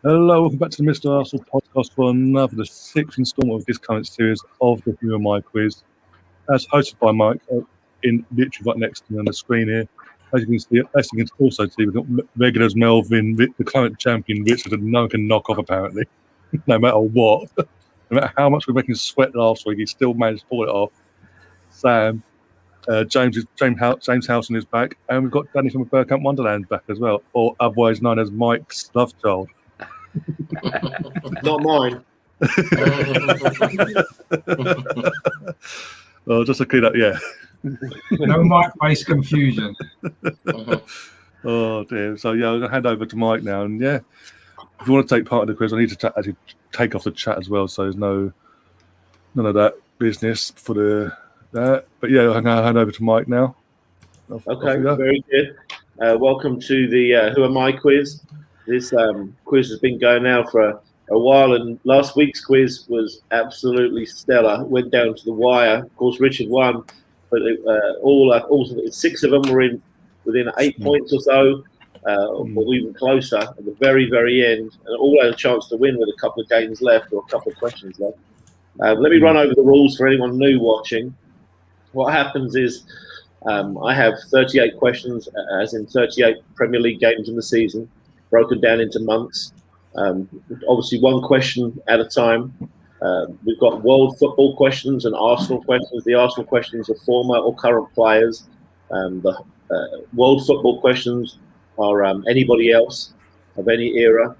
Hello, welcome back to the Mr. Arsenal podcast for the sixth instalment of this current series of the Who Am I quiz, as hosted by Mike, in literally right next to me on the screen here. As you can also see, we've got regulars Melvin, the current champion, Richard, and no one can knock off apparently, no matter what. No matter how much we make him sweat last week, he still managed to pull it off. Sam, James Howson is back, and we've got Danny from Burkamp Wonderland back as well, or otherwise known as Mike's love child. Not mine. Well, just to clear up, yeah. No Mike-based confusion. Oh dear. So yeah, I'm gonna hand over to Mike now, and yeah, if you want to take part in the quiz, I need to actually take off the chat as well, so there's none of that business for that. But yeah, I'm gonna hand over to Mike now. Okay, very good. Welcome to the Who Am I quiz. This quiz has been going now for a while, and last week's quiz was absolutely stellar. Went down to the wire. Of course, Richard won, but all six of them were within 8 points or so, or even closer at the very, very end, and all had a chance to win with a couple of games left or a couple of questions left. Let me run over the rules for anyone new watching. What happens is I have 38 questions, as in 38 Premier League games in the season, broken down into months. Obviously, one question at a time. We've got world football questions and Arsenal questions. The Arsenal questions are former or current players. The world football questions are anybody else of any era.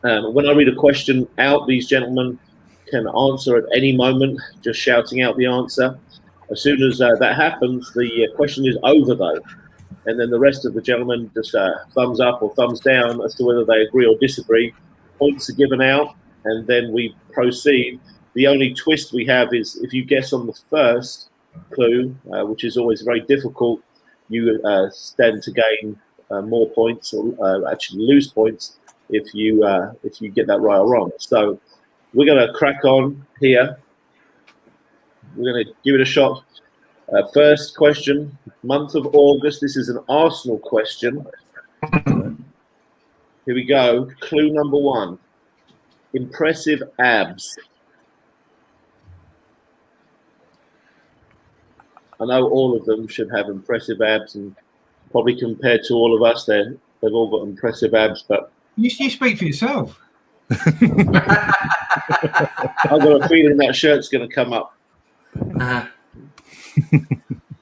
When I read a question out, these gentlemen can answer at any moment, just shouting out the answer. As soon as that happens, the question is over, though. And then the rest of the gentlemen just thumbs up or thumbs down as to whether they agree or disagree. Points are given out, and then we proceed. The only twist we have is if you guess on the first clue, which is always very difficult, you stand to gain more points, or actually lose points if you get that right or wrong. So we're going to crack on here. We're going to give it a shot. First question, month of August. This is an Arsenal question. Here we go. Clue number one. Impressive abs. I know all of them should have impressive abs, and probably compared to all of us, they've all got impressive abs. But You speak for yourself. I've got a feeling that shirt's going to come up.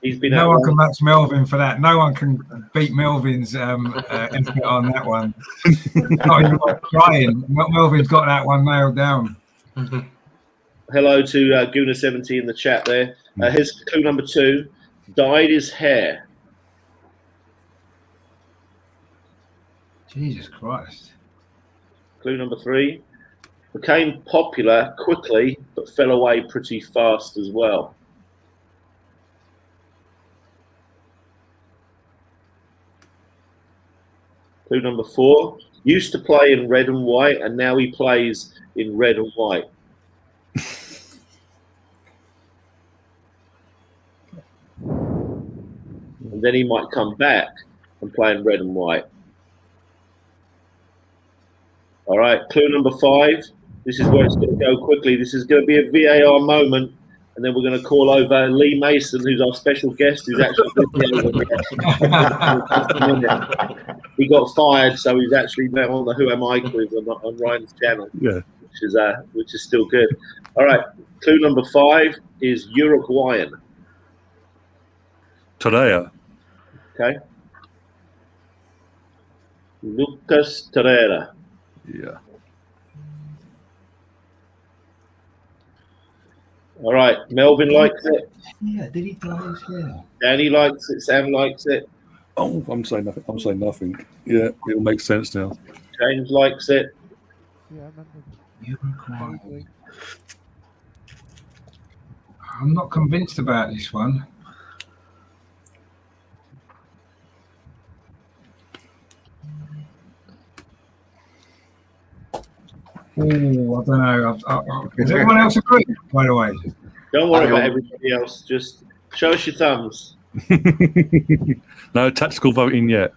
He's been no one can match Melvin for that. No one can beat Melvin's effort on that one. Not even trying. Melvin's got that one nailed down. Hello to Guna70 in the chat there. Here's clue number two. Dyed his hair. Jesus Christ. Clue number three. Became popular quickly, but fell away pretty fast as well. Clue number four. Used to play in red and white, and now he plays in red and white. And then he might come back and play in red and white. All right, clue number five. This is where it's going to go quickly. This is going to be a VAR moment, and then we're going to call over Lee Mason, who's our special guest, who's actually he got fired, so he's actually now on the Who Am I quiz on Ryan's channel, which is still good. All right, clue number five is Uruguayan. Torreira. Okay. Lucas Torreira. Yeah. All right, Melvin likes it. Yeah, did he dye his hair? Danny likes it. Sam likes it. Oh, I'm saying nothing. Yeah, it'll make sense now. James likes it. Yeah, I remember. I'm not convinced about this one. Oh, I don't know. Does everyone else agree, by the way? Don't worry about everybody else. Just show us your thumbs. No tactical voting yet.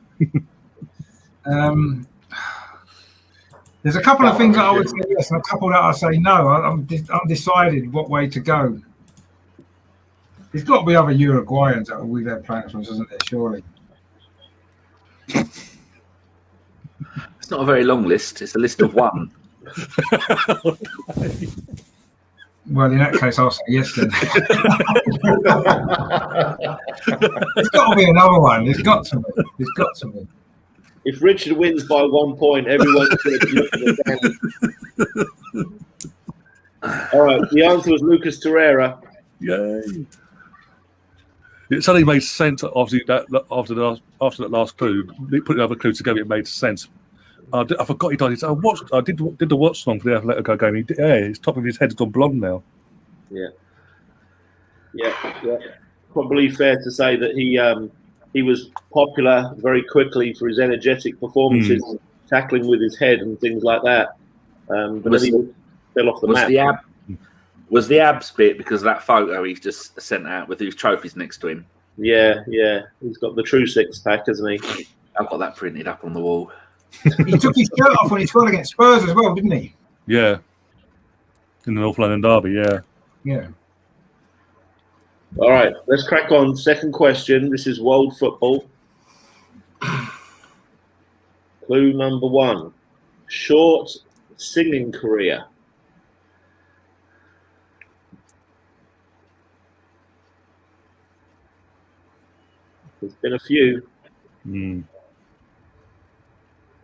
There's a couple of things that I would say yes, and a couple that I say no. I'm undecided what way to go. There's got to be other Uruguayans that are with their playing for us, isn't there? Surely. It's not a very long list. It's a list of one. Well, in that case, I'll say yes then. There's got to be another one. There's got to be. There's got to be. If Richard wins by 1 point, everyone's going to be looking at Danny. All right, the answer was Lucas Torreira. Yay! It suddenly made sense. Obviously, after that last clue, put another clue together, it made sense. I forgot he died. I did the watch song for the Atletico game. His top of his head's gone blonde now. Yeah. Probably fair to say that he was popular very quickly for his energetic performances, tackling with his head and things like that. But then he fell off the map. Was the abs bit because of that photo he's just sent out with his trophies next to him? Yeah. He's got the true six pack, hasn't he? I've got that printed up on the wall. He took his shirt off when he scored against Spurs as well, didn't he? Yeah. In the North London derby, yeah. Yeah. All right, let's crack on. Second question. This is world football. Clue number 1. Short singing career. There's been a few.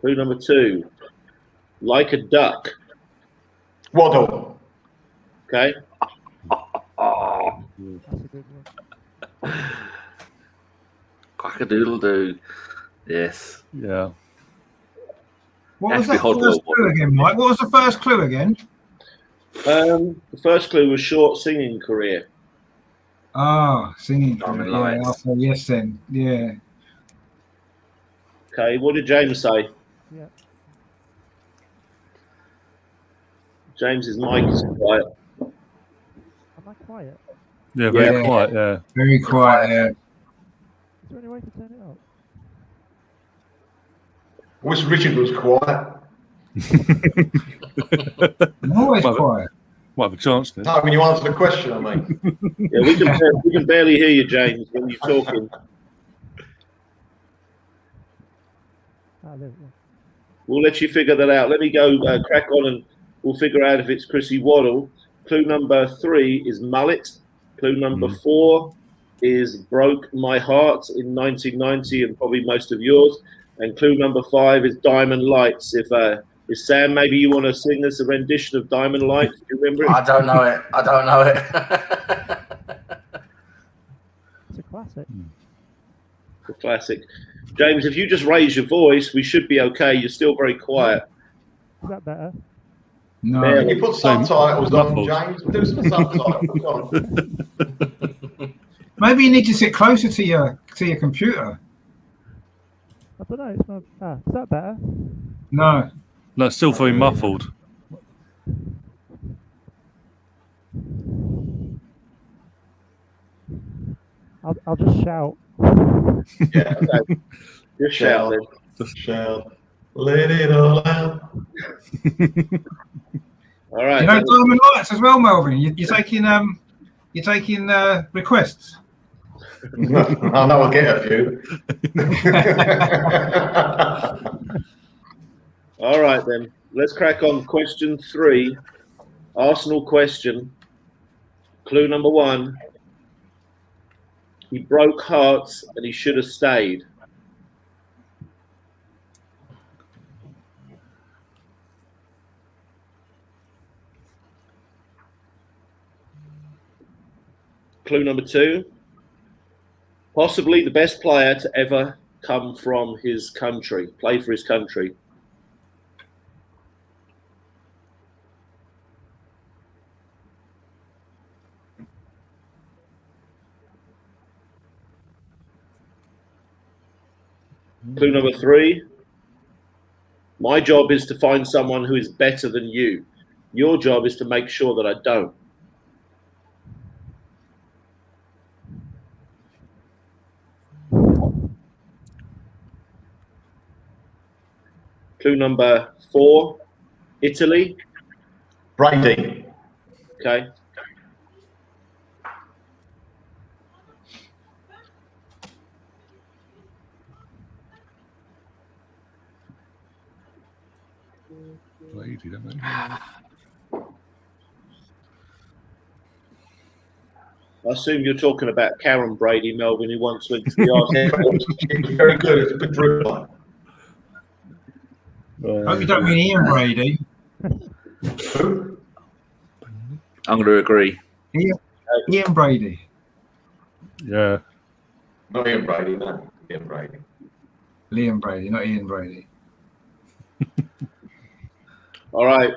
Clue number 2. Like a duck. Waddle. Okay. That's a good one. Quack-a-doodle-doo. Yes. Yeah. What was that first clue again, Mike? What was the first clue again? The first clue was short singing career. Singing. Diamond Yeah, Lights. I'll say yes then. Yeah. Okay, what did James say? Yeah. James's mic is quiet. Am I quiet? Yeah, very Yeah. quiet, yeah. Very quiet. Yeah. Is there any way to turn it up? I wish Richard was quiet. I'm always Well, quiet. Might have a chance then. No, when you answer the question, I mean. Yeah, we can barely hear you, James, when you're talking. There we go. We'll let you figure that out. Let me go crack on and we'll figure out if it's Chrissy Waddle. Clue number 3 is mullet. Clue number 4 is broke my heart in 1990 and probably most of yours. And clue number 5 is Diamond Lights. If Sam, maybe you want to sing us a rendition of Diamond Lights. Do you remember it? I don't know it. It's a classic. The classic. James, if you just raise your voice, we should be okay. You're still very quiet. Is that better? No. Can you put subtitles on, muffled. James? Do some subtitles on. Maybe you need to sit closer to your computer. I don't know. It's not. Is that better? No. No, it's still very muffled. I'll just shout. Yeah, okay. Just shout then. Shout. Let it all out. All right. You know Diamond Lights as well, Melvin. You're taking requests. I know I'll get a few. All right, then. Let's crack on. Question 3. Arsenal question. Clue number 1. He broke hearts and he should have stayed. Clue number 2. Possibly the best player to ever come from his country, play for his country. Clue number 3. My job is to find someone who is better than you. Your job is to make sure that I don't. Clue number 4. Italy. Brady. Okay. Brady, don't they? I assume you're talking about Karen Brady, Melvin, who once went to the Arsenal. He's very good. It's a good dribbler. Hope you don't mean Ian Brady. Who? I'm going to agree. Ian Brady. Yeah. Not Ian Brady, no. Ian Brady. Liam Brady, not Ian Brady. All right.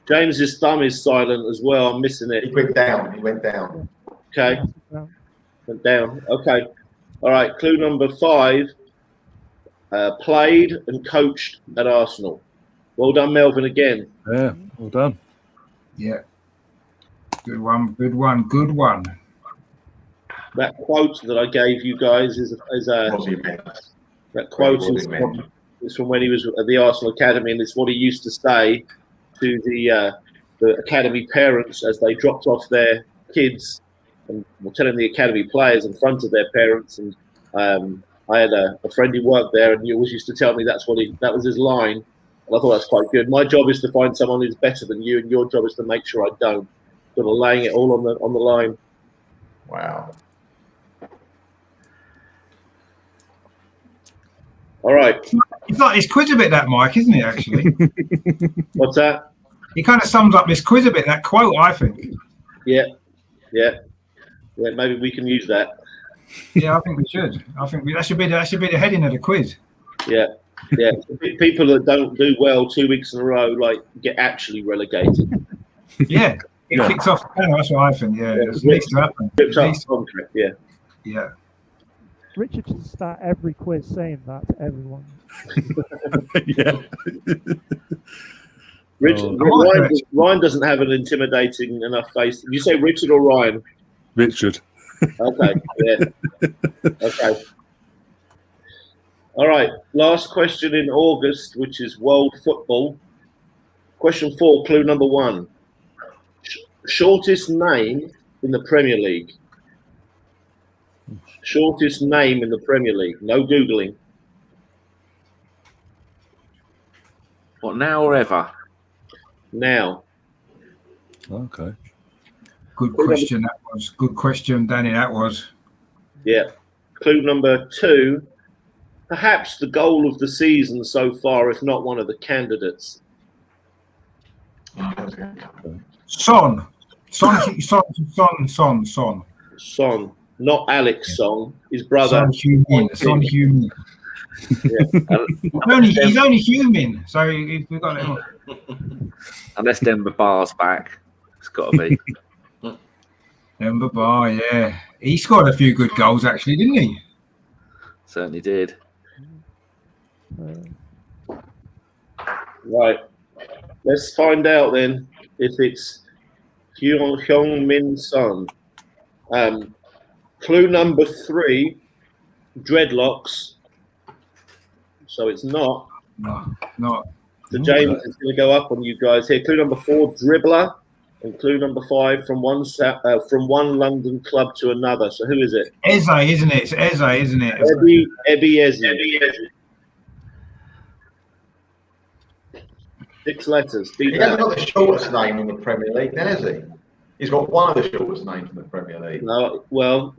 James's thumb is silent as well. I'm missing it. He went down. He went down. Okay. No. Went down. Okay. All right. Clue number 5. Played and coached at Arsenal. Well done, Melvin, again. Yeah. Well done. Yeah. Good one, good one, good one. That quote that I gave you guys is Rosie Mendes. that quote Rosie is Mendes. from when he was at the Arsenal Academy, and it's what he used to say to the academy parents as they dropped off their kids, and were telling the academy players in front of their parents. And I had a friend who worked there, and he always used to tell me that was his line, and I thought that's quite good. My job is to find someone who's better than you, and your job is to make sure I don't. Sort of laying it all on the line. Wow. All right. It's like his quiz a bit, that Mike, isn't it, actually? What's that? He kind of sums up this quiz a bit, that quote, I think. Yeah. Maybe we can use that. Yeah, I think we should. I think that should be the heading of the quiz. Yeah. People that don't do well 2 weeks in a row, like, get actually relegated. Yeah, it kicks off the panel. That's what I think. Yeah, it needs to happen. Ripped up contract, yeah. Yeah. Richard should start every quiz saying that to everyone. Yeah. Ryan doesn't have an intimidating enough face. Did you say Richard or Ryan? Richard. Okay, yeah. Okay. All right, last question in August, which is world football. Question 4, clue number 1. Shortest name in the Premier League. Shortest name in the Premier League. No Googling. What, now or ever? Now. Okay. Good question. That was good question, Danny. That was. Yeah. Clue number 2. Perhaps the goal of the season so far, if not one of the candidates. Son. Son. Not Alex Song, his brother. Son Heung-min. Yeah. He's only human, so we've got it. Unless Denver Barr's back, it's got to be. Denver Bar, yeah. He scored a few good goals, actually, didn't he? Certainly did. Right. Let's find out then if it's Heung-min Son. Clue number 3, dreadlocks. So it's not. No. So James is going to go up on you guys here. Clue number 4, dribbler. And clue number 5, from one London club to another. So who is it? Eze, isn't it? It's Eze, isn't it? Ebi Eze. 6 letters. He hasn't got the shortest name in the Premier League, has he? He's got one of the shortest names in the Premier League. No, well,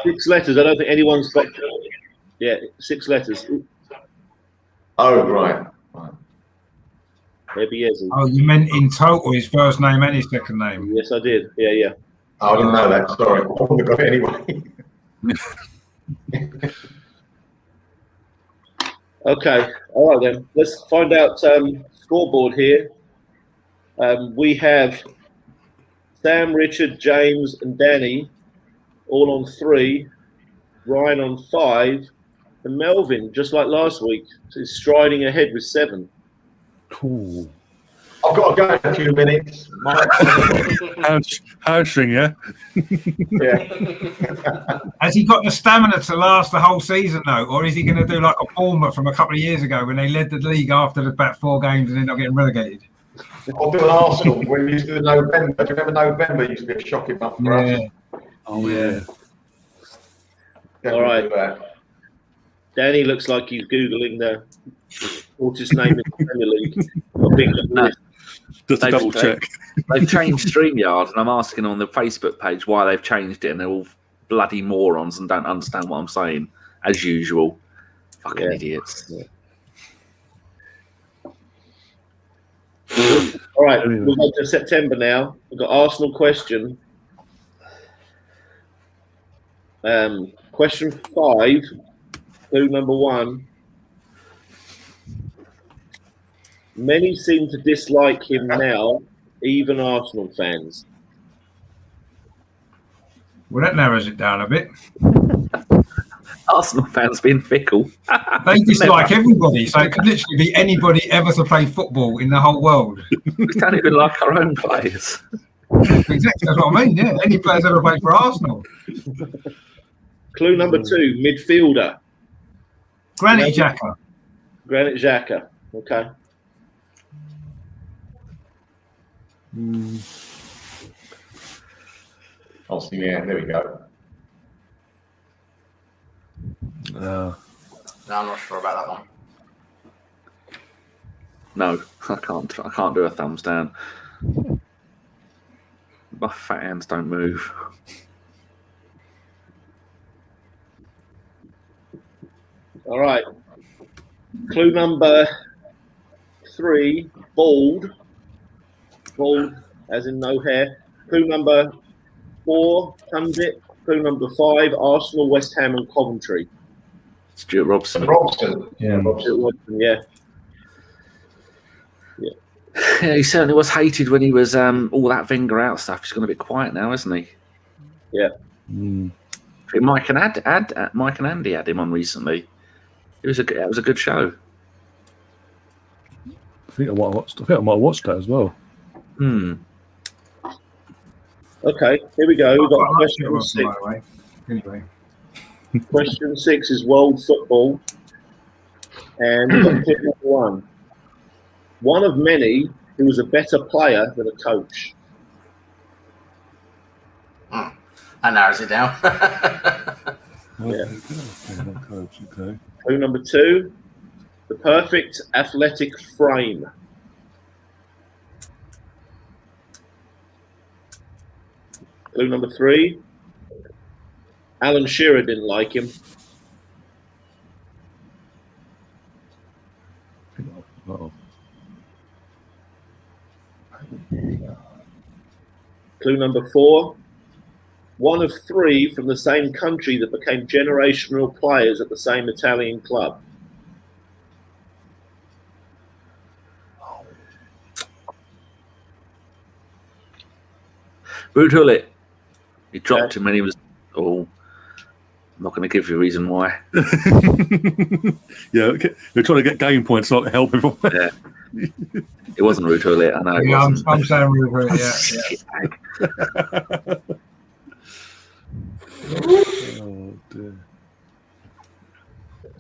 6 letters. I don't think anyone's got. Yeah, 6 letters. Oh, right. Ebi Eze. Oh, you meant in total his first name and his second name? Yes, I did. Yeah. Oh, I didn't know that. Sorry. I wouldn't have got it anyway. Okay. All right, then. Let's find out scoreboard here. We have Sam, Richard, James, and Danny all on 3. Ryan on 5. And Melvin, just like last week, is striding ahead with 7. Cool. I've got to go in a few minutes. Hamstring, yeah? Yeah. Has he got the stamina to last the whole season, though? Or is he going to do like a Bournemouth from a couple of years ago when they led the league after about 4 games and then not getting relegated? I'll do an Arsenal. We used to do November. Do you remember November used to be a shocking month for us? Oh yeah. All right. Do that. Danny looks like he's Googling the shortest name in the Premier League. Got a big list. Just a double check. They've changed StreamYard, and I'm asking on the Facebook page why they've changed it, and they're all bloody morons and don't understand what I'm saying, as usual. Fucking idiots. Yeah. All right, we'll go to September now. We've got Arsenal question. Question 5, clue number 1. Many seem to dislike him now, even Arsenal fans. Well, that narrows it down a bit. Arsenal fans being fickle. They dislike everybody, so it could literally be anybody ever to play football in the whole world. We don't even like our own players. Exactly, that's what I mean, yeah. Any players ever played for Arsenal. Clue number 2, midfielder. Granit Xhaka. Granit Xhaka. Okay. I'll see. Yeah, there we go. No, I'm not sure about that one. No, I can't do a thumbs down. My fat hands don't move. All right. Clue number 3, bald. Bald, as in no hair. Clue number 4, pundit. Clue number 5, Arsenal, West Ham, and Coventry. Stuart Robson. Yeah, Robson. Yeah. Yeah, he certainly was hated when he was all that Wenger out stuff. He's gone a bit quiet now, isn't he? Yeah. Mike and Andy had him on recently. It was a good show. I think I might have watched that as well. Okay, here we go. We've got question 6. Anyway. Question 6 is world football. And we've got tip number 1. One of many who was a better player than a coach. That narrows it down. Okay. Clue number 2, the perfect athletic frame. Clue number 3, Alan Shearer didn't like him. Uh-oh. Clue number 4, one of 3 from the same country that became generational players at the same Italian club. Ruud Gullit. He dropped him when he was. Oh, I'm not going to give you a reason why. Yeah, okay. You're trying to get game points, not help everyone. Yeah. It wasn't Ruud Gullit. I know. It Yeah, wasn't. I'm saying Ruud Gullit, Oh dear.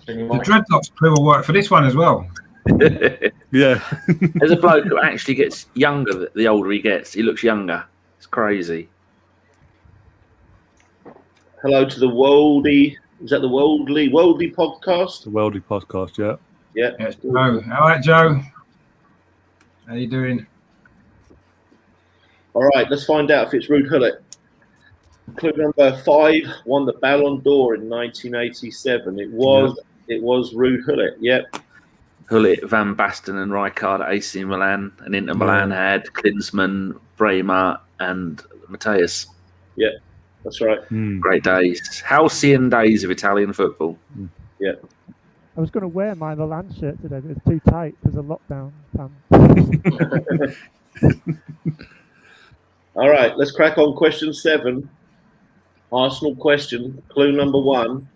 The dreadlocks clue will work for this one as well. Yeah. There's a bloke who actually gets younger the older he gets. He looks younger. It's crazy. Hello to the Worldy. Is that the Worldly podcast? The Worldly podcast, yeah. Yeah. Yes, Joe. All right, Joe. How you doing? All right, let's find out if it's Ruud Gullit. Clue number 5 won the Ballon d'Or in 1987. It was Ruud Gullit. Yep. Gullit, Van Basten, and Rijkaard at AC Milan, and Inter Milan had Klinsmann, Bremer, and Mateus. Yeah, that's right. Great days. Halcyon days of Italian football. Yeah. I was going to wear my Milan shirt today, but it's too tight because of lockdown. All right, let's crack on. Question 7. Arsenal question. Clue number 1.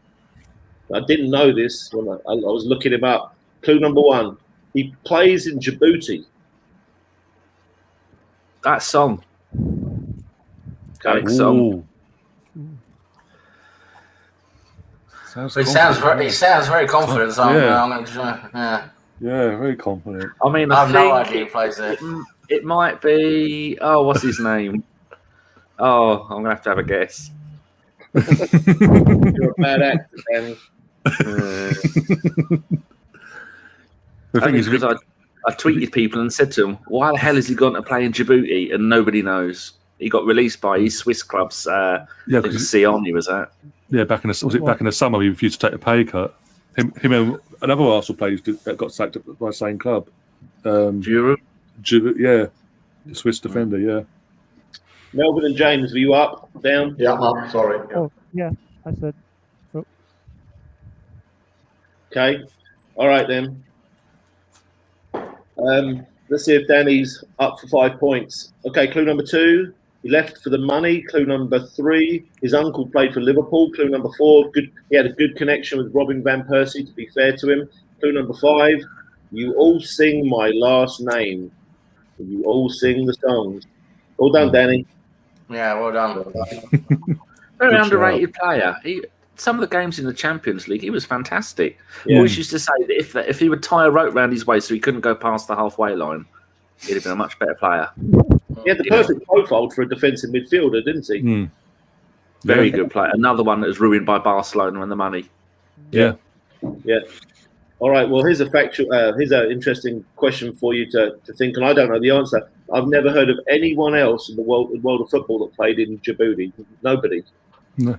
I didn't know this when I was looking him up. Clue number 1. He plays in Djibouti. That song. Okay. Song. It sounds very confident. So Yeah. I'm going to try. Yeah, very confident. I mean, I I have no think idea who plays there. it might be. Oh, what's his name? Oh, I'm gonna have a guess. You're a bad actor, Danny. The thing Only is, because I tweeted people and said to them, "Why the hell has he gone to play in Djibouti?" And nobody knows. He got released by his Swiss clubs. I think it was Sion he was at. yeah, back in the summer, he refused to take a pay cut. Him and another Arsenal player that got sacked by the same club. Giroud? Yeah, the Swiss defender. Yeah. Melvin and James, were you up, down? Yeah, I'm up. Sorry. Yeah. Oh, yeah, I said. Okay. All right then. Let's see if Danny's up for 5 points. Okay, clue number 2, he left for the money. Clue number 3, his uncle played for Liverpool. Clue number 4, he had a good connection with Robin Van Persie, to be fair to him. Clue number 5, you all sing my last name. You all sing the songs. Well done, Danny. Yeah, well done. Very Good underrated player. Some of the games in the Champions League, he was fantastic. Yeah. We always used to say that if he would tie a rope around his waist so he couldn't go past the halfway line, he'd have been a much better player. He had the perfect profile for a defensive midfielder, didn't he? Very good player. Another one that was ruined by Barcelona and the money. Yeah. Yeah. All right. Well, here's an interesting question for you to think, and I don't know the answer. I've never heard of anyone else in the world of football that played in Djibouti. Nobody. No.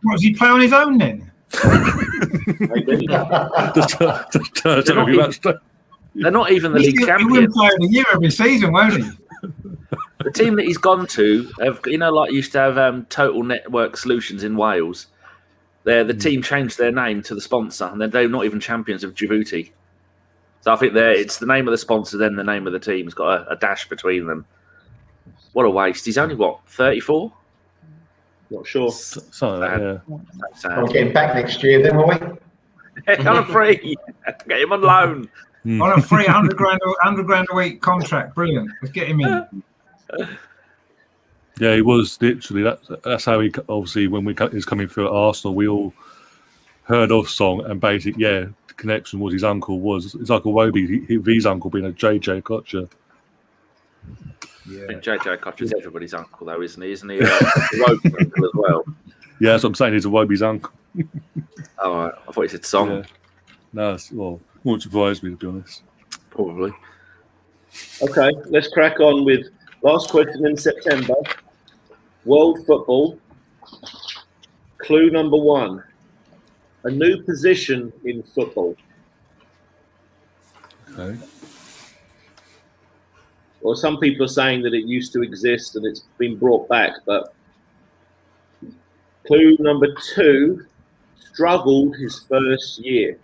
Was he play on his own then? Maybe. They're not even the league He champions. wouldn't play of the year every season, won't he? The team that he's gone to, like used to have Total Network Solutions in Wales. The team changed their name to the sponsor, and they're not even champions of Djibouti. So I think it's the name of the sponsor, then the name of the team. It's got a dash between them. What a waste! He's only 34. Not sure. Something like that, yeah. We'll get him back next year, then, will we? On a free, get him on loan. On a free 100 grand a week contract. Brilliant. Let's get him in. Yeah, he was literally. That's how he obviously when he was coming through at Arsenal, we all heard of Song and basically, the connection was his uncle Wobie. His uncle being a JJ Kocher. I think JJ Kocher's everybody's uncle, though, isn't he? Isn't he? Wobie's uncle as well. Yeah, that's what I'm saying. He's a Wobie's uncle. Oh, right. I thought he said Song. Yeah. No, won't surprise me, to be honest. Probably. Okay, let's crack on with last question in September. World football. Clue number 1. A new position in football. Okay. Or some people are saying that it used to exist and it's been brought back, but clue number 2, struggled his first year.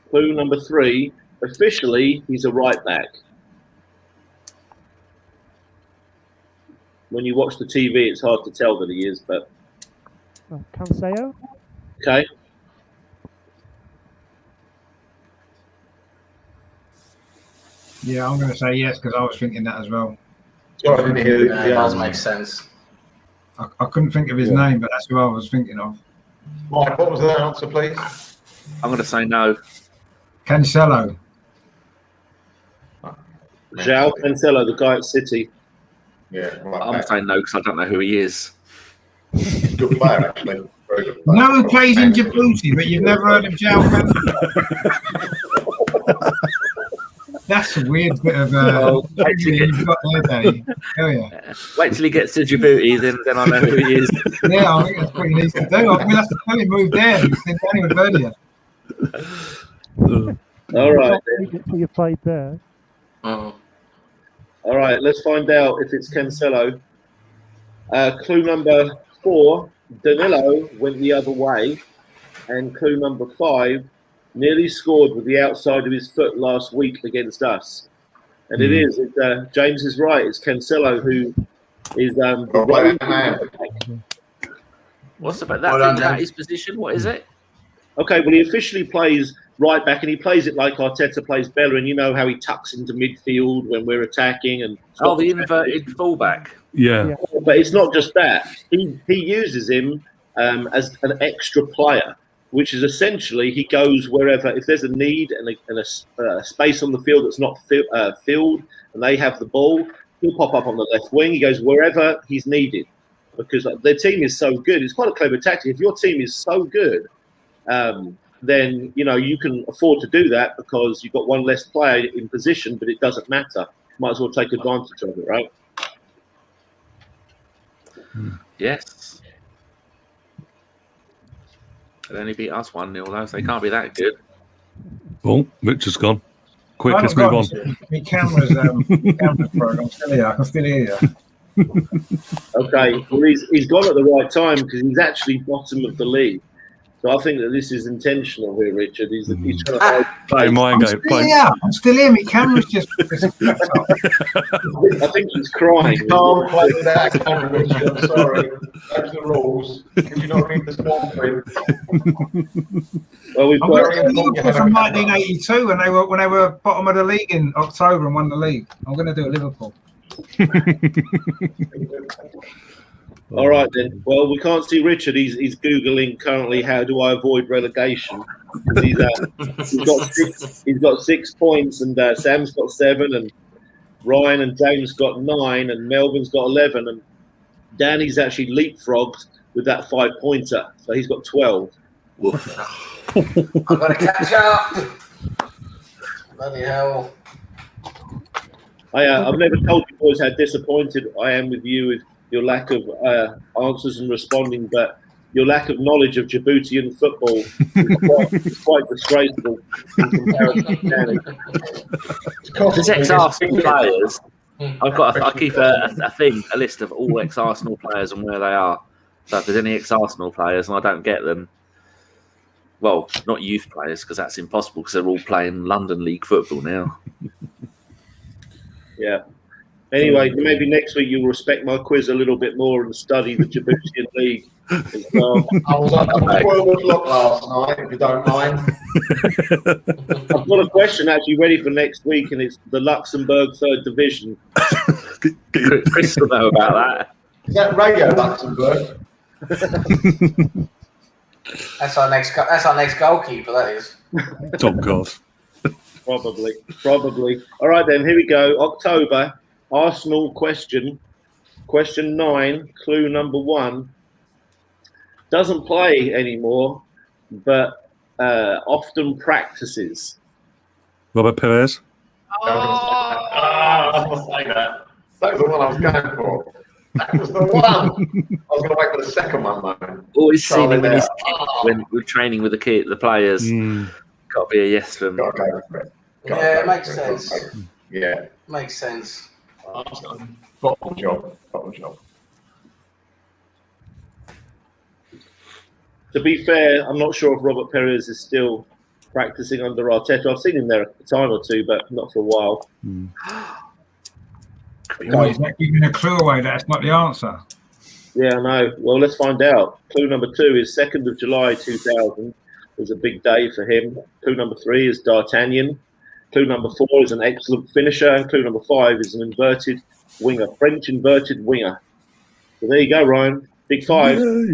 Clue number 3, officially he's a right back. When you watch the TV, it's hard to tell that he is, but Cancelo? okay. Yeah, I'm going to say yes because I was thinking that as well. Sorry, I didn't hear Yeah, it does make sense. I couldn't think of his name, but that's who I was thinking of. Mike, what was the answer, please? I'm going to say no. Cancelo. João Cancelo, the guy at City. Yeah, right I'm back. saying no because I don't know who he is. He's a good player, actually. Very good player. No one plays in Djibouti, but you've never heard of João Cancelo. That's a weird bit of you've got there, Danny. Oh yeah. Wait till he gets to Djibouti, then I know who he is. Yeah, I think that's pretty easy to do. We'll have to tell him move there. Danny would earlier. All right. You played there. All right, let's find out if it's Cancelo. Clue number 4, Danilo went the other way. And clue number 5, nearly scored with the outside of his foot last week against us. And it is. James is right. It's Cancelo who is What's about that? Well Is done, that his position? What is it? Okay, well, he officially plays right back, and he plays it like Arteta plays Bella, and you know how he tucks into midfield when we're attacking. And Oh, the inverted fullback. Yeah. But it's not just that. He uses him as an extra player, which is essentially he goes wherever. If there's a need and a space on the field that's not filled and they have the ball, he'll pop up on the left wing. He goes wherever he's needed because their team is so good. It's quite a clever tactic. If your team is so good, then you can afford to do that because you've got one less player in position, but it doesn't matter. Might as well take advantage of it, right? Yes. They only beat us 1-0 though, so they can't be that good. Well, Richard's gone. Quick, let's move on. My camera's broke. I'm still here. I can still hear you. Okay, well, he's gone at the right time because he's actually bottom of the league. So I think that this is intentional here, Richard. He's trying to play mind game. I'm still here. My camera's just. I think he's crying. You can't play without a camera, Richard. I'm sorry. Those are the rules. If you not read the small print. Well, we've I'm going to do Liverpool from 1982 when they were bottom of the league in October and won the league. I'm going to do Liverpool. All right then. Well, we can't see Richard. He's googling currently. How do I avoid relegation? He's got 6 points, and Sam's got 7, and Ryan and James got 9, and Melvin's got 11, and Danny's actually leapfrogged with that 5-pointer, so he's got 12. I've got to catch up. Bloody hell! I've never told you boys how disappointed I am with you with your lack of answers and responding, but your lack of knowledge of Djiboutian football is quite disgraceful in comparison to Danny. There's ex-Arsenal players. I keep a list of all ex-Arsenal players and where they are. So if there's any ex-Arsenal players and I don't get them, well, not youth players because that's impossible because they're all playing London League football now. Yeah. Anyway, maybe next week you'll respect my quiz a little bit more and study the Djiboutian League as well. I was up to 12 o'clock last night, if you don't mind. I've got a question actually ready for next week, and it's the Luxembourg 3rd Division. Chris will know about that. Is that Radio Luxembourg? That's our next goalkeeper. That is. Oh God. Probably. All right then. Here we go. October. Arsenal question 9, clue number 1. Doesn't play anymore, but often practices. Robert Perez. I was going to say that. That was the one I was going for. That was the one. I was going to wait for the second one, though. Always seen him when we're training with the players. Got to be a yes from. Got to go for it. Yeah, it makes sense. Yeah. Makes sense. Bottom job. To be fair, I'm not sure if Robert Perez is still practicing under Arteta. I've seen him there a time or two, but not for a while. He's not giving a clue away. That's not the answer. Yeah, I know. Well, let's find out. Clue number 2 is 2nd of July 2000. It was a big day for him. Clue number 3 is D'Artagnan. Clue number 4 is an excellent finisher. And clue number 5 is an inverted winger, French inverted winger. So there you go, Ryan. Big 5. Yay.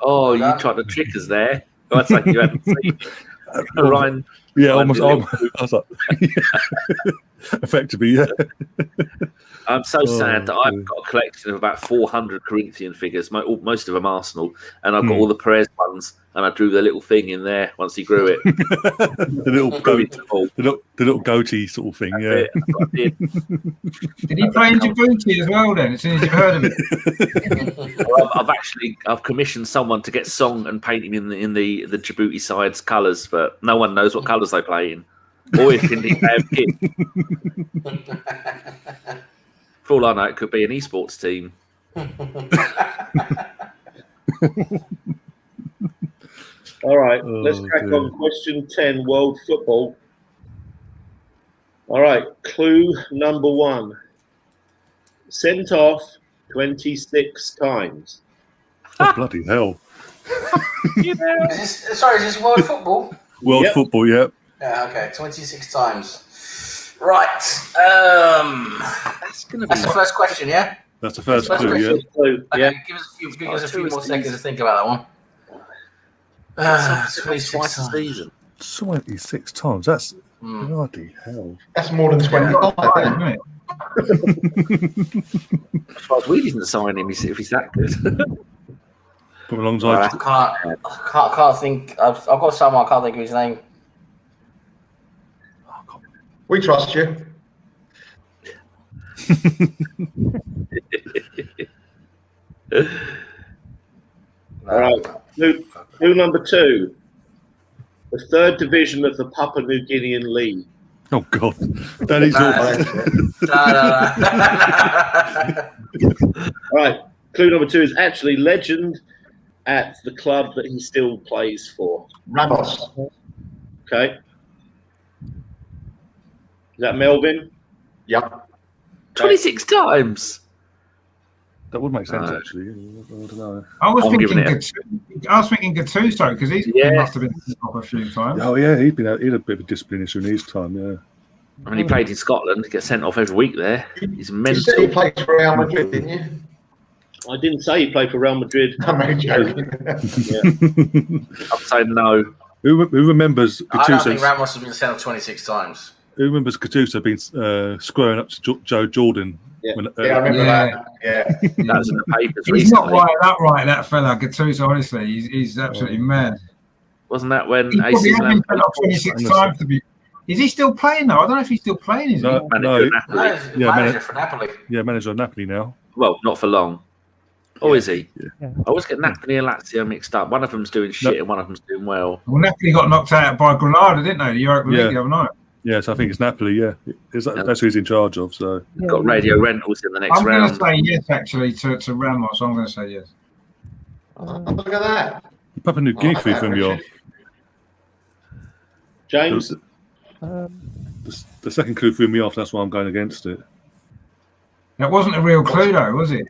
Oh, you tried to trick us there. Oh, that's like you hadn't seen. Ryan. Yeah, almost. I was like, effectively, yeah. I'm so sad that I've got a collection of about 400 Corinthian figures, most of them Arsenal, and I've got all the Perez ones, and I drew the little thing in there once he grew it. the little goatee sort of thing, yeah. Did he play in Djibouti as well then, as soon as you've heard of it? Well, I've commissioned someone to get Song and paint him in the Djibouti side's colours, but no one knows what colours they play in. Or if indeed they have kit. For all I know, it could be an esports team. All right, let's crack on. Question 10, world football. All right, clue number 1. Sent off 26 times. Oh, bloody hell. Is this world football? World football, yeah. Yeah, okay, 26 times. Right. That's the first question, yeah? That's the first That's clue, good. yeah. Clue, yeah. Okay, give us a few more seconds to think about that one. 26 twice a times. season. 26 times. That's bloody hell. That's more than 25, isn't it? As far as we didn't sign him, if he's that good. Put him alongside. I can't think. I've got someone. I can't think of his name. We trust you. All right. Clue number 2. The 3rd division of the Papua New Guinean League. Oh, God. That is All right. Clue number 2 is actually legend at the club that he still plays for. Ramos. Okay. Is that Melvin? Yep. 26 times. That would make sense, actually. I don't know. I was I'm thinking giving it Gattuso because he must have been off a few times. Oh, yeah. He had a bit of a discipline issue in his time, yeah. I mean, he played in Scotland. He gets sent off every week there. He's You mental. said he played for Real Madrid, didn't you? I didn't say he played for Real Madrid. I'm only joking. I'm saying no. Who remembers I don't think Gattuso? Ramos has been sent off 26 times. Who remembers Gattuso being squaring up to Joe Jordan? Yeah. When, Yeah, I remember that. Yeah. That was in the papers He's not recently. right, that fella, Gattuso, honestly. He's absolutely mad. Wasn't that when He probably AC has Milan been put off 26 times to be. Is he still playing though? I don't know if he's still playing, is he? No, manager no, of Napoli? No, he's Yeah, manager for Napoli. yeah, manager of Napoli now. Well, not for long. Or is he? Yeah. I always get Napoli and Lazio mixed up. One of them's doing shit and one of them's doing well. Well, Napoli got knocked out by Granada, didn't they? The Europa League the other night. Yes, I think it's Napoli, yeah. That's who he's in charge of, so. Yeah, Got radio rentals in the next I'm going round. to say yes, actually, to Ramos. I'm going to say yes. Oh, look at that. Papua New Guinea like that, from your. Richard. James? The second clue threw me off, that's why I'm going against it. That wasn't a real clue, though, was it?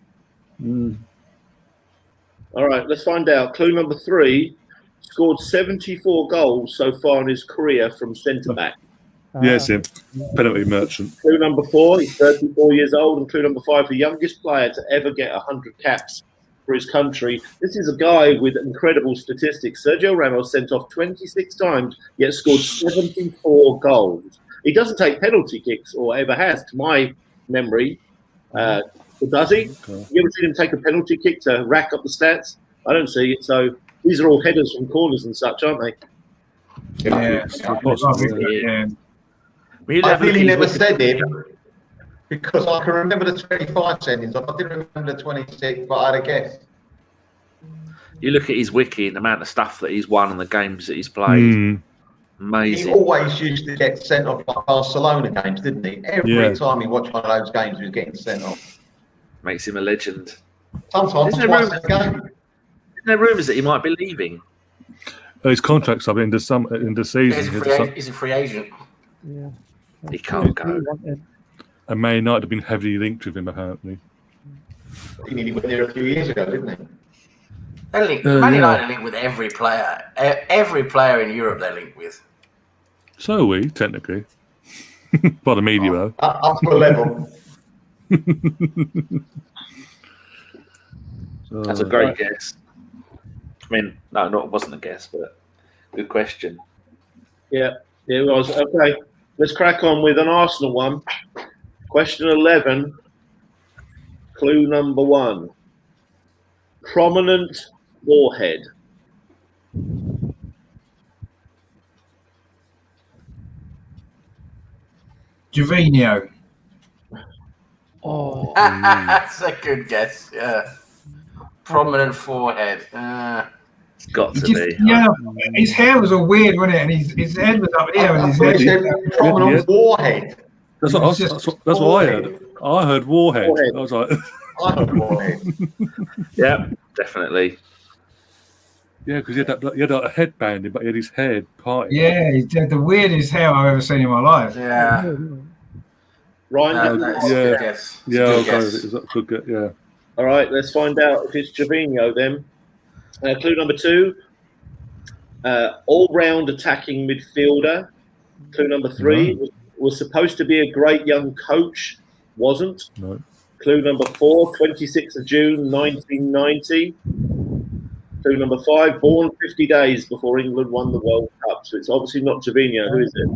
All right, let's find out. Clue number 3. Scored 74 goals so far in his career from centre-back. Yes, him. Penalty merchant. Clue number 4, he's 34 years old. And clue number 5, the youngest player to ever get 100 caps for his country. This is a guy with incredible statistics. Sergio Ramos sent off 26 times, yet scored 74 goals. He doesn't take penalty kicks, or ever has, to my memory. Does he? Okay. You ever seen him take a penalty kick to rack up the stats? I don't see it. So these are all headers from corners and such, aren't they? Yeah. Yeah. Well, you'd I have a really look at never his said it because I can remember the 25 sendings. I didn't remember the 26, but I had a guess. You look at his wiki and the amount of stuff that he's won and the games that he's played. He Amazing. always used to get sent off like Barcelona games, didn't he? Every time he watched one of those games, he was getting sent off. Makes him a legend. Sometimes Isn't twice there a game. Isn't there rumours that he might be leaving? His contract's up in the season. He's a free agent. Yeah. He can't go. And Man United have been heavily linked with him, apparently. He nearly went there a few years ago, didn't he? Man United link with every player. Every player in Europe they're linked with. So are we, technically. By the media, though. Up to a level. That's a great guess. I mean, no, it wasn't a guess, but good question. Yeah, it was. Okay, let's crack on with an Arsenal one. Question 11, clue number 1. Prominent forehead. Jovino. Oh, That's a good guess. Yeah. Prominent forehead. It's got to be. Yeah, his hair was all weird, wasn't it? And his head was up here, and I his thought head. he said prominent warhead. That's what I heard. I heard Warhead. I was like, I heard warhead. Yeah, definitely. yeah, because he had a headband, but he had his head parted. Yeah, he had the weirdest hair I've ever seen in my life. Yeah. Ryan, That's a Yeah. good guess. It's a Yeah, good I'll go guess. with it. That's good. Yeah. all right, let's find out if it's Jovino then. Clue number 2, all-round attacking midfielder. Clue number 3, was supposed to be a great young coach, wasn't. No. Clue number 4, 26th of June, 1990. Clue number 5, born 50 days before England won the World Cup. So it's obviously not Jovino. Who is it?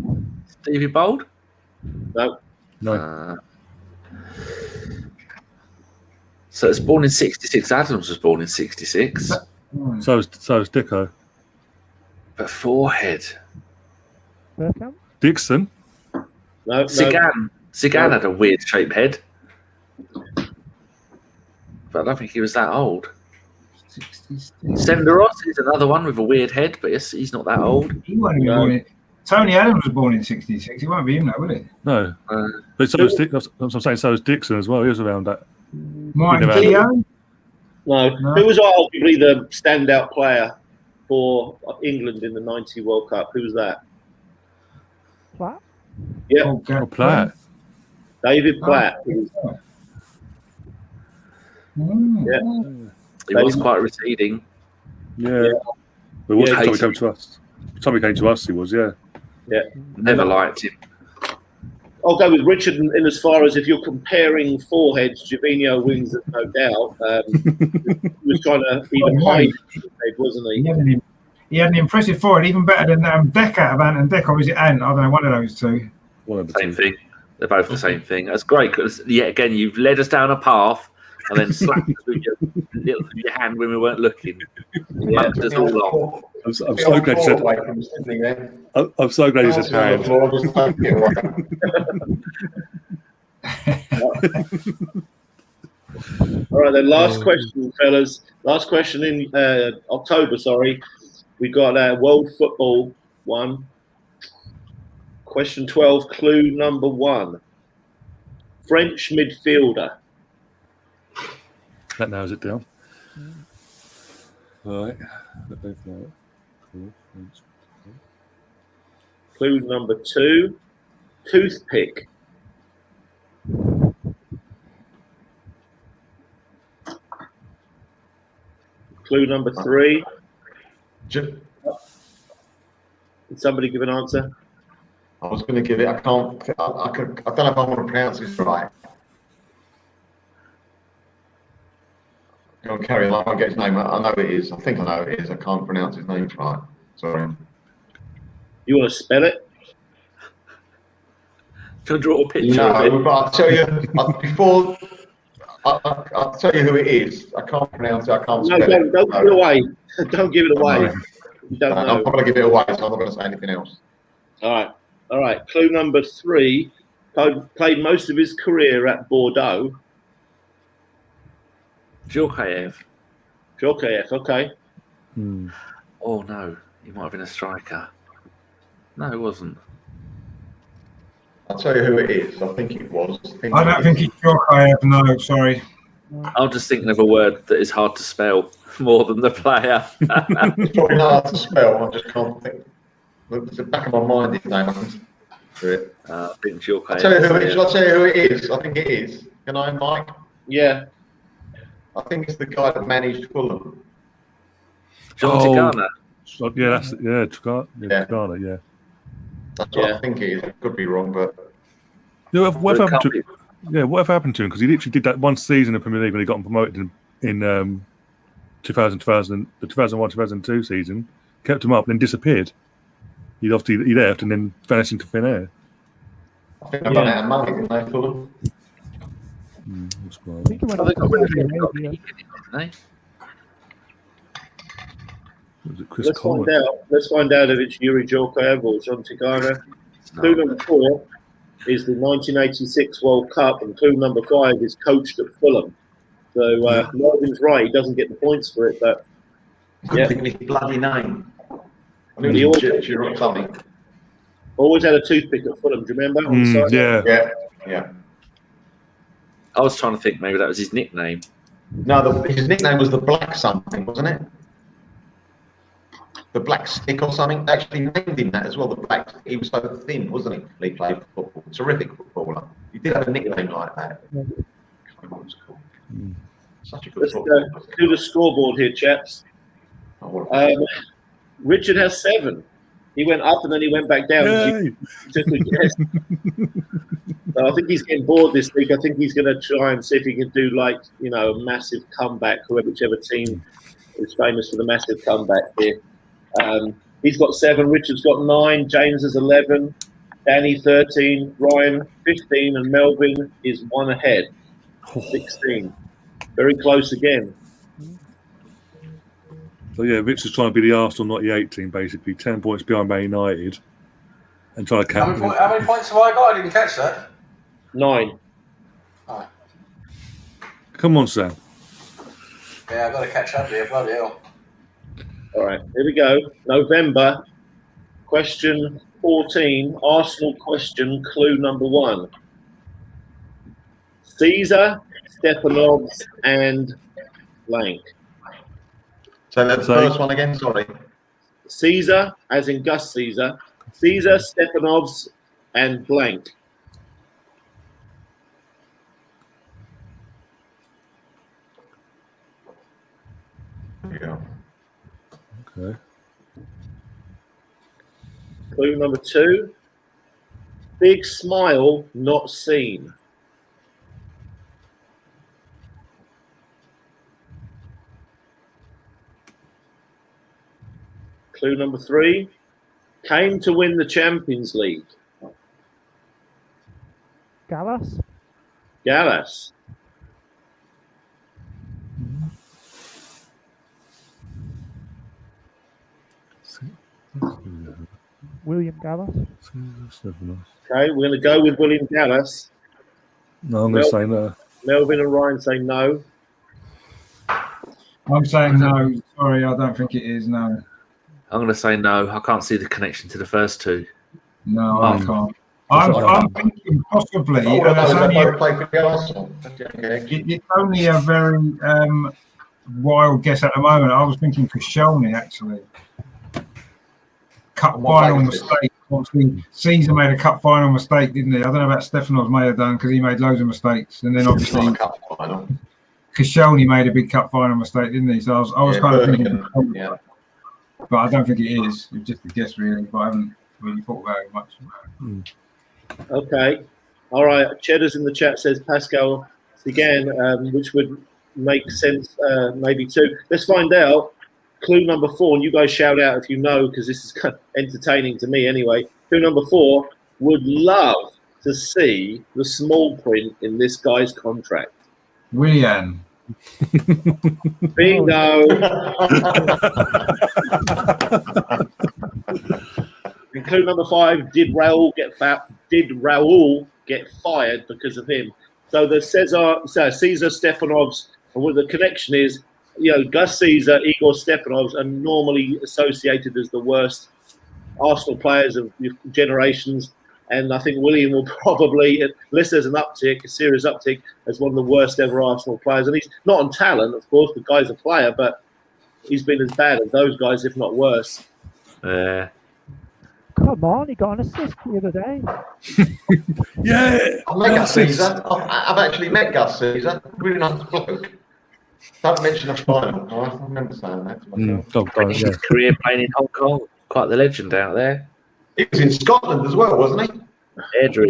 Stevie Bold? No. So it's born in 66. Adams was born in 66. So was Dicko. But forehead. Bergkamp? Dixon. No. Sagan had a weird shaped head. But I don't think he was that old. 66. Senderos is another one with a weird head, but he's not that old. He wasn't even born in. Tony Adams was born in 66. He won't be him, though, will he? No. But so was that's what I'm saying. So was Dixon as well. He was around that. Martin Keown? No. Who was arguably the standout player for England in the 90 World Cup? Who was that? Platt? Yeah. Oh, Platt. David Platt. He was quite receding. Yeah. But what time he came to us? Time he came to us, he was, yeah. Never liked him. I'll go with Richard in as far as if you're comparing foreheads, Jovino wins it, no doubt. He was trying to even hide his head, wasn't he? He had an impressive forehead, even better than Decker of Ant and Decker. Or is it Ant? I don't know, one of those two. Same thing. They're both the same thing. That's great because, yet again, you've led us down a path and then slapped us with your hand when we weren't looking. Yeah, just all long. I'm so glad you said. I'm so glad you said hand. All right, then. Last question, fellas. Last question in October. Sorry, we got World Football 1. Question 12. Clue number 1. French midfielder. That narrows it down. All right. Clue number 2. Toothpick. Clue number 3. Did somebody give an answer? I was going to give it. I don't know if I want to pronounce this right. Go on, carry on. I won't get his name. I know it is. I think I know it is. I can't pronounce his name right. Sorry. You want to spell it? Can I draw a picture? No, but I'll tell you before. I'll tell you who it is. I can't pronounce it. I can't spell it. Don't give it away. Don't give it away. You don't know. I'm not going to give it away, so I'm not going to say anything else. All right. Clue number 3. Played most of his career at Bordeaux. Djorkaeff. Okay. Oh, no. He might have been a striker. No, it wasn't. I'll tell you who it is. I think it was. I don't think it's Djorkaeff. No, sorry. I'm just thinking of a word that is hard to spell more than the player. It's probably hard to spell. I just can't think. It's the back of my mind his name. I can do it. I think Djorkaeff. I'll tell you who it is. I think it is. Can I, Mike? Yeah. I think it's the guy that managed Fulham. John Tigana. Yeah, that's Tigana, yeah. That's what I think it is. I could be wrong, but whatever happened to him? Because he literally did that one season of Premier League when he got promoted in 2001-2002 season. Kept him up, then disappeared. He left and then vanished into thin air. I think they ran out of money, didn't they, Fulham? I think he went on to Saudi Arabia. Let's find out if it's Yuri Djorkaeff or John Tigana. Clue number 4 is the 1986 World Cup, and clue number 5 is coached at Fulham. So Marvin's right; he doesn't get the points for it, but I think his bloody name. I knew he something. Always had a toothpick at Fulham. Do you remember? On the side? Yeah. I was trying to think maybe that was his nickname. No, his nickname was the Black something, wasn't it? The Black Stick or something. They actually named him that as well. The Black. He was so thin, wasn't he? He played football. Terrific footballer. He did have a nickname like that. I can't remember what it was called. Such a good Let's footballer. do the scoreboard here, chaps. Richard has 7. He went up and then he went back down. Yay. He took a guess. So I think he's getting bored this week. I think he's going to try and see if he can do a massive comeback. Whichever team is famous for the massive comeback here. He's got 7. Richard's got 9. James has 11. Danny 13. Ryan 15, and Melvin is 1 ahead. 16. Very close again. So yeah, Richard's trying to be the Arsenal, not the 18, basically 10 points behind Man United, and trying to How many points have I got? I didn't catch that. 9. Oh. Come on, Sam. Yeah, I've got to catch up here. Bloody hell. All right, here we go. November, question 14, Arsenal question, clue number 1. Caesar, Stepanovs, and blank. So that's the first one again, sorry. Caesar, as in Gus Caesar, Stepanovs, and blank. There you go. Okay. Clue number 2, big smile not seen. Clue number 3, came to win the Champions League. Gallas? Gallas. William Gallas? Okay, we're going to go with William Gallas. No, I'm going to say no. Melvin and Ryan say no. I'm saying no. Sorry, I don't think it is. No. I'm going to say no. I can't see the connection to the first two. No, I can't. I'm thinking possibly. It's only a very wild guess at the moment. I was thinking Koscielny, actually. Cup final mistake. Obviously, Caesar made a cup final mistake, didn't he? I don't know about Stefanovs may have done because he made loads of mistakes. And then obviously Koscielny made a big cup final mistake, didn't he? So I was kind of thinking, but I don't think it is. It's just a guess, really. But I haven't really thought about it much. Okay. All right. Cheddar's in the chat says Pascal Sagan, which would make sense, maybe too. Let's find out. Clue number 4, and you guys shout out if you know, because this is kind of entertaining to me anyway. Clue number 4, would love to see the small print in this guy's contract. Willian. Bingo. And clue number 5, did Raul get fired because of him? So the Caesar Stepanovs, and what the connection is, Gus Caesar, Igor Stepanovs are normally associated as the worst Arsenal players of generations. And I think William will probably, unless there's a serious uptick, as one of the worst ever Arsenal players. And he's not on talent, of course, the guy's a player, but he's been as bad as those guys, if not worse. Come on, he got an assist the other day. Yeah. I met Gus Caesar. I've actually met Gus Caesar. Really nice bloke. Don't mention a final. I remember saying that to myself. His career playing in Hong Kong, quite the legend out there. He was in Scotland as well, wasn't he? Airdrie.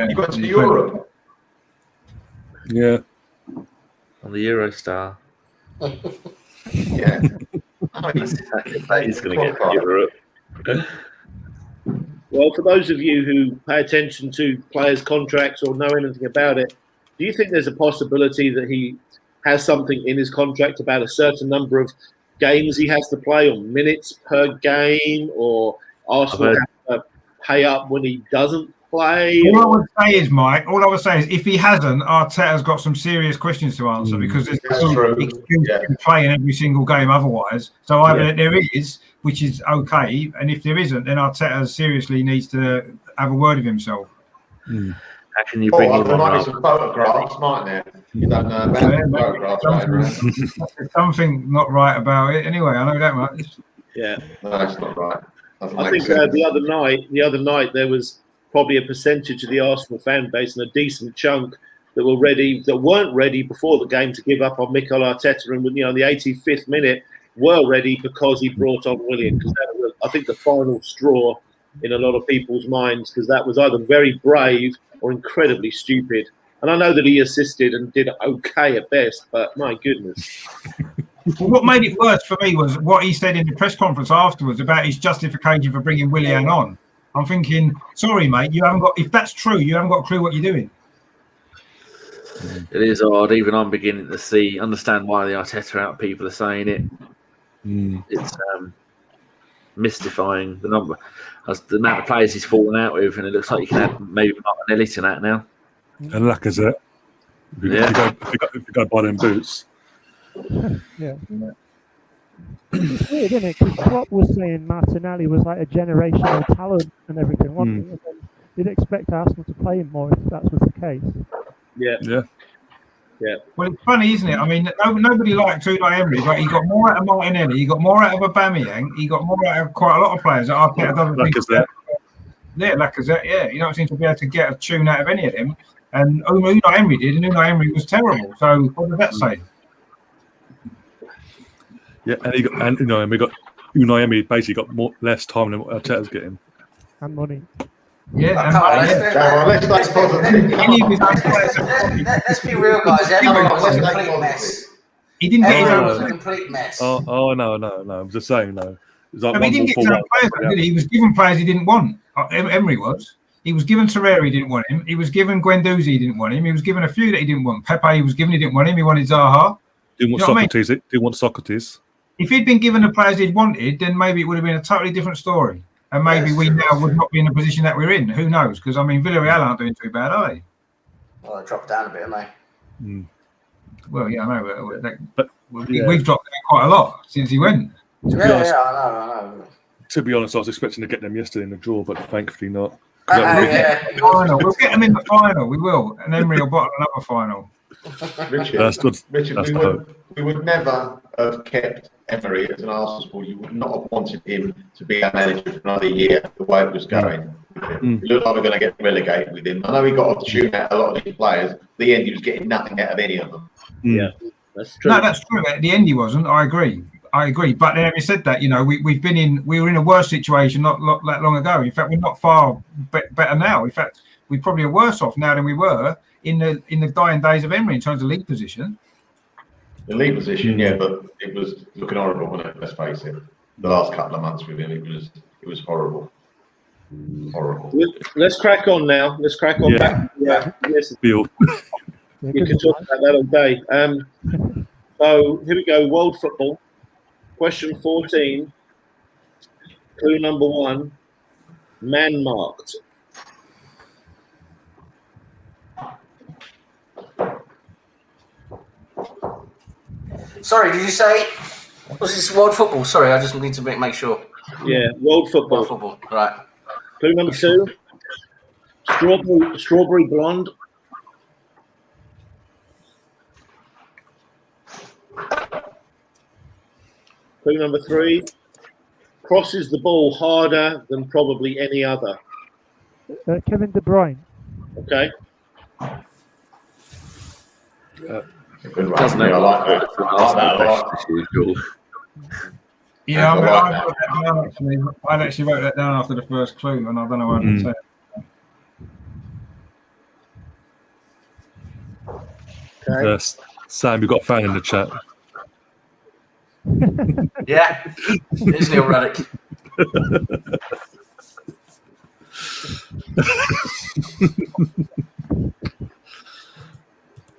He got to Europe. Yeah. On the Eurostar. Yeah. He's going to get Europe. Well, for those of you who pay attention to players' contracts or know anything about it, do you think there's a possibility that he has something in his contract about a certain number of games he has to play, or minutes per game, or Arsenal have to pay up when he doesn't play? All I would say is, Mike, if he hasn't, Arteta's got some serious questions to answer because there's no excuse to play in every single game otherwise. So either there is, which is okay, and if there isn't, then Arteta seriously needs to have a word with himself. How can you bring him there might be on? some photographs, mightn't there? You don't know about photographs. There's something not right about it. Anyway, I know that much. Yeah. No, that's not right. I think the other night there was probably a percentage of the Arsenal fan base and a decent chunk that weren't ready before the game to give up on Mikel Arteta, and in the 85th minute were ready because he brought on Willian, because that was I think, the final straw in a lot of people's minds, because that was either very brave or incredibly stupid. And I know that he assisted and did okay at best, but my goodness. Well, what made it worse for me was what he said in the press conference afterwards about his justification for bringing Willian on. I'm thinking, sorry, mate, you haven't got. If that's true, you haven't got a clue what you're doing. It is odd. Even I'm beginning to understand why the Arteta out people are saying it. It's mystifying the amount of players he's fallen out with, and it looks like you can add maybe Martinelli to that now. And Lacazette. If you go buy them boots. Yeah. It's weird, isn't it? Because Klopp was saying Martinelli was like a generational talent and everything, wasn't he? And then you'd expect Arsenal to play him more if that was the case. Yeah. Well, it's funny, isn't it? I mean, nobody liked Unai Emery, but he got more out of Martinelli, he got more out of Aubameyang, he got more out of quite a lot of players that Arteta doesn't think. Lacazette, yeah. You don't seem to be able to get a tune out of any of them. And Unai Emery did, and Unai Emery was terrible. So what does that say? Yeah, and Unai Emery basically got less time than what Arteta's getting. And money. Yeah, let's positive. Let's be real, guys. Everyone was a complete mess. He didn't get his Everyone own. was a complete mess. Oh no! I'm just saying no. It's like He didn't get his own players, did he? He was given players he didn't want. Emery was. He was given Torreira, he didn't want him. He was given Guendouzi, he didn't want him. He was given a few that he didn't want. Pepe, he was given, he didn't want him. He wanted Zaha. Didn't want Socrates. Didn't want Socrates. If he'd been given the players he'd wanted, then maybe it would have been a totally different story. And maybe we now would not be in the position that we're in. Who knows? Because, I mean, Villarreal aren't doing too bad, are they? Well, they dropped down a bit, haven't they? Well, yeah, I know. But we've dropped down quite a lot since he went. I know. To be honest, I was expecting to get them yesterday in the draw, but thankfully not. Final. We'll get them in the final. We will. And Emery will bottle another final. Richard, we would never have kept Emery as an Arsenal supporter. You would not have wanted him to be our manager for another year, the way it was going. It looked like we're going to get relegated with him. I know he got off tune out a lot of these players. At the end, he was getting nothing out of any of them. Yeah, that's true. No, that's true. At the end, he wasn't. I agree. But having said that, we were in a worse situation not that long ago. In fact, we're not far better now. In fact, we probably are worse off now than we were in the dying days of Emery in terms of league position. The league position, yeah, but it was looking horrible, wasn't it? Let's face it. The last couple of months with him, it was horrible. Horrible. Let's crack on now. Let's crack on back. Yeah. Yes. Bill. You can talk about that all day. So here we go. World football. Question 14. Clue number 1. Man marked. Sorry, did you say? Was this world football? Sorry, I just need to make sure. Yeah, world football. World football, right. Clue number 2. Strawberry blonde. Clue number 3. Crosses the ball harder than probably any other. Kevin De Bruyne. Okay. Doesn't I like that. Yeah, I actually wrote that down after the first clue, and I don't know what to say. Okay. Yes. Sam, you've got a fan in the chat. Yeah, it's Neil Ruddock.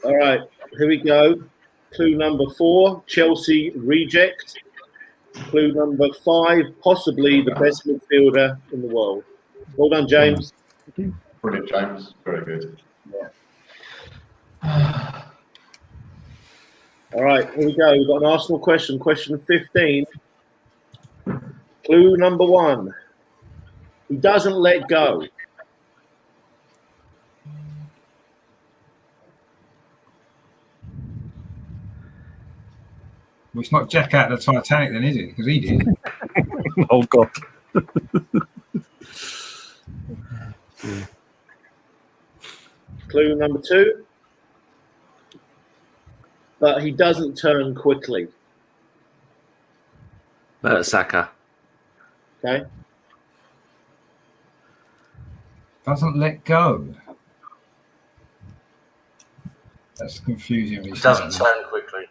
All right, here we go. Clue number 4, Chelsea reject. Clue number 5, possibly the best midfielder in the world. Well done, James. Brilliant, James. Very good. All right, here we go. We've got an Arsenal question. Question 15. Clue number 1. He doesn't let go. Well, it's not Jack out of the Titanic then, is it? Because he did. Oh, God. Clue number 2. But he doesn't turn quickly. Saka. Okay. Doesn't let go. That's confusing me. It doesn't turn quickly.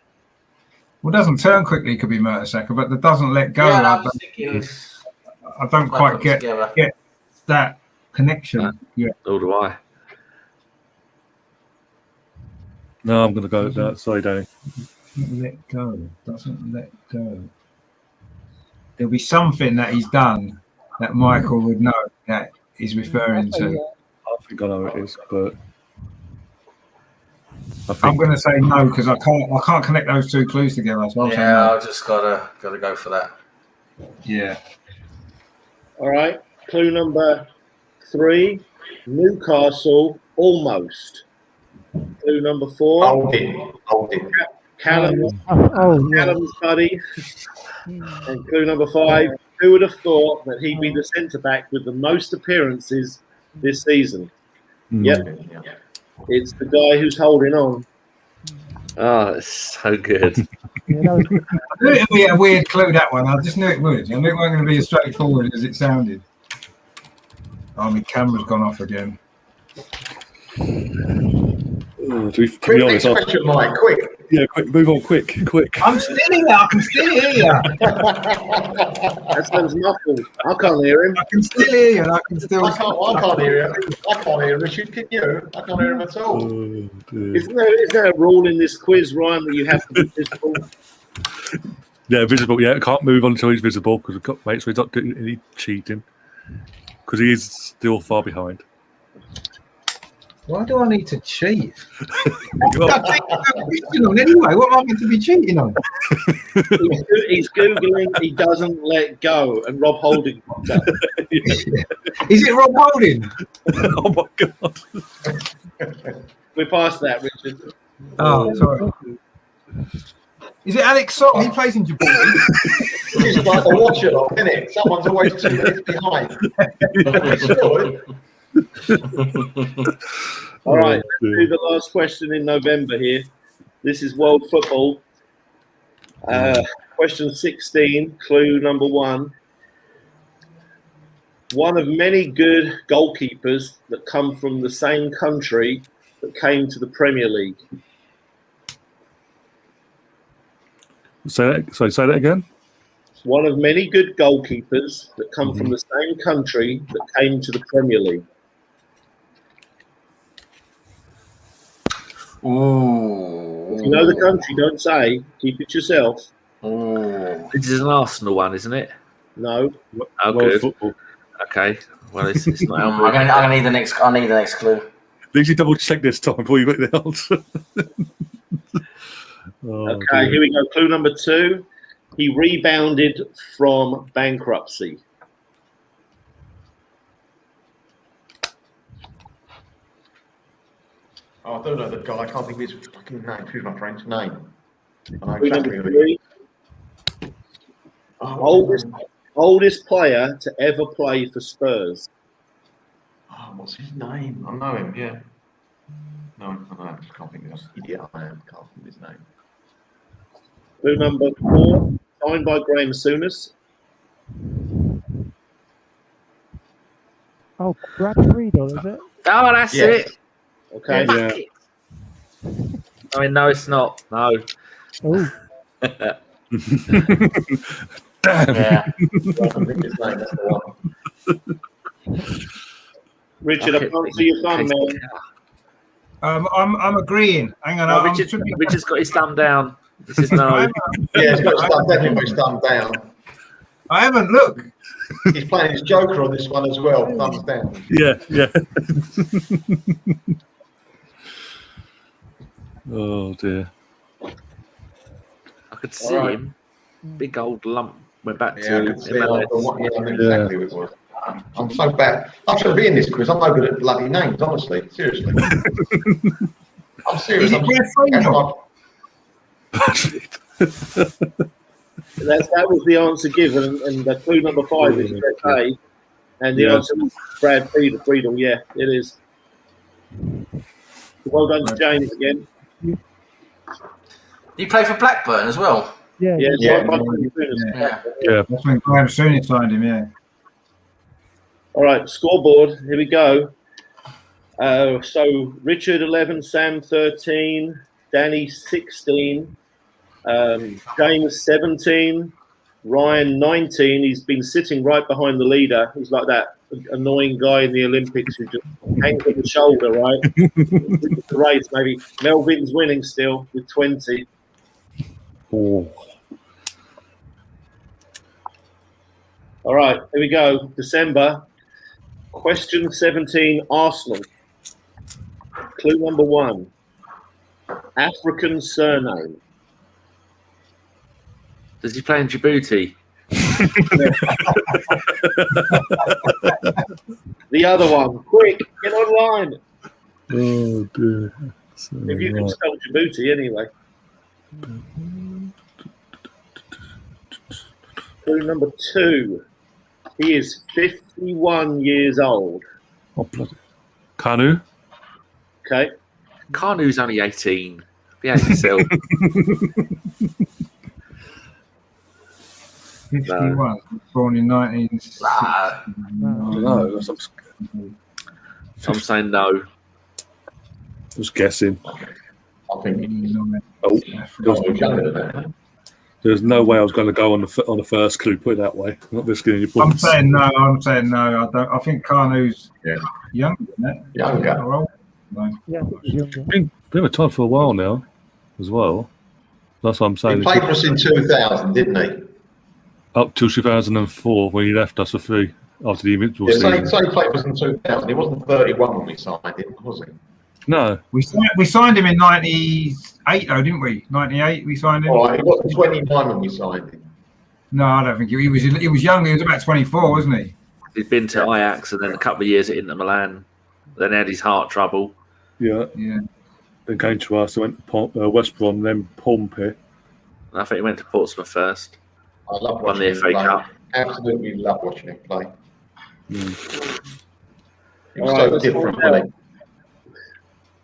Well, doesn't turn quickly could be Mertesacker, but the doesn't let go. Yeah, I was thinking. I don't quite get that connection. Yeah. Nor do I. No, I'm going to go with that. Sorry, Danny. Doesn't let go. Doesn't let go. There'll be something that he's done that Michael would know that he's referring to. I think I know what it is, but I'm going to say no because I can't connect those two clues together. So I've just gotta go for that. Yeah. All right. Clue number 3, Newcastle, almost. Clue number 4, Holding. Callum's buddy. And clue number 5, who would have thought that he'd be the centre back with the most appearances this season? Yep. It's the guy who's holding on. Oh, it's so good. I knew it would be a weird clue, that one. I just knew it would. I knew it wasn't going to be as straightforward as it sounded. Oh, my camera's gone off again. To be honest, question, Mike, quick. Yeah, quick, move on, quick. I'm still here. I can still hear you. That sounds muffled. I can't hear him. I can still hear you. And I can still. I can't hear him. I can't hear Richard. Can you? I can't hear him at all. Isn't there a rule in this quiz, Ryan, that you have to be visible? Yeah, visible. Yeah, can't move on until he's visible because we've got mates. So he's not doing any cheating because he is still far behind. Why do I need to cheat? Anyway, what am I meant to be cheating on? He's Googling, he doesn't let go, and Rob Holding. Is it Rob Holding? Oh my God. We're past that, Richard. Oh, sorry. Is it Alex Song? He plays in Djibouti. It's like a watch it off, isn't it? Someone's always 2 minutes behind. All right, let's do the last question in November here. This is world football. Question 16, clue number 1. One of many good goalkeepers that come from the same country that came to the Premier League. Say that again. One of many good goalkeepers that come from the same country that came to the Premier League. Ooh. If you know the country, don't say. Keep it yourself. Ooh. This is an Arsenal one, isn't it? No. Oh, World good. football. Okay. Well, it's not I'm Albert. gonna need the next. I need the next clue. At least you double check this time before you get the answer. Okay, here we go. Clue number 2. He rebounded from bankruptcy. Oh, I don't know the guy. I can't think of his fucking name. Who's my friend's name? I know Clue exactly number who he 3. is. Oh, Oldest player to ever play for Spurs. Oh, what's his name? I know him, yeah. No, I just can't think of his idiot I am. Can't think of his name. Clue number 4. Signed by Graham Souness. Oh, Brad Friedel, is it? Oh, that's Yes. it. Okay. Yeah. I mean, no, it's not. No. Oh, Damn. Yeah. I can't think of his name. That's the one. Richard, I can't see your thumb, man. I'm agreeing. Hang on. No, Richard's got his thumb down. This is no. Yeah, he's got his thumb, definitely got his thumb down. I haven't looked. He's playing his Joker on this one as well. Thumbs down. Yeah. Oh dear. I could see him. Big old lump went back Yeah, I to can see it. MLS. Yeah, I know exactly who it was. I'm so bad. I should be in this quiz. I'm no good at bloody names, honestly. Seriously. I'm serious. Is it Brad Friedel? That was the answer given, and the clue number 5 is USA, and the answer was Brad Friedel. Yeah, it is. Well done to James again. You play for Blackburn as well. yeah. Yeah. That's when Graham Souness signed him, yeah. All right, scoreboard. Here we go. So Richard 11, Sam 13, Danny 16, James 17, Ryan 19. He's been sitting right behind the leader. He's like that annoying guy in the Olympics who just hangs on the shoulder, right? The race, maybe. Melvin's winning still with 20. Oh. All right, here we go. December. Question 17, Arsenal. Clue number 1. African surname. Does he play in Djibouti? The other one. Quick, get online. Oh, dear. If you can spell Djibouti anyway. Clue number 2. He is 51 years old. Oh, bloody. Kanu? Okay. Kanu's only 18. Behave yourself. 51, born in 1960. No, I'm saying no. Just guessing. I think There's no way I was going to go on the first clue. Put it that way. I'm not risking any points. I'm saying no. I think Carnu's younger than that. Younger. No. Yeah, he's younger. Been with Todd for a while now, as well. That's what I'm saying. He played for us in 2000, didn't he? Up till 2004 when he left us for free after the Invincible season. So he played for us in 2000. He wasn't 31 when we signed him, was he? No. We signed him in 98, though, didn't we? 98, we signed him. All right, he wasn't 29 when we signed him. No, I don't think he was young. He was about 24, wasn't he? He'd been to Ajax and then a couple of years at Inter Milan. Then had his heart trouble. Yeah. Then came to us. Went to West Brom, then Pompey. And I think he went to Portsmouth first. I love Won watching the him FA play. Cup. Absolutely love watching him play. He was All right, so let's different, find wasn't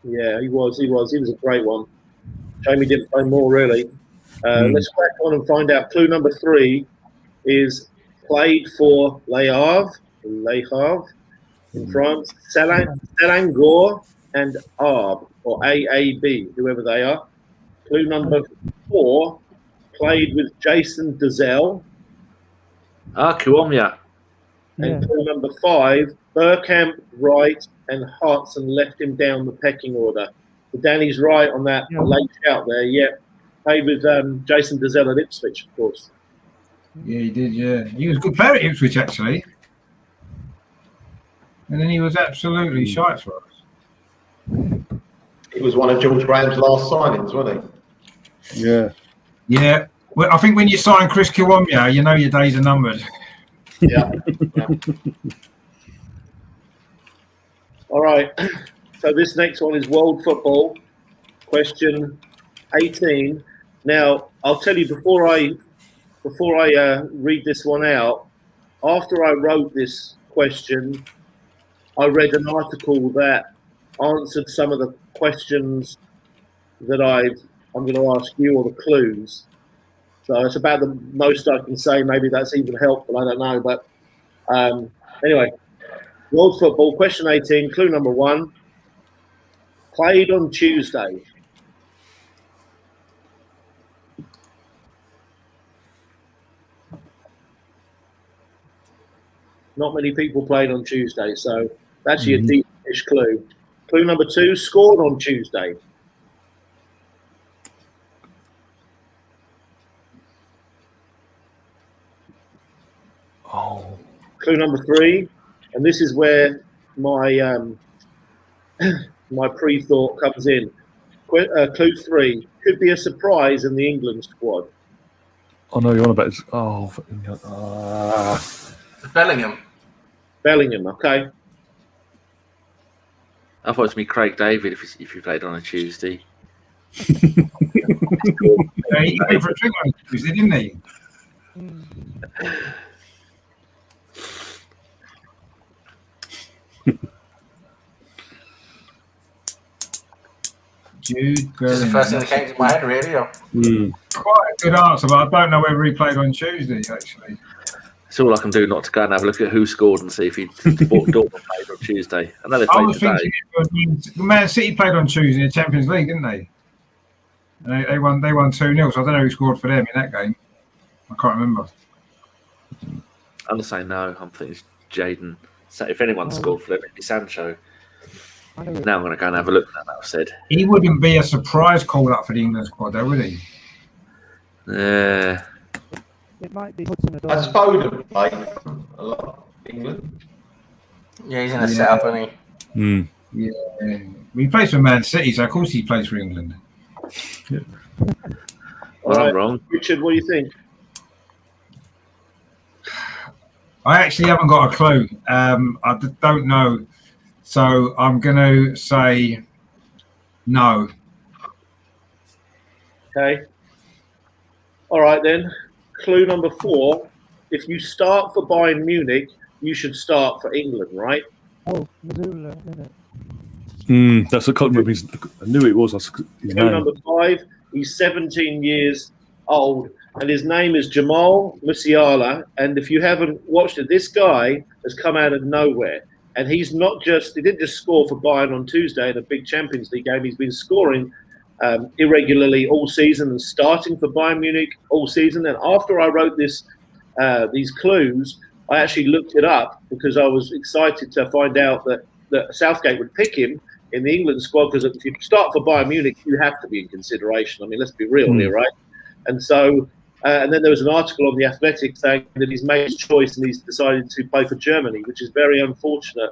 he? Yeah, he was. He was a great one. Shame he didn't play more, really. Let's crack on and find out. Clue number 3 is played for Le Havre in France, Selangor and Arb, or AAB, whoever they are. Clue number 4, played with Jason Dezelle. Kuomya. And clue number 5, Bergkamp, Wright, and Hartson left him down the pecking order. So Danny's right on that late shout there. Yeah, played with Jason Dezelle at Ipswich, of course. Yeah, he did. Yeah, he was a good player at Ipswich, actually. And then he was absolutely shite for us. He was one of George Graham's last signings, wasn't he? Yeah. Yeah. Well, I think when you sign Chris Kiwomya, you know your days are numbered. Yeah. All right. So this next one is world football. Question 18. Now, I'll tell you before I read this one out. After I wrote this question, I read an article that answered some of the questions that I'm going to ask you, or the clues. So it's about the most I can say. Maybe that's even helpful. I don't know. But anyway, world football, question 18, clue number 1. Played on Tuesday. Not many people played on Tuesday, so that's your deep-ish clue. Clue number 2, scored on Tuesday. Oh. Clue number 3, and this is where my my pre-thought comes in. Clue 3, could be a surprise in the England squad. I know you're on about this. Bellingham, okay. I thought it was me, Craig David, if you played on a Tuesday. He went for a drink on Tuesday, didn't he? Jude This is the first thing that came to my head, really. Quite a good answer, but I don't know whether he played on Tuesday, actually. It's all I can do not to go and have a look at who scored and see if he Dortmund played on Tuesday. I know they I played was today. thinking, Man City played on Tuesday in the Champions League, didn't they? And they won 2-0. So I don't know who scored for them in that game. I can't remember. I'm just saying no. I'm thinking it's Jaden. So if anyone scored for them, it'd be Sancho. Now I'm going to go and have a look at that. I've said he wouldn't be a surprise call up for the England squad, though, would he? Yeah. It might be Hudson Odoi. Has Foden played a lot in England? Yeah, he's in the setup, isn't he? Yeah. He plays for Man City, so of course he plays for England. Yeah. All right, I'm wrong. Richard, what do you think? I actually haven't got a clue. I don't know. So I'm going to say no. Okay. All right, then. Clue number 4. If you start for Bayern Munich, you should start for England, right? Oh, Missoula, isn't it? That's I can't remember. I knew it was. His Clue name. number 5. He's 17 years old, and his name is Jamal Musiala. And if you haven't watched it, this guy has come out of nowhere. And he didn't just score for Bayern on Tuesday in a big Champions League game. He's been scoring irregularly all season and starting for Bayern Munich all season. And after I wrote these clues, I actually looked it up because I was excited to find out that Southgate would pick him in the England squad, because if you start for Bayern Munich, you have to be in consideration. I mean, let's be real here, right? And so, and then there was an article on The Athletic saying that he's made his choice and he's decided to play for Germany, which is very unfortunate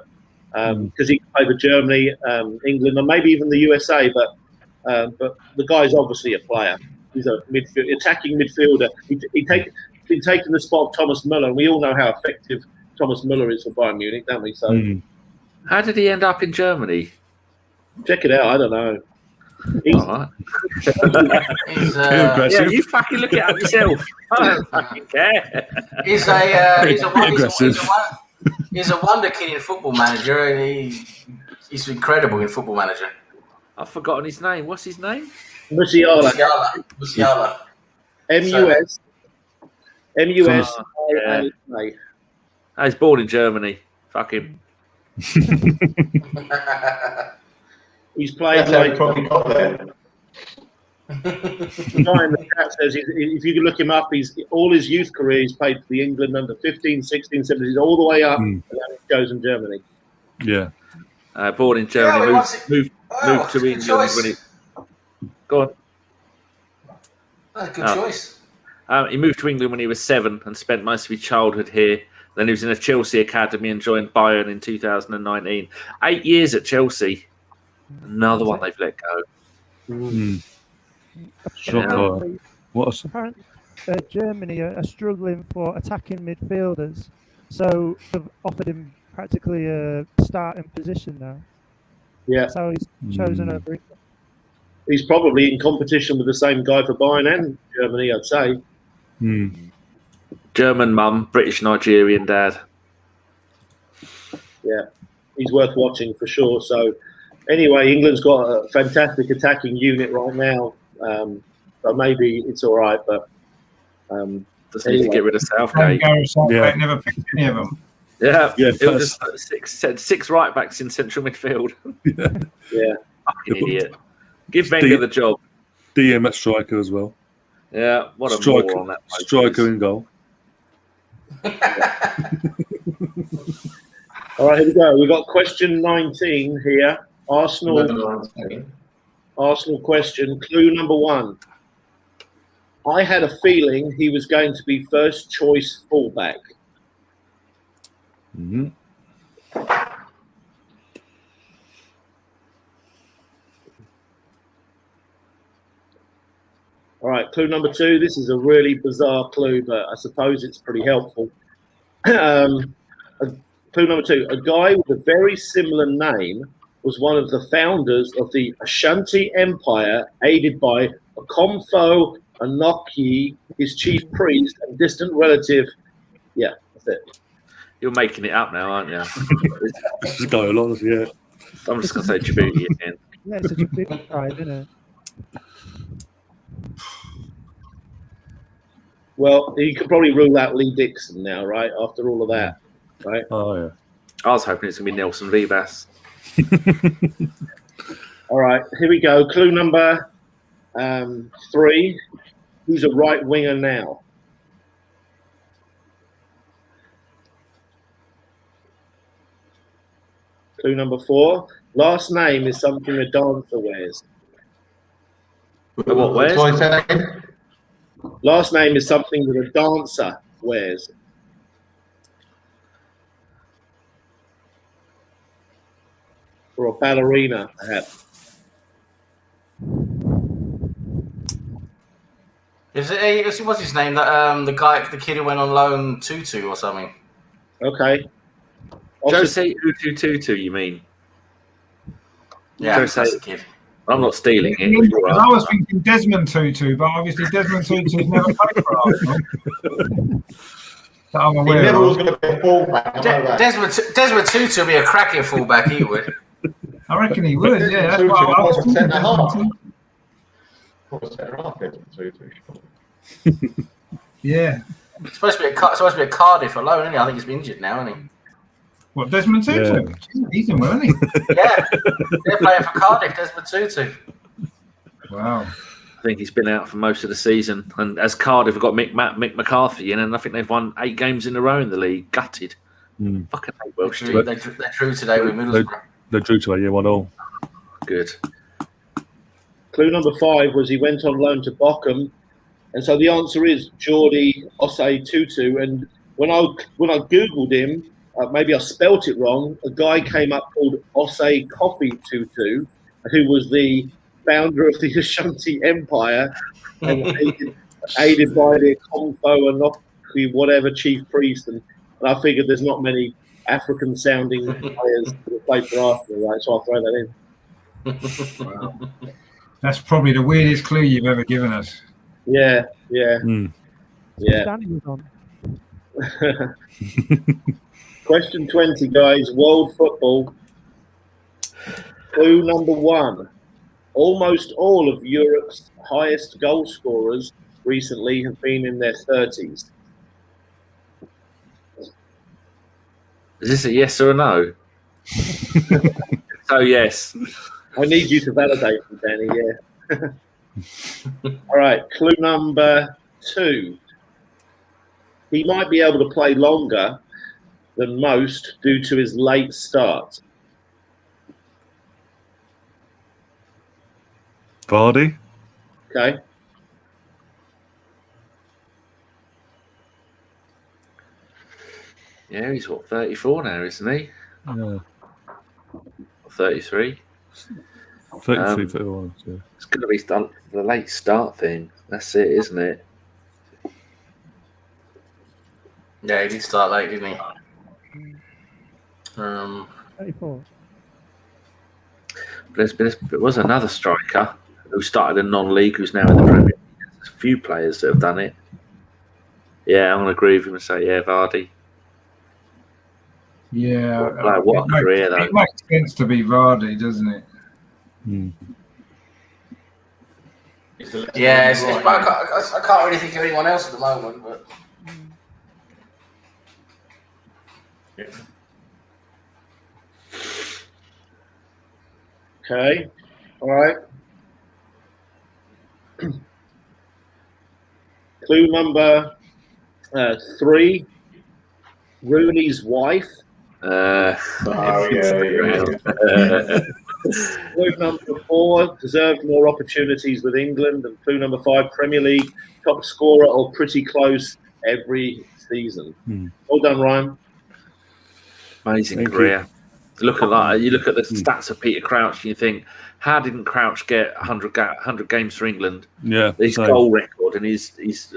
because he can play for Germany, England, and maybe even the USA, but the guy's obviously a player. He's a attacking midfielder. He's been taking the spot of Thomas Müller, and we all know how effective Thomas Müller is for Bayern Munich, don't we? So, How did he end up in Germany? check it out. I don't know. All right. He's, Yeah, you fucking look it up yourself. I don't fucking care. he's a wonder kid in Football Manager, and he's incredible in Football Manager. I've forgotten his name. What's his name? Musiala. Musiala. M-U-S. M-U-S. Yeah. Oh, he's born in Germany. Fuck him. He's played That's how he like probably got there. the guy in the chat says, if you can look him up, all his youth career he's played for the England under 15, 16, 17, all the way up, and then he goes in Germany. Yeah. Born in Germany, moved to England choice. when he. Go on. That's a good choice. He moved to England when he was 7 and spent most of his childhood here. Then he was in a Chelsea academy and joined Bayern in 2019. 8 years at Chelsea. Another one they've let go. Shocker. What? Apparently, Germany are struggling for attacking midfielders, so they've offered him practically a starting position now. Yeah. That's how he's chosen over England. He's probably in competition with the same guy for Bayern and Germany, I'd say. German mum, British Nigerian dad. Yeah, he's worth watching for sure. So, anyway, England's got a fantastic attacking unit right now. So maybe it's all right, but Just need to get rid of Southgate. Southgate never picked any of them. Yeah, Yeah, it was just six right backs in central midfield. yeah. Fucking idiot. Give Wenger the job. DM at striker as well. Yeah, what a Striker, moron that bloke striker is. in goal. All right, here we go. We've got question 19 here. Arsenal question. Clue number 1. I had a feeling he was going to be first choice fullback. All right, clue number 2. This is a really bizarre clue, but I suppose it's pretty helpful. Clue number 2. A guy with a very similar name was one of the founders of the Ashanti Empire, aided by Okomfo Anoki, his chief priest and distant relative. Yeah, that's it. You're making it up now, aren't you? This is going on, yeah. I'm just going to say Djibouti again. Yeah, it's such a big tribe, isn't it? Well, you could probably rule out Lee Dixon now, right? After all of that, right? Oh yeah. I was hoping it's going to be Nelson Vivas. All right, here we go. Clue number 3. Who's a right winger now? Clue number 4. Last name is something a dancer wears. What wears? Sorry, say that again? Last name is something that a dancer wears. Or a ballerina, perhaps. What's his name? That the kid who went on loan, Tutu or something. Okay. Jose Tutu, you mean? Yeah, Jose. that's the kid. I'm not stealing it. I was thinking Desmond Tutu, but obviously Desmond Tutu's never played for Arsenal. That I'm He aware never of. was going to be a fullback. I know that. Desmond Tutu would be a cracking fullback. He would. I reckon he would. Yeah, that's Tutu what I was was a thinking. centre-half. Probably centre-half, Desmond Tutu. Yeah. It's supposed to be a Cardiff alone, isn't he? I think he's been injured now, isn't he? What, Desmond Tutu? Yeah. He's in well, isn't he? Yeah, they're playing for Cardiff. Desmond Tutu. Wow. I think he's been out for most of the season. And as Cardiff have got Mick McCarthy in, and I think they've won 8 games in a row in the league. Gutted. Fucking hate Welsh team. They drew today with Middlesbrough. They drew to a 1-1. Good. Clue number 5 was he went on loan to Bochum. And so the answer is Jordi Osei Tutu. And when I Googled him, maybe I spelt it wrong, a guy came up called Osei Coffee Tutu, who was the founder of the Ashanti Empire, and aided by the Komfo and whatever chief priest. And I figured there's not many African-sounding players that play for Arsenal, right? So I'll throw that in. Wow. That's probably the weirdest clue you've ever given us. Yeah. Danny was on. Question 20, guys. World football. Clue number 1. Almost all of Europe's highest goal scorers recently have been in their 30s. Is this a yes or a no? So yes. I need you to validate me, Danny, yeah. All right, clue number 2. He might be able to play longer than most due to his late start. Vardy. Okay. Yeah, he's 34 now, isn't he? Yeah. 33. 33, 31. Yeah. It's going to be the late start thing. That's it, isn't it? Yeah, he did start late, didn't he? 34. There was another striker who started in non-league who's now in the Premier League. There's a few players that have done it. Yeah, I'm going to agree with him and say, yeah, Vardy. Yeah. Like, what a career, though. It makes sense to be Vardy, doesn't it? Yeah, I can't really think of anyone else at the moment. But Okay. All right. Clue number 3. Rooney's wife. Yeah. Clue number 4, deserved more opportunities with England. And clue number 5, Premier League top scorer or pretty close every season. Well done, Ryan. Amazing Thank career. You look at the stats of Peter Crouch and you think, how didn't Crouch get 100 games for England? Yeah. His same. goal record and his His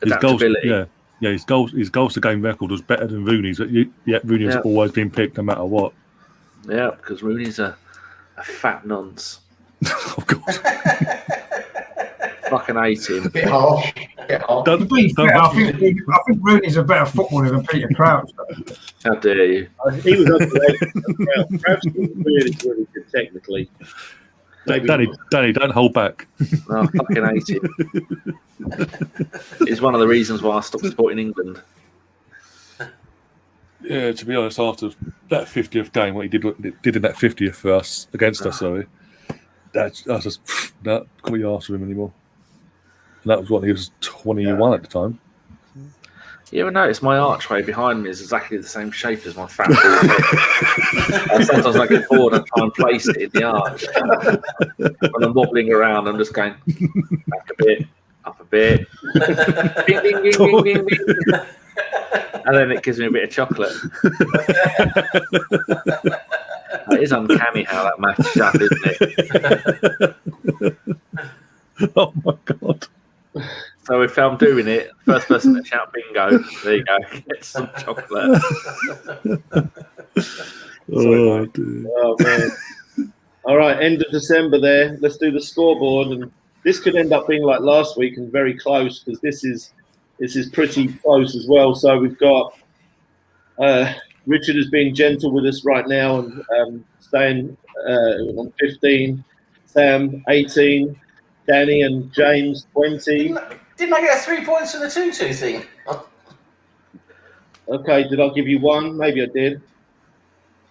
adaptability. goals, yeah, his goals to game record was better than Rooney's. Rooney has always been picked no matter what. Yeah, because Rooney's a fat nonce. Oh God. Fucking hate him. A bit harsh. To be fair, I think Rooney's a better footballer than Peter Crouch. How dare you? He was underrated. Crouch was really, really good technically. Danny, don't hold back. No, I fucking hate it. It's one of the reasons why I stopped supporting England. Yeah, to be honest, after that 50th game, what he did in that 50th for us, against us, sorry, I was just, no, couldn't be asked for him anymore. And that was what, he was 21 at the time. You ever notice my archway behind me is exactly the same shape as my fat ball? And sometimes I get bored and try and place it in the arch. When I'm wobbling around, I'm just going back a bit, up a bit. Bing, bing, bing, bing, bing, bing. And then it gives me a bit of chocolate. It is uncanny how that matches up, isn't it? Oh my God. So if I'm doing it, first person to shout bingo, there you go, get some chocolate. Oh, dear. Oh, man. All right, end of December there. Let's do the scoreboard. And this could end up being like last week and very close because this is pretty close as well. So we've got Richard is being gentle with us right now and staying on 15, Sam 18, Danny and James 20. Didn't I get 3 points for the 2-2 thing? Okay, did I give you one? Maybe I did.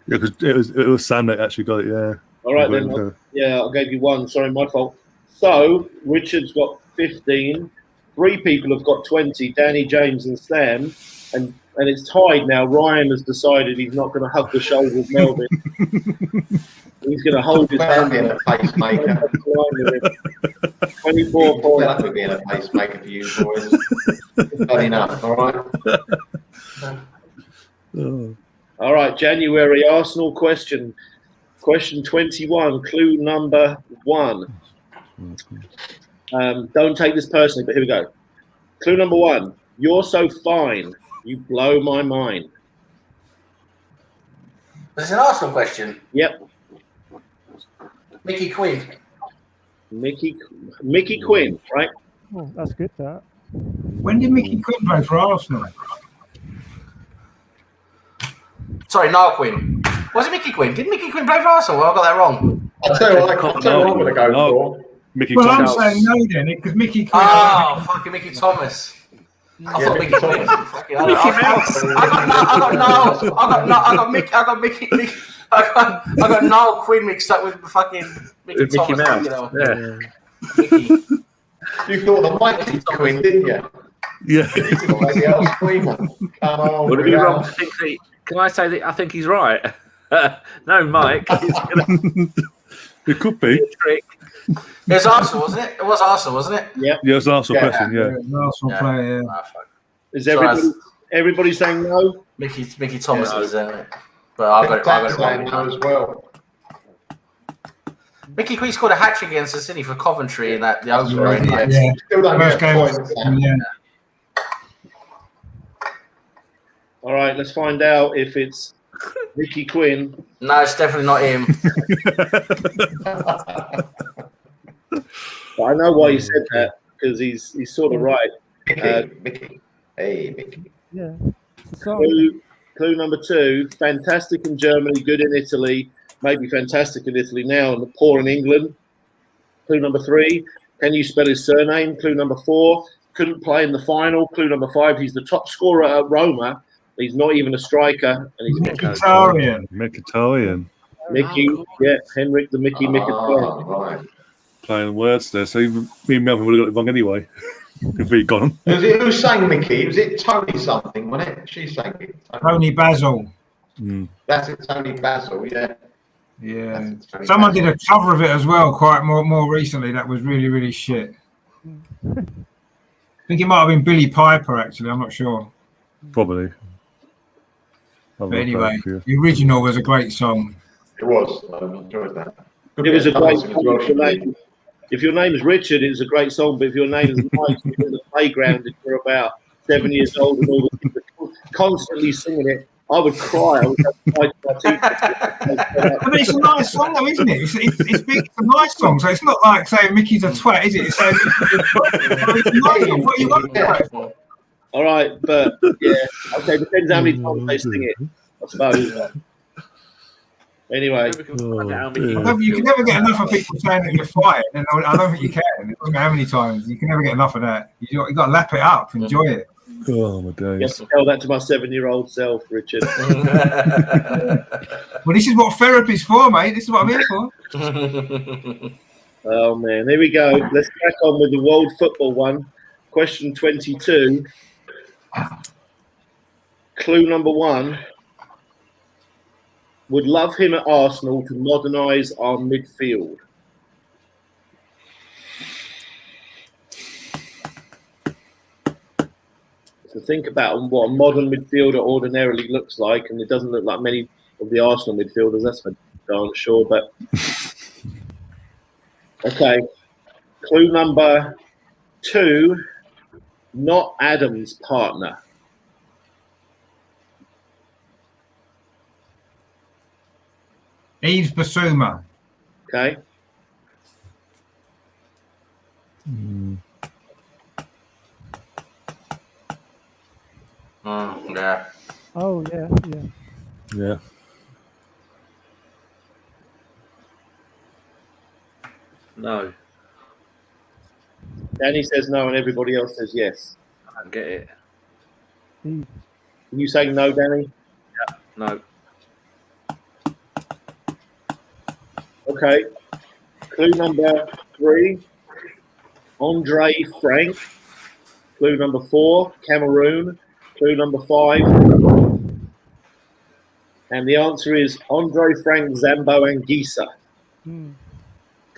Yeah, because it was Sam that actually got it, yeah. All right, then. I gave you one. Sorry, my fault. So Richard's got 15. 3 people have got 20, Danny, James and Sam. And it's tied now. Ryan has decided he's not going to hug the shoulder of Melvin. He's going to hold his hand. Being a pacemaker. 24 points. That would be a pacemaker for you boys. Not enough, all right? All right, January Arsenal question. Question 21, clue number 1. Don't take this personally, but here we go. Clue number 1. You're so fine. You blow my mind. This is an Arsenal question. Yep. Mickey Quinn. Mickey Quinn, right? Oh, that's good, that. When did Mickey Quinn play for Arsenal? Sorry, Niall Quinn. Was it Mickey Quinn? Did Mickey Quinn play for Arsenal? Well, I got that wrong. I'll tell you what I'm going to go for. Mickey Well, I'm Thomas. saying no then, because Mickey Quinn. Oh, fucking Mickey Thomas. I thought Mickey Quinn. Fucking, I got Niall Quinn mixed up with fucking Mickey Thomas. Mouse. You know. Yeah. Mickey. You thought the Mighty Quinn, didn't you? Yeah. Maybe I'll scream on. Come on. Would it be wrong to think that? Can I say that I think he's right? No, Mike. It could be. Trick. It was Arsenal, wasn't it? It was Arsenal, wasn't it? Yep. Yeah, it's an Arsenal Yeah. question, yeah. Arsenal player, yeah. Ah, fuck. Is everybody saying no? Mickey Thomas was but I got it wrong. now as well. Mickey Quinn scored a hat-trick against the City for Coventry in the opener. Yeah. Still don't First get game points. was, yeah. All right, let's find out if it's Mickey Quinn. No, it's definitely not him. But I know why he said that because he's sort of right. Mickey. Hey, Mickey. Yeah. So, Clue number 2, fantastic in Germany, good in Italy, maybe fantastic in Italy now, and poor in England. Clue number 3, can you spell his surname? Clue number 4, couldn't play in the final. Clue number 5, he's the top scorer at Roma. He's not even a striker. And he's Mkhitaryan. Mkhitaryan. Mickey, Henrik the Mickey Mkhitaryan. Right. Playing words there. So me and Melvin would have got it wrong anyway. If we'd gone. Who was saying Mickey? Was it Tony something, wasn't it? She sang it. Tony Basil. That's it, Tony Basil, yeah. Yeah. Tony Someone Basil. did a cover of it as well quite more recently. That was really, really shit. I think it might have been Billy Piper, actually. I'm not sure. Probably. But anyway, the original was a great song. It was. I enjoyed that. It was a great Song as well, song. If your name is Richard, it's a great song. But if your name is Mike, you're in the playground and you're about 7 years old and all the kids are constantly singing it, I would cry. I would have to fight my teeth. But it's a nice song, though, isn't it? It's big, it's a nice song. So it's not like saying Mickey's a twat, is it? It's saying what do you want to do? All right, but yeah, okay, depends how many times they sing it, I suppose. Anyway, You can never get enough of people saying that you're fired, and I don't think you can. It doesn't matter how many times. You can never get enough of that. You got to lap it up, enjoy it. Oh my days! You have to tell that to my 7-year-old self, Richard. Well, this is what therapy's for, mate. This is what I'm here for. Oh man, here we go. Let's crack on with the World Football one. Question 22. Clue number 1. Would love him at Arsenal to modernise our midfield. So think about what a modern midfielder ordinarily looks like, and it doesn't look like many of the Arsenal midfielders, that's for darn sure. But okay, clue number 2, not Adam's partner. Yves Bissouma. Okay. Yeah. Oh, yeah. Yeah. No, Danny says no, and everybody else says yes. I don't get it. Are you saying no, Danny? No. Okay. Clue number 3, Andre Frank. Clue number 4, Cameroon. Clue number 5. And the answer is Andre Frank Zambo Anguissa.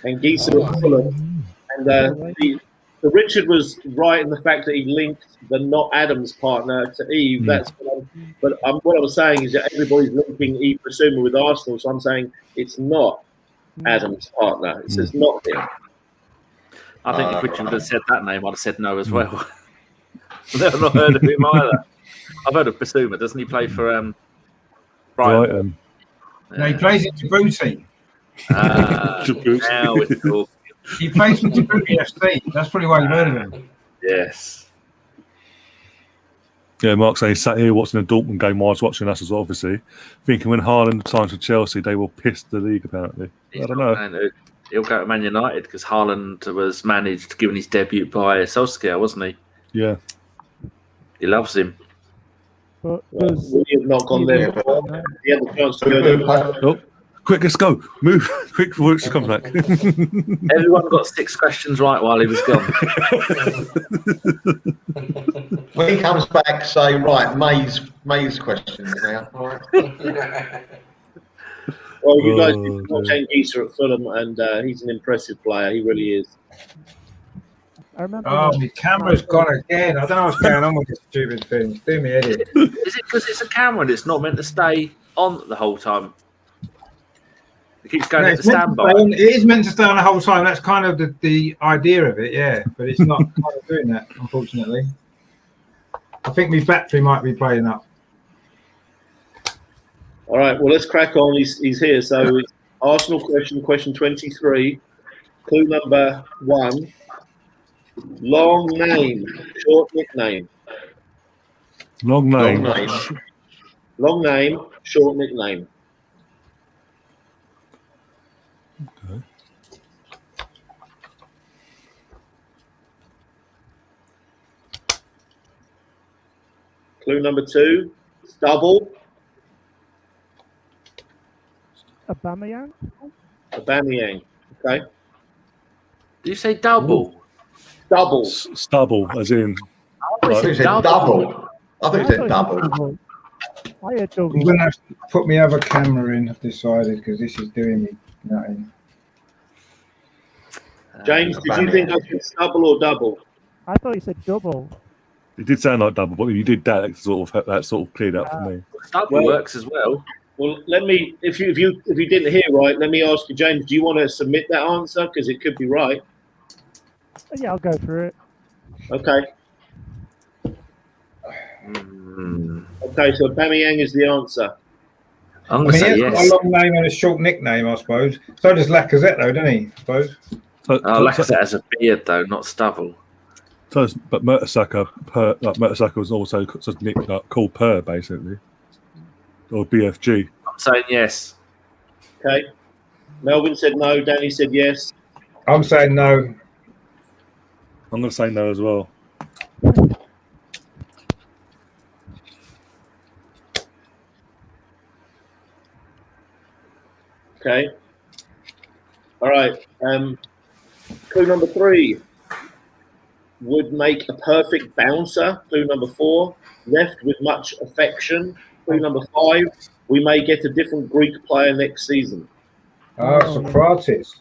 Anguissa of Fulham. And the Richard was right in the fact that he linked the not Adams partner to Eve. That's what what I was saying is that everybody's linking Eve Bissouma with Arsenal, so I'm saying it's not Adams' partner. It says not him. I think if Richard would have said that name, I'd have said no as well. I've not heard of him either. I've heard of Bissouma. Doesn't he play for Brighton? No, he plays in Djibouti. Now it's talking. He plays for Djibouti FC. That's probably why you've heard of him. Yes. Yeah, Mark saying he sat here watching a Dortmund game while I was watching us as well, obviously, thinking when Haaland signs for Chelsea, they will piss the league, apparently. I don't know. He'll go to Man United because Haaland was managed, given his debut by Solskjaer, wasn't he? Yeah. He loves him. But We have not gone there before. He had the chance to go there. Oh, quick, let's go. Move. Quick before Richard comes back. Everyone got 6 questions right while he was gone. When he comes back, say, right, May's questions now. All right. Well, you guys did watch Anguissa at Fulham, and he's an impressive player. He really is. I remember. Oh, my camera's gone again. I don't know what's going on with this stupid thing. It's doing me head in. Is it because it's a camera and it's not meant to stay on the whole time? It keeps going into standby. It is meant to stay on the whole time. That's kind of the idea of it, yeah. But it's not kind of doing that, unfortunately. I think my battery might be playing up. All right, well, let's crack on. He's here. So, it's Arsenal question 23. Clue number 1. Long name, short nickname. Long name. Long name, short nickname. Okay. Clue number 2, double. Aubameyang? Aubameyang. Okay. Did you say double? Double. Stubble, as in. I think it said double. I think it said double. I had double. I'm going to have to put my other camera in, I've decided, because this is doing me nothing. James, did you think I said double or double? I thought you said double. It did sound like double, but when you did that, that sort of cleared up for me. Double works as well. Well, let me. If you didn't hear right, let me ask you, James. Do you want to submit that answer because it could be right? Yeah, I'll go for it. Okay. Okay, so Aubameyang is the answer. I'm I going to mean, say he's yes. got a long name and a short nickname, I suppose. So does Lacazette, though, doesn't he? I suppose. Lacazette has a beard, though, not stubble. But Mertesacker was also called Per, basically, or BFG. I'm saying yes. Okay. Melvin said no. Danny said yes. I'm saying no. I'm going to say no as well. Okay. All right. Clue number 3. Would make a perfect bouncer. Clue number 4. Left with much affection. Clue number 5. We may get a different Greek player next season. Socrates.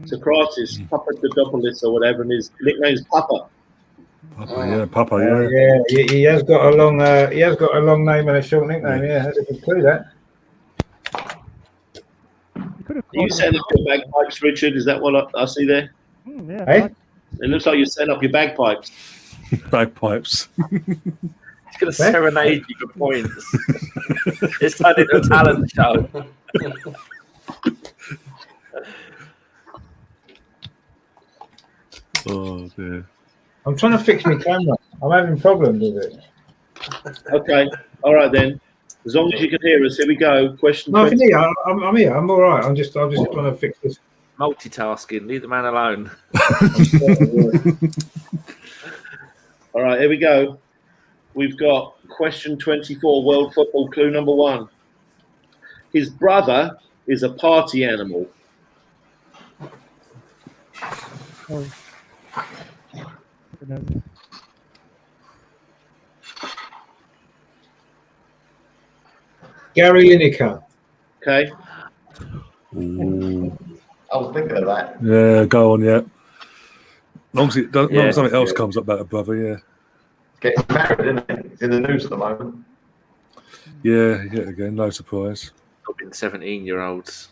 Socrates, Papadopoulos or whatever, and his nickname's Papa. Papa, yeah. He has got a long name and a short nickname. Yeah, that's a good clue. That. Are you setting up your bagpipes, Richard? Is that what I see there? Yeah. Hey? It looks like you're setting up your bagpipes. Bagpipes. He's going to serenade you for points. It's turned into a talent show. Oh, dear. I'm trying to fix my camera. I'm having problems with it. Okay. All right, then. As long as you can hear us, here we go. Question. No, I can hear. I'm here. I'm all right. I'm just trying to fix this. Multitasking. Leave the man alone. All right, here we go. We've got question 24, world football, clue number 1. His brother is a party animal. Oh. Gary Lineker. Okay. Ooh. I was thinking of that. Yeah, go on, yeah. Long as something else comes up about a brother, yeah. Getting married, isn't it? It's in the news at the moment. Yeah, yet again, no surprise. Talking 17-year-olds.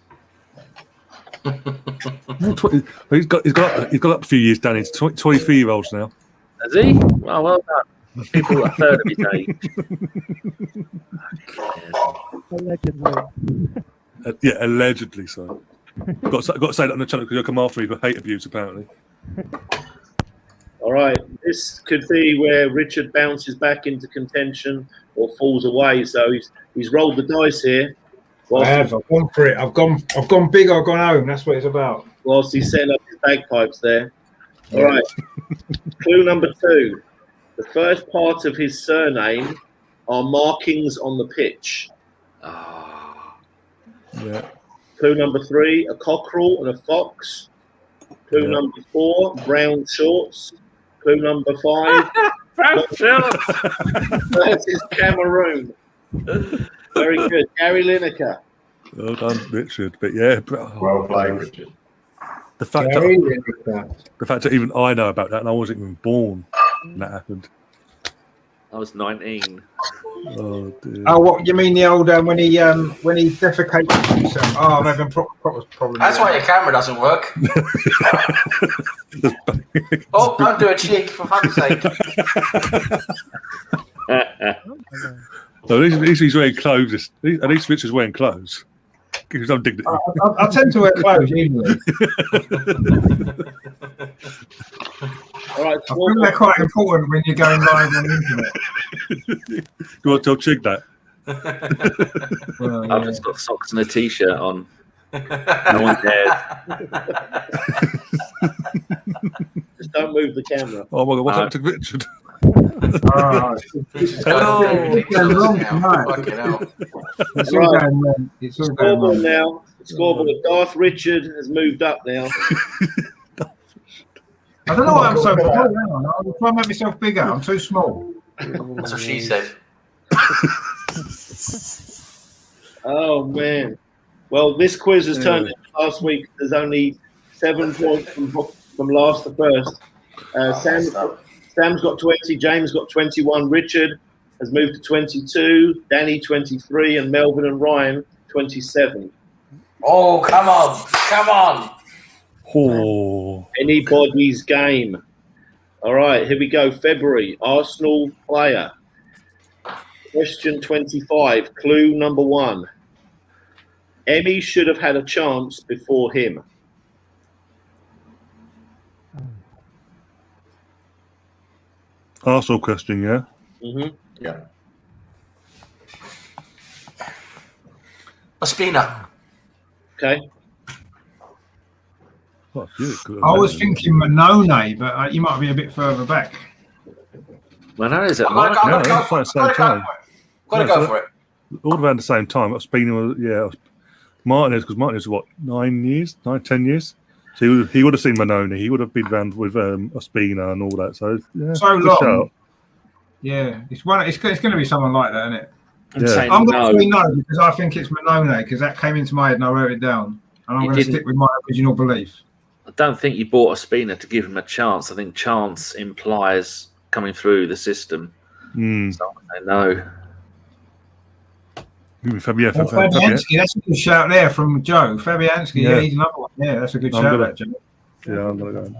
He's got up a few years, Danny. He's 23-year-olds now. Has he? Well done. People a third of his age. Allegedly. Yeah, allegedly so. got to say that on the channel because you'll come after me for hate abuse, apparently. All right. This could be where Richard bounces back into contention or falls away. So he's rolled the dice here. I've gone for it. I've gone big. I've gone home. That's what it's about. Whilst he's setting up his bagpipes there. All right. Clue number 2. The first part of his surname are markings on the pitch. Yeah. Clue number 3, a cockerel and a fox. Clue number 4, brown shorts. Clue number 5, Brown shorts. that is Cameroon. Very good. Gary Lineker. Well done, Richard. But yeah, Well played, Richard. the fact that even I know about that, and I wasn't even born when that happened. I was 19. Oh dear. Oh, what you mean the old when he defecated himself? Oh, I'm having problems. That's why your camera doesn't work. Oh, don't do a cheek, for fuck's sake. So at least he's wearing clothes. At least Richard's wearing clothes. Give him some dignity. I tend to wear clothes easily. All right. I think they're quite important when you're going live on the internet. You want to tell Chig that? Well, I've just got socks and a t-shirt on. No one cares. Just don't move the camera. Oh my God, what's happened to Richard? It's all going wrong. It's all going Scoreboard wrong. now. Scoreboard. Darth Richard has moved up now. I don't know why I'm so big. I'll try and make myself bigger. I'm too small. That's what she said. Oh man. Well, this quiz has turned into last week. There's only 7 points from last to first. Sam's got 20, James got 21, Richard has moved to 22, Danny 23, and Melvin and Ryan 27. Oh, come on. Oh. Anybody's game. All right, here we go. February, Arsenal player. Question 25, clue number 1. Emmy should have had a chance before him. Arsenal question, yeah? Mm-hmm. Yeah. Ospina. Okay. Well, good. I was thinking Manone, but you might be a bit further back. Manone's at Got Monaco. to go for it. All around the same time. Ospina, Martinez, because Martinez was what, 10 years? So he would have seen Manone. He would have been around with Ospina and all that. So So good long. shout. Yeah, it's going to be someone like that, isn't it? Yeah. I'm going to say no because I think it's Manone because that came into my head and I wrote it down. And I'm going to stick with my original belief. I don't think you bought Ospina to give him a chance. I think chance implies coming through the system. So I know. Fabianski, that's a good shout there from Joe. Fabianski, yeah, he's another one. Yeah, that's a good shout, Joe. Yeah, I'm gonna go.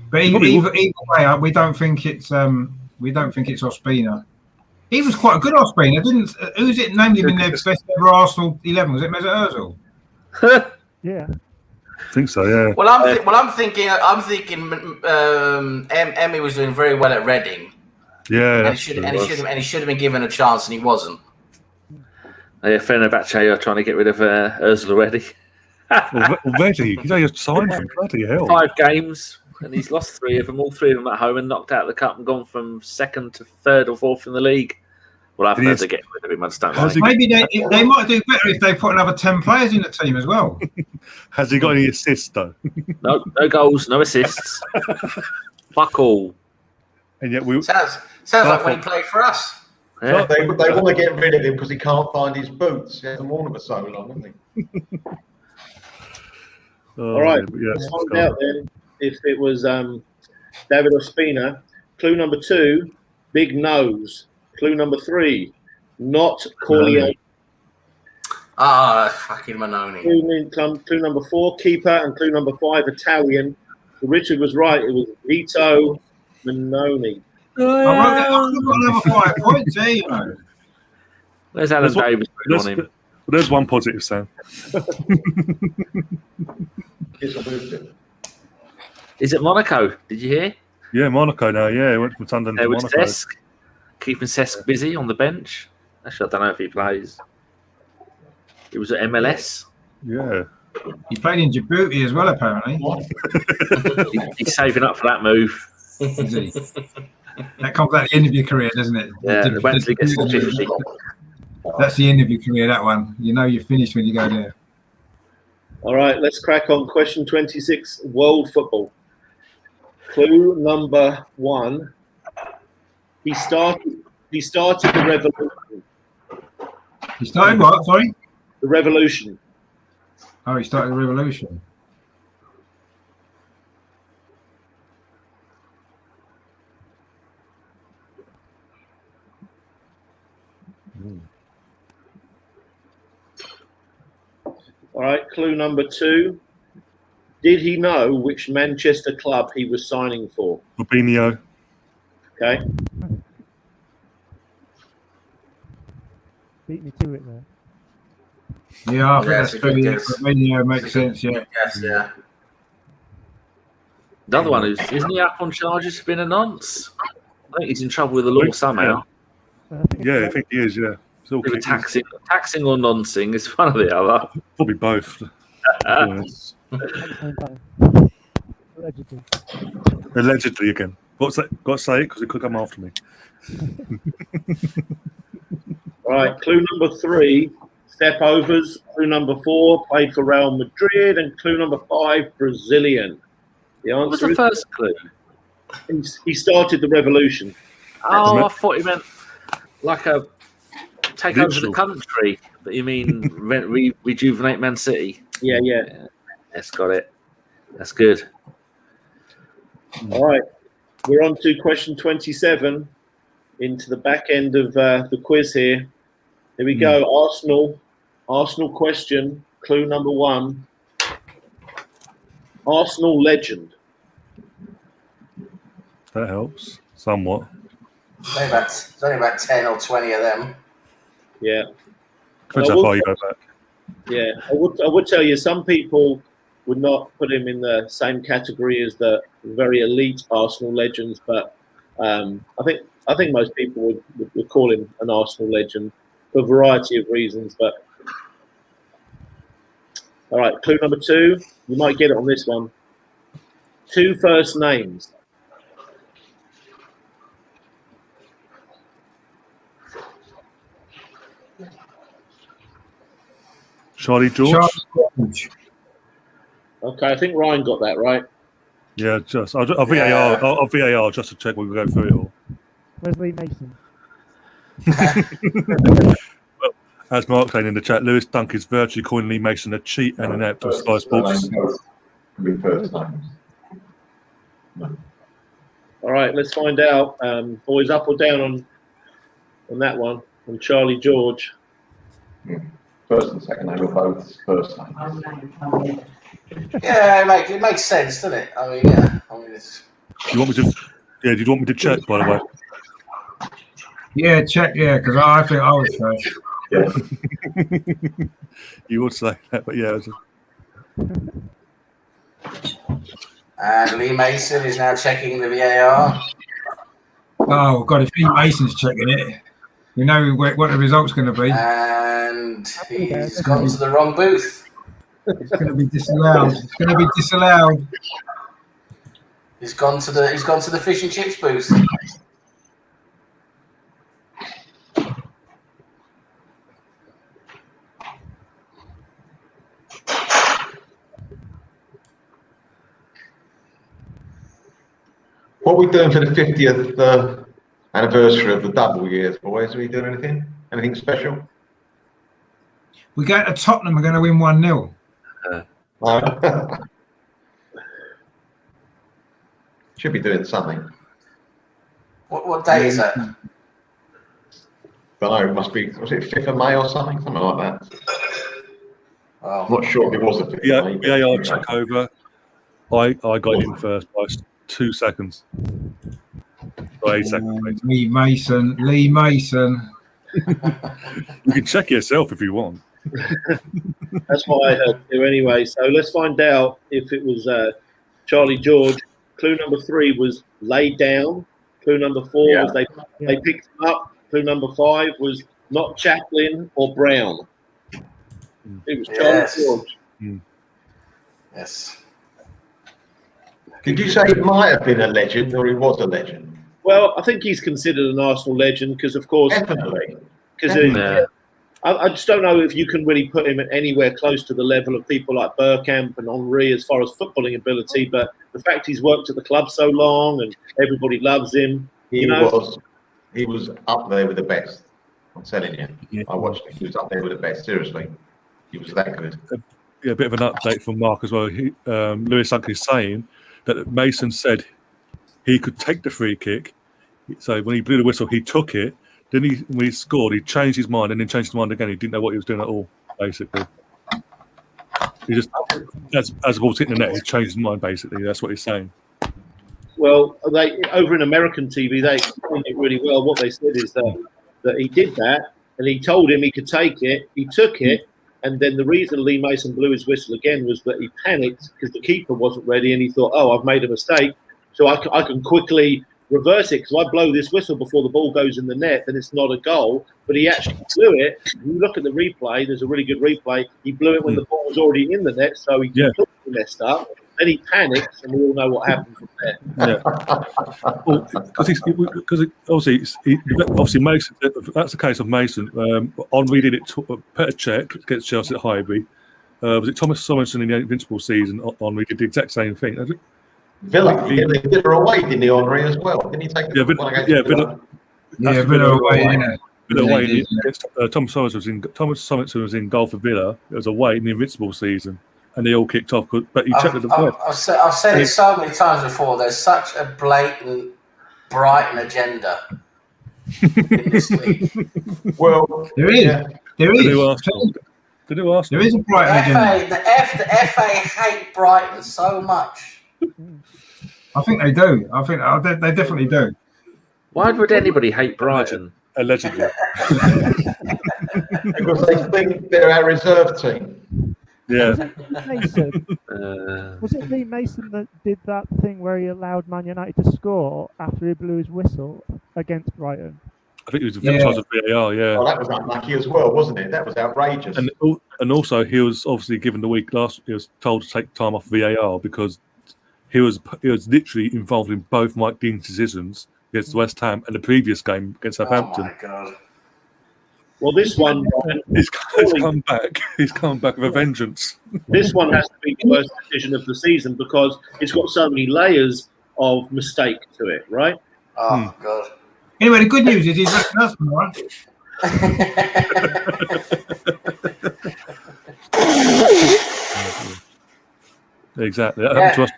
But either way, we don't think it's Ospina. He was quite a good Ospina, didn't? Who's it named him in their best ever Arsenal 11? Was it Mesut Ozil? Yeah. I think so. Yeah. Well, I'm thinking. Emmy was doing very well at Reading. Yeah. And he should have been given a chance, and he wasn't. Yeah, Fenerbahce are trying to get rid of Ozil already. Already? He's only signed for bloody hell. 5 games, and he's lost 3 of them, all 3 of them at home, and knocked out the cup and gone from 2nd to 3rd or 4th in the league. Well, I've heard to get rid of him. I just don't like. Maybe they might do better if they put another 10 players in the team as well. Has he got any assists though? No goals, no assists. Fuck all. And yet we sounds like when he played for us. Yeah. They want to get rid of him because he can't find his boots. He hasn't worn them for so long, hasn't he? All right. Let's find out then if it was David Ospina. Clue number 2, big nose. Clue number 3, not Corleone. Fucking Manone. Clue number 4, keeper, and clue number 5, Italian. So Richard was right. It was Vito Manone. I wrote another 5 points there, you know. Where's Alan Davis on him? There's one positive, Sam. Is it Monaco? Did you hear? Yeah, Monaco now. Yeah, he went from Sunderland to Monaco. Cesc, keeping Cesc busy on the bench. Actually, I don't know if he plays. He was at MLS. Yeah. He played in Djibouti as well, apparently. He's saving up for that move. Is he? That comes at the end of your career, doesn't it? Yeah, wait till he gets to 50. That's the end of your career, that one. You know you're finished when you go there. All right, let's crack on. Question 26, world football. Clue number 1. He started the revolution. He started what? Sorry? The revolution. Oh, he started the revolution. All right, clue number 2. Did he know which Manchester club he was signing for? Fabinho. Okay. Beat me to it there. Yeah, I think that's pretty Fabinho makes sense, yeah. Yes, yeah. Another one isn't he up on charges for being a nonce? I think he's in trouble with the law somehow. Yeah, I think he is, yeah. Either taxing or noncing is one or the other. Probably both. Allegedly again. Got to say it because it could come after me. All right, clue number 3, step overs. Clue number 4, played for Real Madrid. And clue number 5, Brazilian. The answer What was the first clue? He started the revolution. Oh, I thought you meant like a take over the country. But you mean rejuvenate Man City? Yeah. Yes, got it. That's good. All right, we're on to question 27, into the back end of the quiz here. Here we go. Arsenal question, clue number 1. Arsenal legend. That helps somewhat. There's only about 10 or 20 of them. Yeah. Depends how far you go back. Yeah, I would tell you, some people would not put him in the same category as the very elite Arsenal legends, but I think most people would call him an Arsenal legend for a variety of reasons. But All right, clue number 2. You might get it on this one. 2 first names. Charlie George. Charles. Okay, I think Ryan got that right. Yeah, just I'll VAR. I'll VAR just to check we can go through it all. Wesley Mason. Well, as Mark saying in the chat, Lewis Dunk is virtually calling Lee Mason a cheat and an apt of Sky Sports. Can be first names. All right, let's find out. Boys, up or down on that one, on Charlie George. First and second name are both first names. Yeah, it makes sense, doesn't it? I mean, yeah. I mean, it's... Do you want me to? Yeah. Do you want me to check? By the way. Yeah, check. Yeah, because I think I was first. Yeah. You would say that, but yeah. And Lee Mason is now checking the VAR. Oh God, if Lee Mason's checking it, we know what the result's going to be. And he's gone to the wrong booth. It's going to be disallowed. It's going to be disallowed. He's gone to the fish and chips booth. What are we doing for the 50th anniversary of the double years, boys? Are we doing anything? Anything special? We're going to Tottenham. We're going to win 1-0. Should be doing something. What day is that? I don't know, it must be, was it 5th of May or something? Something like that. Oh. I'm not sure if it was the 5th Yeah, of May. VAR check over. I got in first by 2 seconds. Or 8 seconds. Lee Mason. Lee Mason. You can check yourself if you want. That's what I heard too anyway. So let's find out if it was Charlie George. Clue number 3 was lay down. Clue number 4 was they picked him up. Clue number 5 was not Chaplin or Brown. It was Charlie George. Yes. Did you say he might have been a legend or he was a legend? Well, I think he's considered an Arsenal legend because, of course, Definitely. I just don't know if you can really put him anywhere close to the level of people like Bergkamp and Henry as far as footballing ability. But the fact he's worked at the club so long and everybody loves him, He was up there with the best. I'm telling you. Yeah. I watched him. He was up there with the best. Seriously. He was that good. Yeah, a bit of an update from Mark as well. Lewis Dunk is saying that Mason said he could take the free kick. So when he blew the whistle, he took it. Then when he scored, he changed his mind and then changed his mind again. He didn't know what he was doing at all, basically. He just, as the ball's hitting the net, he changed his mind, basically. That's what he's saying. Well, over in American TV, they explained it really well. What they said is that he did that and he told him he could take it. He took it. And then the reason Lee Mason blew his whistle again was that he panicked because the keeper wasn't ready and he thought, oh, I've made a mistake. So I can quickly reverse it because I blow this whistle before the ball goes in the net, then it's not a goal. But he actually blew it. If you look at the replay, there's a really good replay. He blew it when the ball was already in the net, so he completely messed up. Then he panicked, and we all know what happened from there. Yeah, because obviously Mason. That's the case of Mason. Henry did it. Petr Cech against Chelsea at Highbury. Was it Thomas Sorensen in the Invincible season? Henry did the exact same thing. Villa away, didn't he, Henry, as well? Didn't he take the Villa away. Villa away. Thomas Sorensen was in goal for Villa. It was away in the Invincible season, and they all kicked off. But he checked with the club. I've said it so many times before. There's such a blatant Brighton agenda in this league. Well, there is. There is. There is a Brighton agenda. The FA hate Brighton so much. I think they do. I think they definitely do. Why would anybody hate Brighton? Allegedly. Because they think they're our reserve team. Yeah. Was it Lee Mason that did that thing where he allowed Man United to score after he blew his whistle against Brighton? think he was in charge of VAR. Yeah. Oh, that was unlucky as well, wasn't it? That was outrageous. And also, he was obviously given the week last. He was told to take time off VAR because he was literally involved in both Mike Dean's decisions against West Ham and the previous game against Southampton. Oh my God. Well, this one, he's come back. He's come back with a vengeance. This one has to be the worst decision of the season because it's got so many layers of mistake to it, right? Oh God. Anyway, the good news is he's back to us, right? Exactly. That happened to us.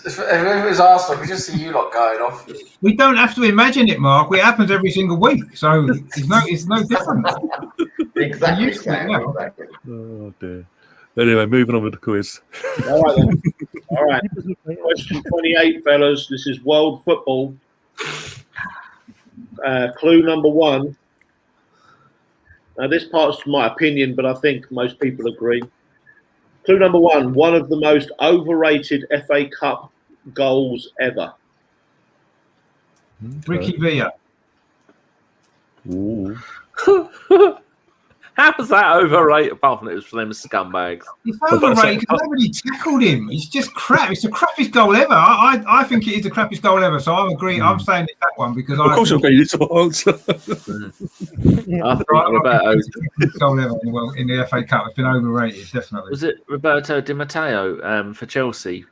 If it was Arsenal, we just see you lot going off. We don't have to imagine it, Mark. It happens every single week, so it's no different. Exactly. Oh dear. Anyway, moving on with the quiz. All right, then. All right. Question 28, fellas. This is world football. Clue number 1. Now, this part's my opinion, but I think most people agree. Clue number 1. One of the most overrated FA Cup goals ever. Ricky Villa. Ooh. How was that overrated? Apart from it was for them scumbags. It's overrated because nobody tackled him. It's just crap. It's the crappiest goal ever. I think it is the crappiest goal ever. So I'm agreeing. I'm saying it's that one because of course, okay, it's answer. I think Roberto goal ever in the FA Cup. It's been overrated, definitely. Was it Roberto Di Matteo for Chelsea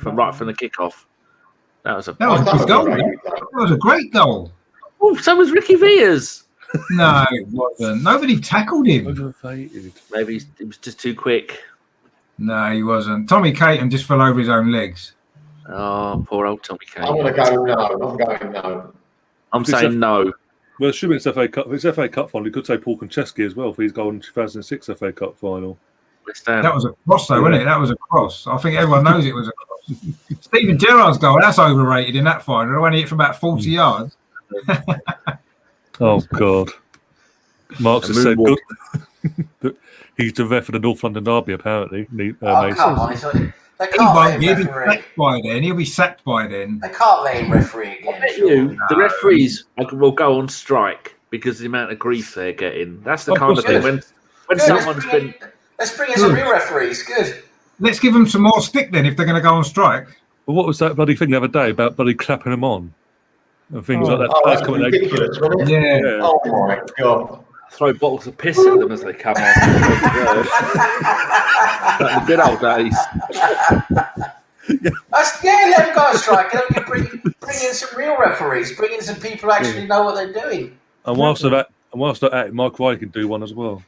from the kickoff? That was a good goal. That was a great goal. Oh, so was Ricky Villa's. No, it wasn't. Nobody tackled him. Maybe he was just too quick. No, he wasn't. Tommy Caton just fell over his own legs. Oh, poor old Tommy Caton. I'm going to go no. I'm going no. I'm saying no. Well, assuming it's FA Cup. If it's FA Cup final, you could say Paul Konchesky as well for his goal in 2006 FA Cup final. That was a cross, though, wasn't it? That was a cross. I think everyone knows it was a cross. Steven Gerrard's goal, that's overrated in that final. When he hit from about 40 yards. Oh, God. Mark's has said good. He's the ref for the North London Derby, apparently. Come on. They He can't won't. let him He'll be referee. sacked by then. He'll be sacked by then. They can't let him referee again. The referees will go on strike because of the amount of grief they're getting. That's the kind of thing. When someone's been... Let's bring in some real referees. Good. Let's give them some more stick then if they're going to go on strike. Well, what was that bloody thing the other day about bloody clapping them on? And things like that. Oh, that's ridiculous, wasn't it? Yeah. Oh, my God. Throw bottles of piss at them as they come on. Like the good old days. Let them go on strike. Let them bring in some real referees. Bring in some people who actually know what they're doing. And whilst they're at it, Mike Riley can do one as well.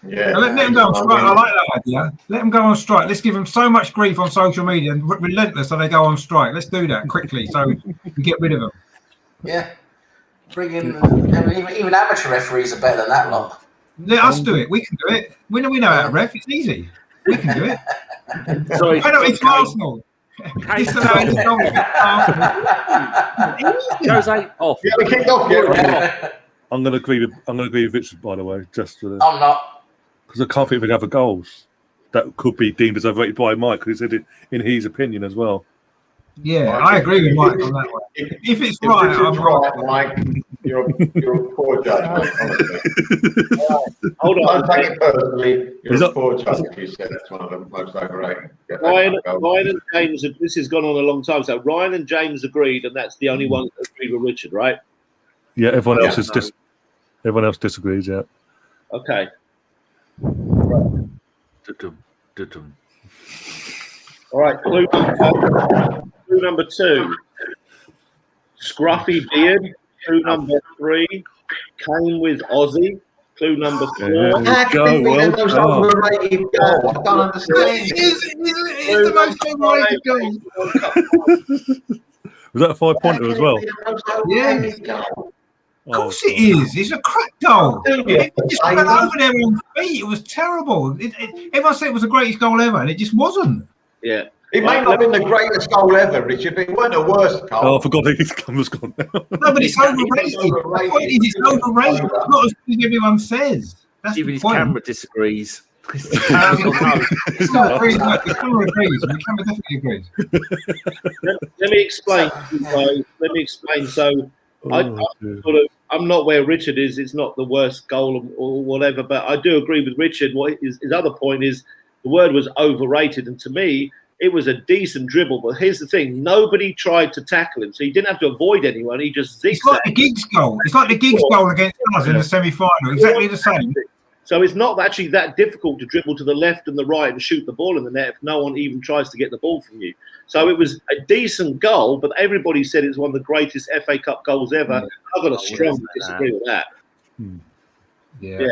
Yeah. Let them go on strike. I like that idea. Let them go on strike. Let's give them so much grief on social media and relentless so they go on strike. Let's do that quickly so we get rid of them. Yeah. Bring in even amateur referees are better than that lot. Let us do it. We can do it. We know how to ref. It's easy. We can do it. Sorry, I know it's Arsenal. Jose off. Yeah, we kicked off yet. I'm going to agree with Richard, by the way, just for I'm not. because I can't think of any other goals that could be deemed as overrated by Mike because he said it in his opinion as well. Yeah, I agree with Mike on that one. If it's right, I'm right, Mike. You're a poor judge, mate, honestly. Hold on. Don't take it personally. You're a poor judge if you said it's one of the most overrated. Ryan and James, this has gone on a long time. So Ryan and James agreed, and that's the only one that agreed with Richard, right? Yeah, everyone else disagrees. Yeah. Okay. All right. Clue number 2. Scruffy beard. Clue number 3. Came with Aussie. Clue number 4. How can it be the most overrated goal? I don't understand. It's the most overrated goal. Was that a 5-pointer as well? Yeah. Of course it is. It's a crap goal. It just went over there on feet. It was terrible. Everyone said it was the greatest goal ever, and it just wasn't. Yeah. It may not have been the greatest goal ever, Richard, but it weren't the worst goal. Oh, I forgot his camera's gone now. No, but it's overrated. The point is, it's overrated. It's not as good as everyone says. That's Even the his point. camera disagrees. It's not agrees. The camera agrees. The camera definitely agrees. Let me explain. So I sort of I'm not where Richard is. It's not the worst goal or whatever, but I do agree with Richard. What his other point is, the word was overrated, and to me, it was a decent dribble. But here's the thing: nobody tried to tackle him, so he didn't have to avoid anyone. He just zigzagged. It's like the Giggs goal. It's like the Giggs goal against us in the semi-final. Exactly the same. So it's not actually that difficult to dribble to the left and the right and shoot the ball in the net if no one even tries to get the ball from you. So it was a decent goal, but everybody said it's one of the greatest FA Cup goals ever. I've got to strongly disagree with that. Yeah.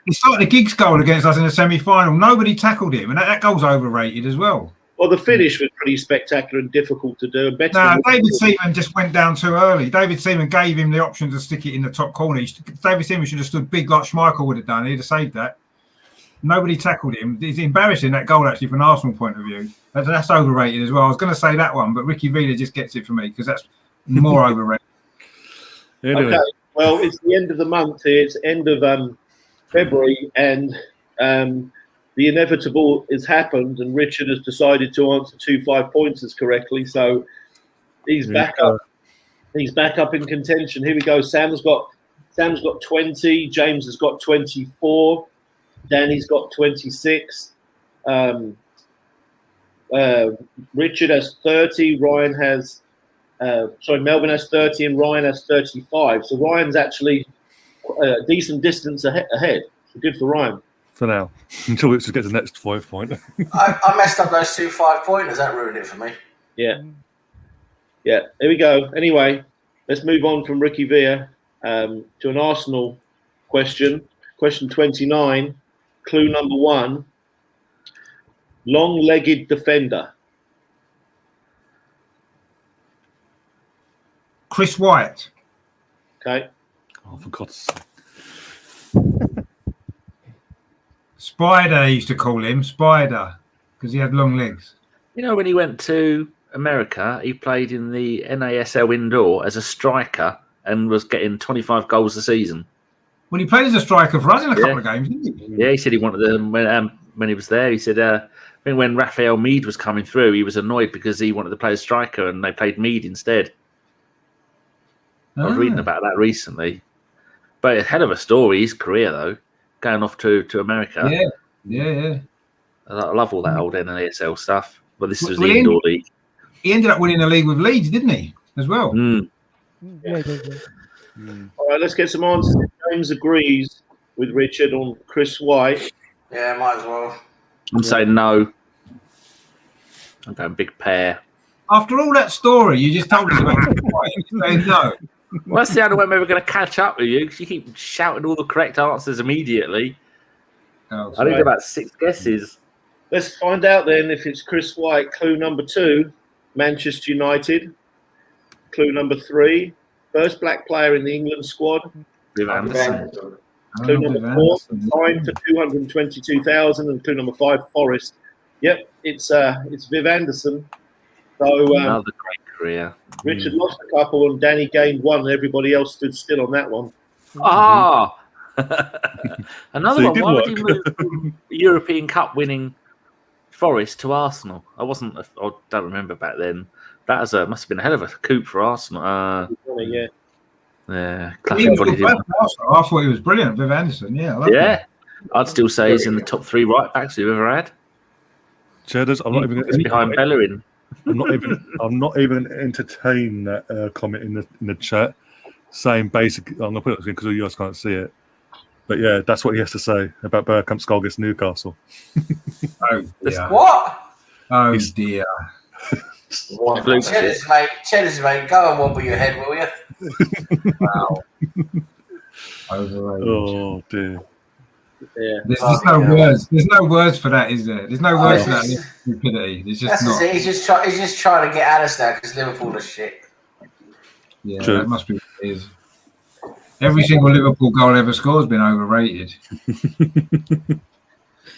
It's like the Giggs goal against us in the semi-final. Nobody tackled him, and that goal's overrated as well. Well, the finish was pretty spectacular and difficult to do. David Seaman just went down too early. David Seaman gave him the option to stick it in the top corner. David Seaman should have stood big like Schmeichel would have done. He'd have saved that. Nobody tackled him. It's embarrassing, that goal, actually, from an Arsenal point of view. That's overrated as well. I was going to say that one, but Ricky Villa just gets it for me because that's more overrated. Okay, well, it's the end of the month here. It's end of February, and the inevitable has happened, and Richard has decided to answer 2 5-pointers correctly, so he's back up. He's back up in contention. Here we go. Sam's got 20. James has got 24. Danny's got 26. Richard has 30. Ryan has, Melvin has 30, and Ryan has 35. So Ryan's actually a decent distance ahead. So good for Ryan. For now, until we get the next 5 point. I messed up those 2 5-pointers. That ruined it for me. Yeah. Here we go. Anyway, let's move on from Ricky Villa to an Arsenal question. Question 29. Clue number 1. Long-legged defender. Chris White. Okay. Oh, for God's sake. Spider, they used to call him. Spider, because he had long legs. You know, when he went to America, he played in the NASL indoor as a striker and was getting 25 goals a season. Well, he played as a striker for us in a couple of games, didn't he? Yeah, he said he wanted them when he was there. He said, I think when Raphael Mead was coming through, he was annoyed because he wanted to play as striker and they played Mead instead. I was reading about that recently. But a hell of a story, his career, though, going off to America. Yeah. I love all that old NASL stuff. But this was the indoor league. He ended up winning the league with Leeds, didn't he? As well. Yeah, he did. All right, let's get some answers. James agrees with Richard on Chris White. Yeah, might as well. I'm saying no. I'm going big pair. After all that story, you just told us about Chris White. You're saying no. Well, that's the only way we're going to catch up with you because you keep shouting all the correct answers immediately. Oh, I need about 6 guesses. Let's find out then if it's Chris White. Clue number 2, Manchester United. Clue number 3, first black player in the England squad. Viv Anderson. Clue number 4, signed for 222,000, and clue number 5, Forest. Yep, it's Viv Anderson. So another great career. Richard lost a couple, and Danny gained 1, and everybody else stood still on that one. Ah, another So one. Why would you move from European Cup winning Forest to Arsenal? I don't remember back then. That was must have been a hell of a coup for Arsenal. Yeah. Yeah, I thought he was brilliant, Viv Anderson. Yeah, I'd still say he's in the top 3 right backs we've ever had. Cheddars, I'm not even behind Bellerin. I'm not even entertain that comment in the chat, saying basic. I'm gonna put it because you guys can't see it, but yeah, that's what he has to say about Bergkamp's goal against Newcastle. Oh dear. What? Oh dear. Cheddars, mate, go and wobble your head, will you? Wow. Overrated. Oh dear. Yeah. There's no words. There's no words for that, is there? There's no words for that stupidity. There's just not. He's just trying to get at us now because Liverpool are shit. Yeah, true. That must be what it is. Every single Liverpool goal ever scored has been overrated.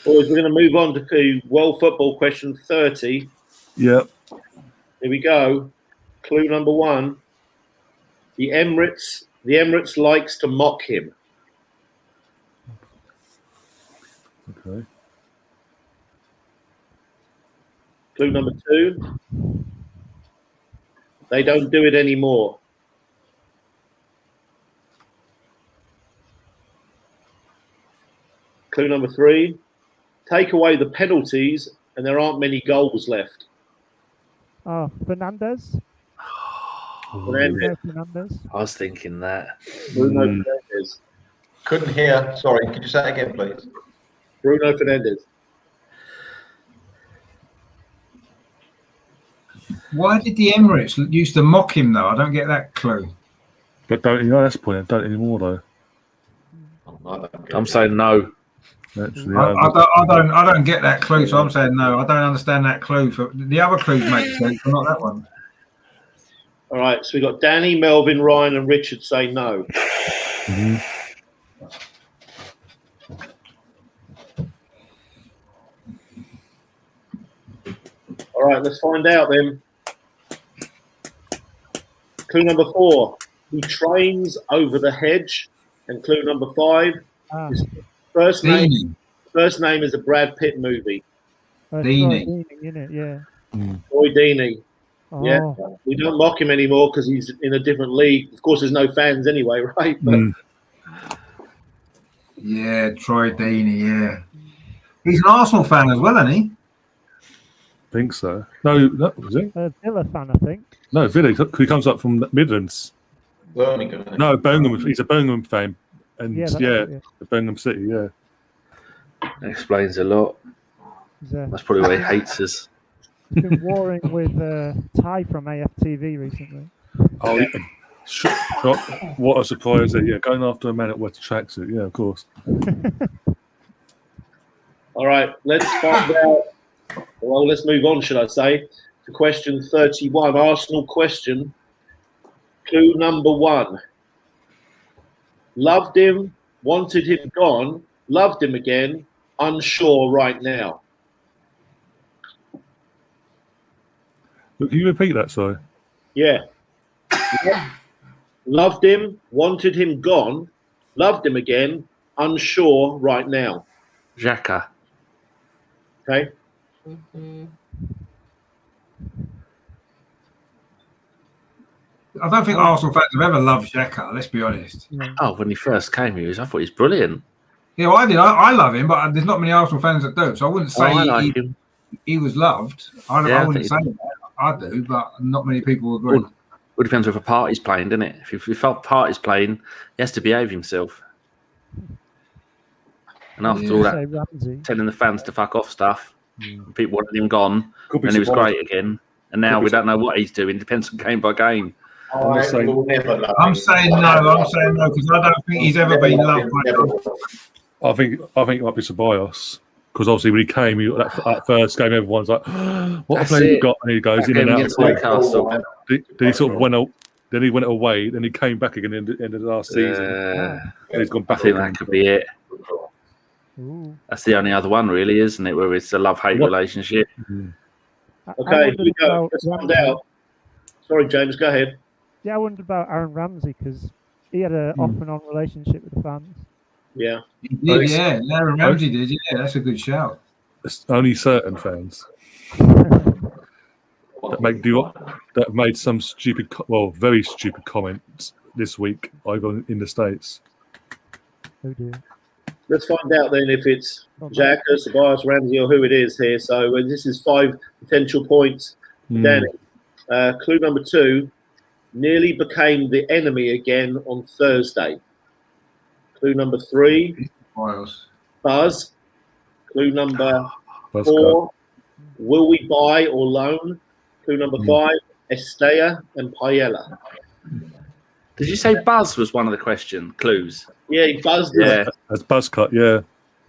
Boys, we're going to move on to World Football question 30. Yep. Here we go. Clue number 1. The Emirates likes to mock him. Okay. Clue number 2. They don't do it anymore. Clue number 3. Take away the penalties and there aren't many goals left. Oh, Fernandez. Fernandez. Fernandez. I was thinking that. Bruno Fernandez. Couldn't hear. Sorry, could you say it again, please? Bruno Fernandez. Why did the Emirates used to mock him though? I don't get that clue. But don't, that's the point. Don't anymore though. I'm saying no. Actually, I don't get that clue, so I'm saying no. I don't understand that clue. For the other clues make sense, but not that one. All right, so we got Danny, Melvin, Ryan, and Richard say no. Mm-hmm. All right, let's find out then. Clue number 4. He trains over the hedge. And clue number 5. His first name is a Brad Pitt movie. Deeney. Innit? Yeah. Roy Deeney. Oh. Yeah, we don't mock him anymore because he's in a different league. Of course, there's no fans anyway, right? But, Yeah, Troy Deeney, yeah. He's an Arsenal fan as well, isn't he? think so. No, was it? Villa fan, I think. No, Villa. He comes up from the Midlands. Birmingham. No, Birmingham. He's a Birmingham fan, and Yeah, the Birmingham City. Yeah. That explains a lot. That's probably why he hates us. He's been warring with Ty from AFTV recently. Oh, yeah. What a surprise! Yeah, going after a man at West Tracksuit. Yeah, of course. All right, let's find out. Well, let's move on, should I say, to question 31, Arsenal question. Clue number 1. Loved him, wanted him gone, loved him again, unsure right now. Look, can you repeat that, sorry? Yeah. Loved him, wanted him gone, loved him again, unsure right now. Xhaka. Okay. I don't think Arsenal fans have ever loved Xhaka, let's be honest. Oh, when he first came, I thought he was brilliant. Yeah, well, I did. I love him, but there's not many Arsenal fans that do. So I wouldn't say I like him. He was loved. I wouldn't say that. I do, but not many people agree. It depends if a party's playing, doesn't it? If you felt party's playing, he has to behave himself. And after all that, telling the fans to fuck off stuff, people wanted him gone, and he was great again. And now we don't know what he's doing. Depends on game by game. I'm saying no because I don't think he's ever been loved. I think it might be Ceballos. Because obviously when he came, that first game, everyone's like, "What a player you got!" And he goes in and out. Then he sort of went out. Then he went away. Then he came back again in the end of the last season. And he's gone back. I think that could be it. Ooh. That's the only other one, really, isn't it? Where it's a love-hate relationship. Okay, here we go. Let's find out. Sorry, James, go ahead. Yeah, I wondered about Aaron Ramsey because he had an off and on relationship with the fans. Yeah. He did, yeah. Aaron Ramsey did, yeah. That's a good shout. It's only certain fans that made some stupid, very stupid comments this week over in the States. Oh dear. Let's find out then if it's Xhaka, Ceballos, Ramsey, or who it is here. So this is 5 potential points. Danny, clue number 2, nearly became the enemy again on Thursday. Clue number 3, Buzz. Clue number 4, will we buy or loan? Clue number 5, Estella and Paella. Did you say Buzz was one of the clues? Yeah, he buzzed. Yeah, that's buzz cut. Yeah,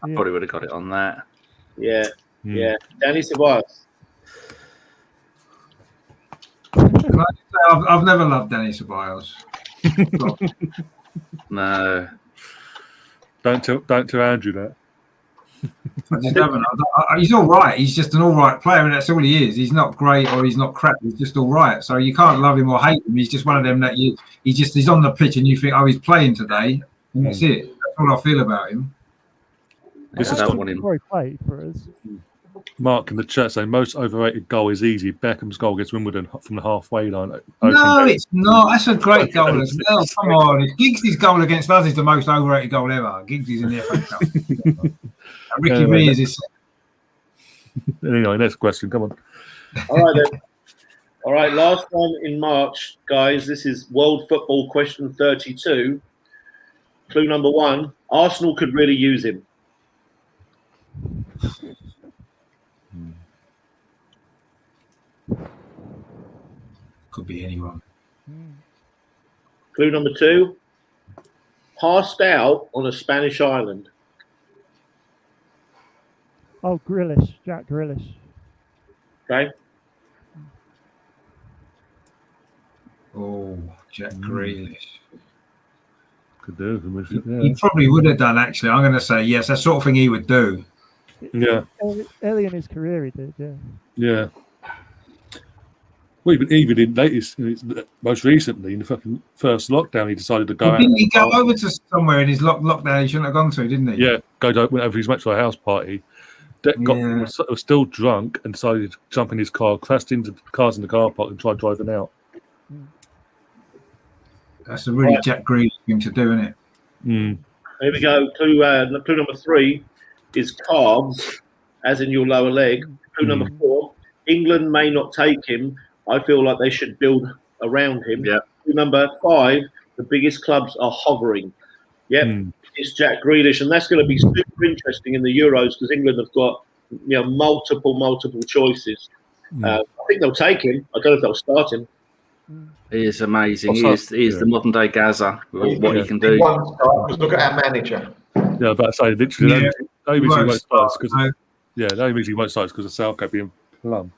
I probably would have got it on that. Yeah, yeah. Danny Ceballos. I've never loved Danny Ceballos. No. Don't tell Andrew that. I just haven't. He's all right. He's just an all right player, and that's all he is. He's not great or he's not crap. He's just all right. So you can't love him or hate him. He's just one of them that he's on the pitch and you think, oh, he's playing today, and that's it. That's all I feel about him. This is before he played for us. Mark in the chat saying most overrated goal is easy. Beckham's goal against Wimbledon from the halfway line. No, it's not. That's a great goal as well. Come on. Giggs' goal against us is the most overrated goal ever. Giggs is in the FA Cup. Ricky Rears is. Anyway, next question. Come on. All right then. All right, last one in March, guys. This is World Football question 32. Clue number 1. Arsenal could really use him. Could be anyone. Clue number 2. Passed out on a Spanish island. Oh, Grealish, Jack Grealish. Okay. Oh, Jack Grealish. Could do. He probably would have done, actually. I'm going to say yes. That sort of thing he would do. Yeah. Early in his career, he did, yeah. Yeah. Well, even in latest, most recently, in the fucking first lockdown, he decided to go out. Didn't he go over to somewhere in his lockdown he shouldn't have gone to, didn't he? Yeah, went over his match to a house party. Was still drunk and decided to jump in his car, crashed into cars in the car park and tried driving out. That's a really Jack Grealish thing to do, isn't it? Here we go. Clue number 3 is calves, as in your lower leg. Clue number 4. England may not take him. I feel like they should build around him. Yeah. Clue number 5. The biggest clubs are hovering. Yep. It's Jack Grealish, and that's going to be super interesting in the Euros because England have got multiple choices. I think they'll take him. I don't know if they'll start him. He is amazing. He is the modern day Gaza. What he can do. Look at our manager. Yeah, about to say literally. The only reason he won't start is because of Southgate being plumb.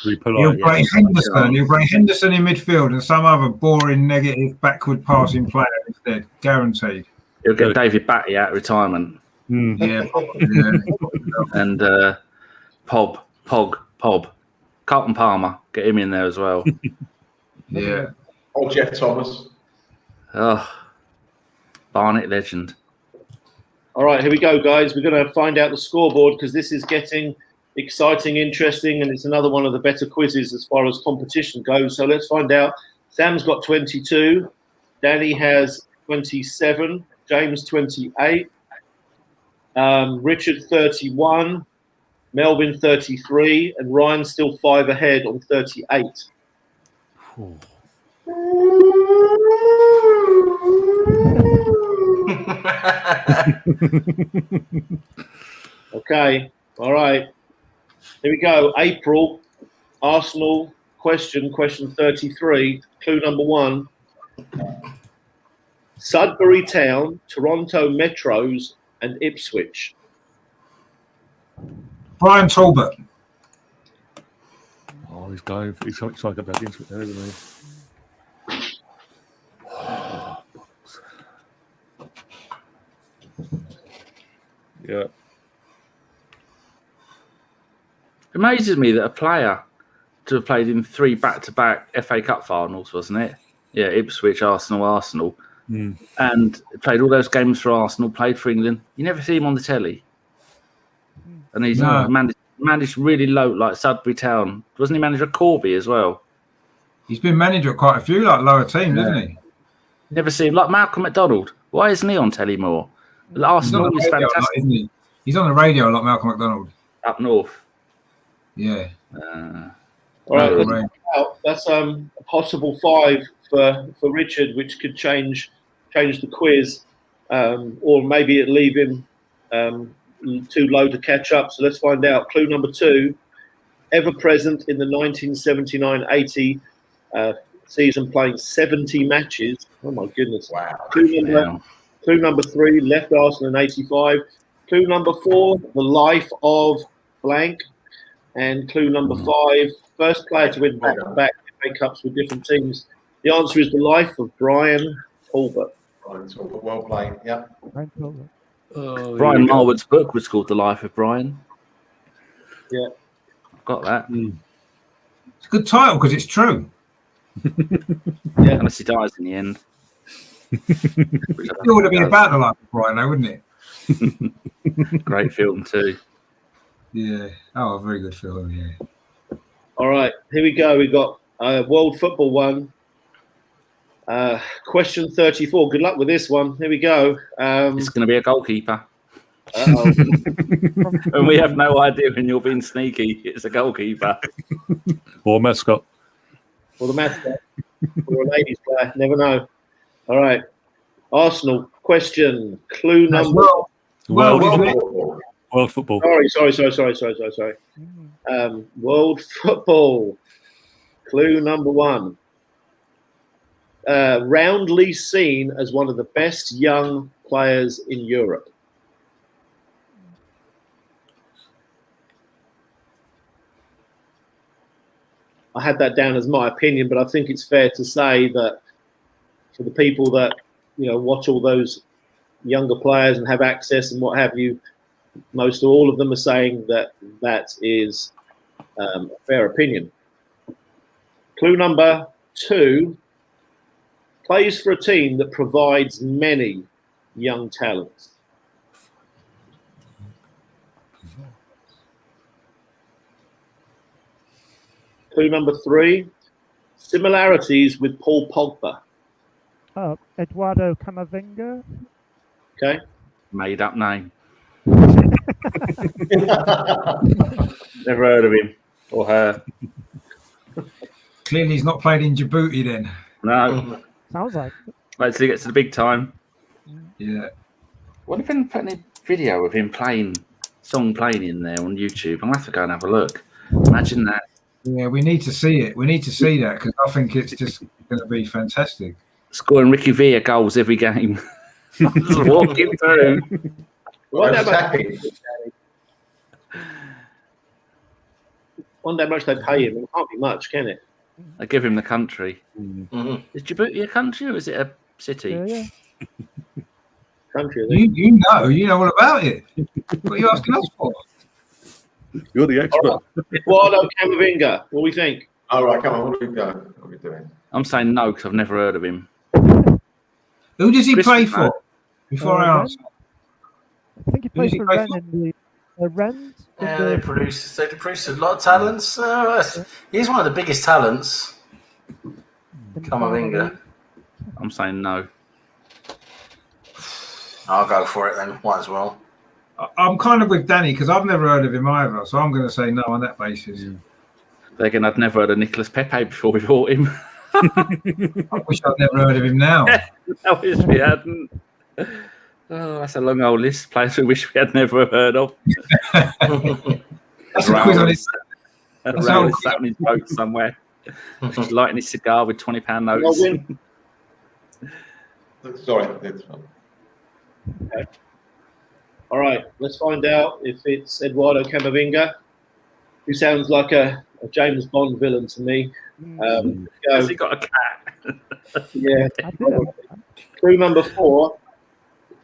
Really polite. He'll play Henderson. He'll play Henderson in midfield and some other boring, negative, backward passing player instead. Guaranteed. He'll get David Batty out of retirement. Yeah. And Pog. Carlton Palmer. Get him in there as well. Yeah. Oh, Jeff Thomas. Oh, Barnet legend. All right, here we go, guys. We're going to find out the scoreboard because this is getting exciting, interesting, and it's another one of the better quizzes as far as competition goes. So let's find out. Sam's got 22. Danny has 27. James 28. Richard 31. Melvin 33. And Ryan still 5 ahead on 38. Okay, all right. Here we go. April, Arsenal question 33. Clue number 1. Sudbury Town, Toronto Metros, and Ipswich. Brian Talbot. Oh, he's trying to get back into it there, isn't he? Yeah. It amazes me that a player to have played in 3 back-to-back FA Cup finals, wasn't it? Yeah, Ipswich, Arsenal, and played all those games for Arsenal, played for England. You never see him on the telly. And he's managed really low, like Sudbury Town. Wasn't he manager of Corby as well? He's been manager of quite a few lower teams, hasn't he? Never see him. Like Malcolm McDonald. Why isn't he on telly more? Arsenal is fantastic. Isn't he? He's on the radio like Malcolm McDonald. Up north. Yeah. All right. That's a possible 5 for Richard, which could change the quiz, or maybe it leave him too low to catch up. So let's find out. Clue number 2, ever present in the 1979-80 season, playing 70 matches. Oh my goodness! Wow. Clue number 3, left Arsenal in 85. Clue number 4, the life of blank. And clue number 5, first player to win back-to-back FA Cups with different teams. The answer is the life of Brian Talbot. Brian Talbot, well played. Yeah. Brian Talbot. Brian Marwood's book was called The Life of Brian. Yeah. I've got that. It's a good title because it's true. Yeah, unless he dies in the end. It would have been about the life of Brian, though, wouldn't it? Great film too. Yeah. Oh, a very good film, yeah. All right, here we go. We've got World Football 1. Question 34. Good luck with this one. Here we go. It's going to be a goalkeeper. And we have no idea when you're being sneaky. It's a goalkeeper. Or mascot. Or the mascot. Or a ladies' player. Never know. All right. Arsenal question. Clue number. World football. Sorry. World football. Clue number 1. Roundly seen as one of the best young players in Europe. I had that down as my opinion, but I think it's fair to say that for the people that watch all those younger players and have access and what have you, most or all of them are saying that that is a fair opinion. Clue number 2. Plays for a team that provides many young talents. Clue number 3. Similarities with Paul Pogba. Eduardo Camavinga. Okay. Made up name. Never heard of him or her. Clearly, he's not played in Djibouti then. No. Sounds like it. Wait till he gets to the big time. Yeah. What if they put any video of him playing in there on YouTube? I'm going to have to go and have a look. Imagine that. Yeah, we need to see it. We need to see that because I think it's just going to be fantastic. Scoring Ricky Villa goals every game. Just walking through. Wonder how much they pay him. It can't be much, can it? They give him the country. Mm-hmm. Is Djibouti a country or is it a city? Yeah. Country. You know all about it. What are you asking us for? You're the expert. Eduardo Camavinga. What do we think? All right, come on. What are we doing? I'm saying no because I've never heard of him. Who does he play Christmas, for? Before I answer. I think he plays for Rennes in the Rennes. Yeah, they produce a lot of talents. He's one of the biggest talents. Camavinga. I'm saying no. I'll go for it then. Might as well. I'm kind of with Danny because I've never heard of him either, so I'm going to say no on that basis. Again, I'd never heard of Nicolas Pepe before we bought him. I wish I'd never heard of him now. I wish we hadn't. Oh, that's a long old list of players we wish we had never heard of. That's a quiz on his. Raul sat on his boat somewhere, just lighting his cigar with £20 notes. Sorry, that's fine. Okay. All right, let's find out if it's Eduardo Camavinga, who sounds like a James Bond villain to me. Has he got a cat? Yeah. Clue number 4.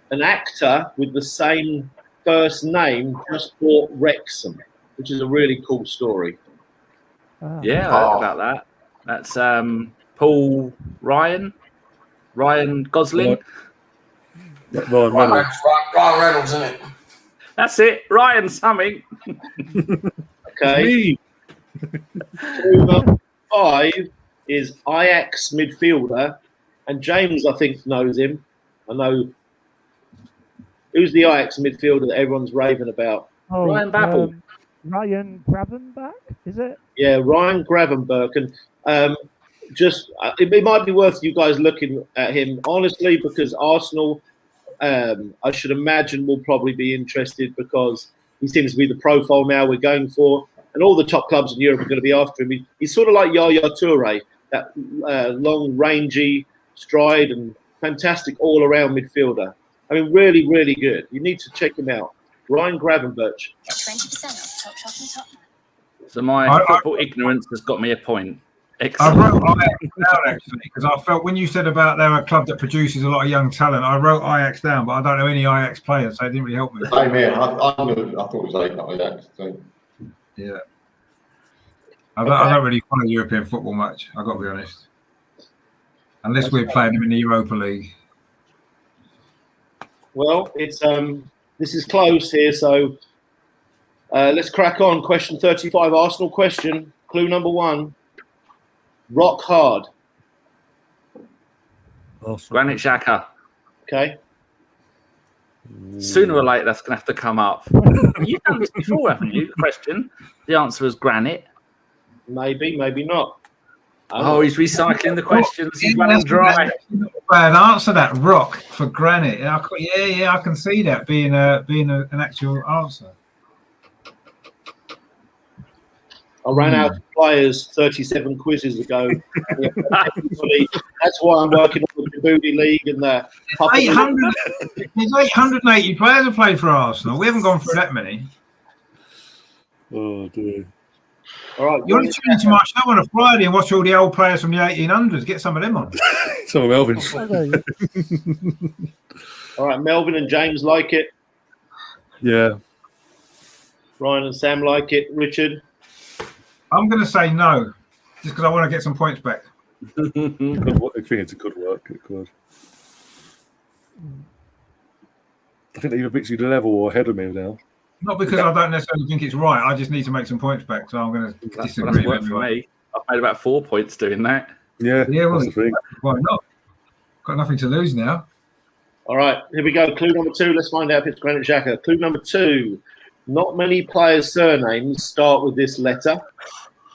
An actor with the same first name just bought Wrexham, which is a really cool story. Yeah, I heard about that. That's Paul Ryan Gosling. Ryan Reynolds, isn't it? That's it, Ryan something. Okay. Clue number 5 is Ajax midfielder, and James, I think, knows him. I know. Who's the Ajax midfielder that everyone's raving about? Ryan Babel. Ryan Gravenberch, is it? Yeah, Ryan Gravenberch. And it might be worth you guys looking at him, honestly, because Arsenal, I should imagine, will probably be interested because he seems to be the profile now we're going for. And all the top clubs in Europe are going to be after him. He's sort of like Yaya Toure, that long, rangy stride and fantastic all-around midfielder. I mean, really, really good. You need to check him out. Ryan Gravenberch. 20% off Topshop and Topman. So my football ignorance has got me a point. Excellent. I wrote Ajax down actually because I felt when you said about they're a club that produces a lot of young talent, I wrote Ajax down, but I don't know any Ajax players, so it didn't really help me. Same here. I thought it was Ajax. So. Yeah. I don't really follow European football much, I've got to be honest. Unless we're playing them in the Europa League. Well, it's this is close here, so let's crack on. Question 35, Arsenal question. Clue number 1. Rock hard. Granit Xhaka. Okay. Sooner or later, that's going to have to come up. You've done this before, haven't you? The question. The answer was granite. Maybe, maybe not. Oh, he's recycling the questions. He's running dry. Bad answer, that rock for granite. Yeah, I can see that being an actual answer. I ran out of players 37 quizzes ago. That's why I'm working on the Djibouti League and the. There's 880 players who played for Arsenal. We haven't gone through that many. Oh dear. All right, You want to tune into my show on a Friday and watch all the old players from the 1800s. Get some of them on. Some of Melvin's. All right, Melvin and James like it. Yeah. Ryan and Sam like it. Richard? I'm going to say no, just because I want to get some points back. I think it's a good work. It could. I think they're either mixing the level or ahead of me now. Not because I don't necessarily think it's right. I just need to make some points back, so I'm going to disagree. That's worked for me. I've made about 4 points doing that. Yeah, well, that's the thing. Why not? Got nothing to lose now. All right, here we go. Clue number 2. Let's find out if it's Granit Xhaka. Clue number 2. Not many players' surnames start with this letter.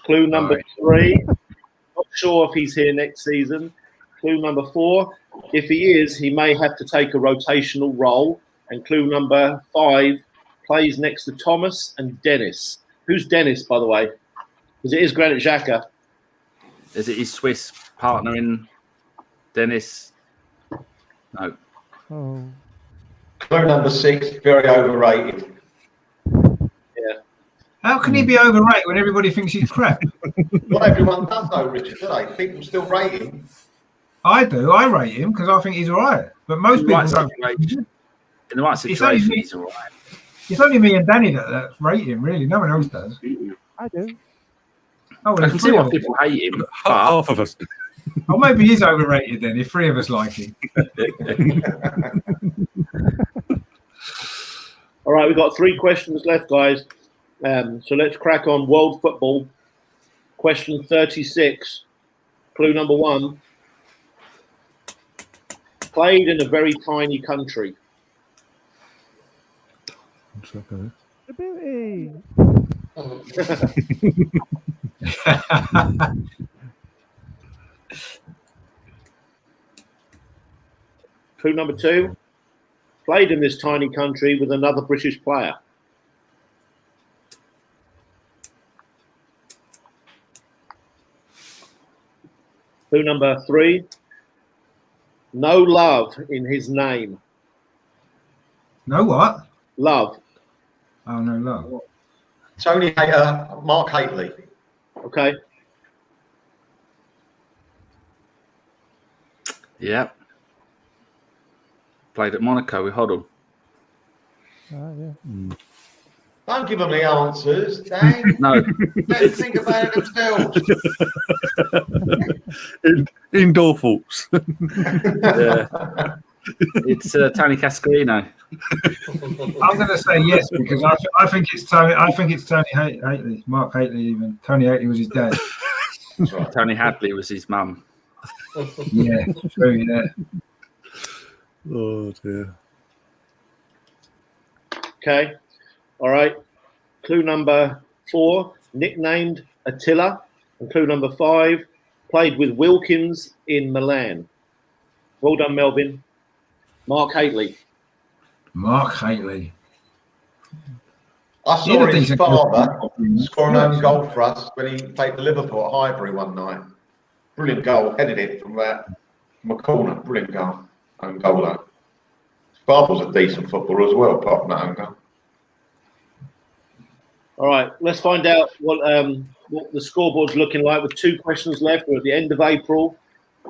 Clue number 3. Not sure if he's here next season. Clue number 4. If he is, he may have to take a rotational role. And clue number 5. Plays next to Thomas and Dennis. Who's Dennis, by the way? Because it is Granit Xhaka. Is it his Swiss partner in Dennis? No. Oh. Clue number 6, very overrated. Yeah. How can he be overrated when everybody thinks he's crap? Not everyone does though, Richard, do they? People still rate him. I do. I rate him because I think he's all right. But most people don't. In the right situation, he's all right. It's only me and Danny that rate him, really. No one else does. I do. Oh, well, I can see why people hate him. Half of us. Oh, maybe he's overrated then, if 3 of us like him. All right, we've got 3 questions left, guys. So let's crack on. World football. Question 36. Clue number 1. Played in a very tiny country. Djibouti. Clue number 2. Played in this tiny country with another British player. Clue number 3. No love in his name. No what? Love. Oh, no love. Tony Mark Hateley. Okay. Yeah. Played at Monaco with Hoddle. Yeah. Don't give them the answers, Dang. No. Let them think about it themselves. Indoor faults. Yeah. It's Tony Cascarino. I'm going to say yes because I think it's Tony. I think it's Tony Hateley, Mark Hateley. Even Tony Hateley was his dad. Right. Tony Hadley was his mum. Yeah, true. Yeah. Oh dear. Okay. All right. Clue number 4. Nicknamed Attila. And clue number 5. Played with Wilkins in Milan. Well done, Melvin. Mark Hateley. Mark Hateley. I saw his father score an own goal for us when he played for Liverpool at Highbury one night. Brilliant goal, headed it from a corner. Brilliant goal. Own goal though. His father was a decent footballer as well, apart from that own goal. All right. Let's find out what the scoreboard's looking like with 2 questions left. We're at the end of April.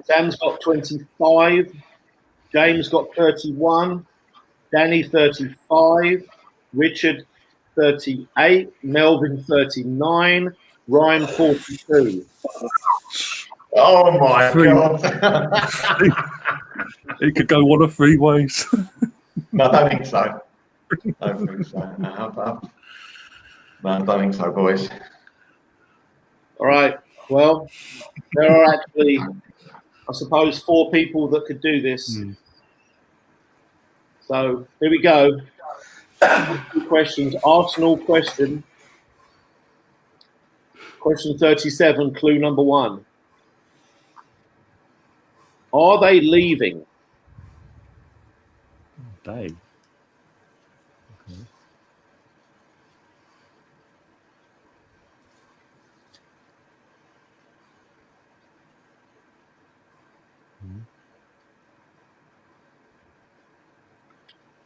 Sam's got 25. James got 31. Danny 35. Richard 38. Melvin 39. Ryan 42. Oh my God. It could go one of 3 ways. No, I don't think so. I don't think so. No, I don't think so, boys. All right. Well, there are actually, I suppose, 4 people that could do this. So So here we go. Two questions. Arsenal question. Question 37, clue number 1. Are they leaving? They.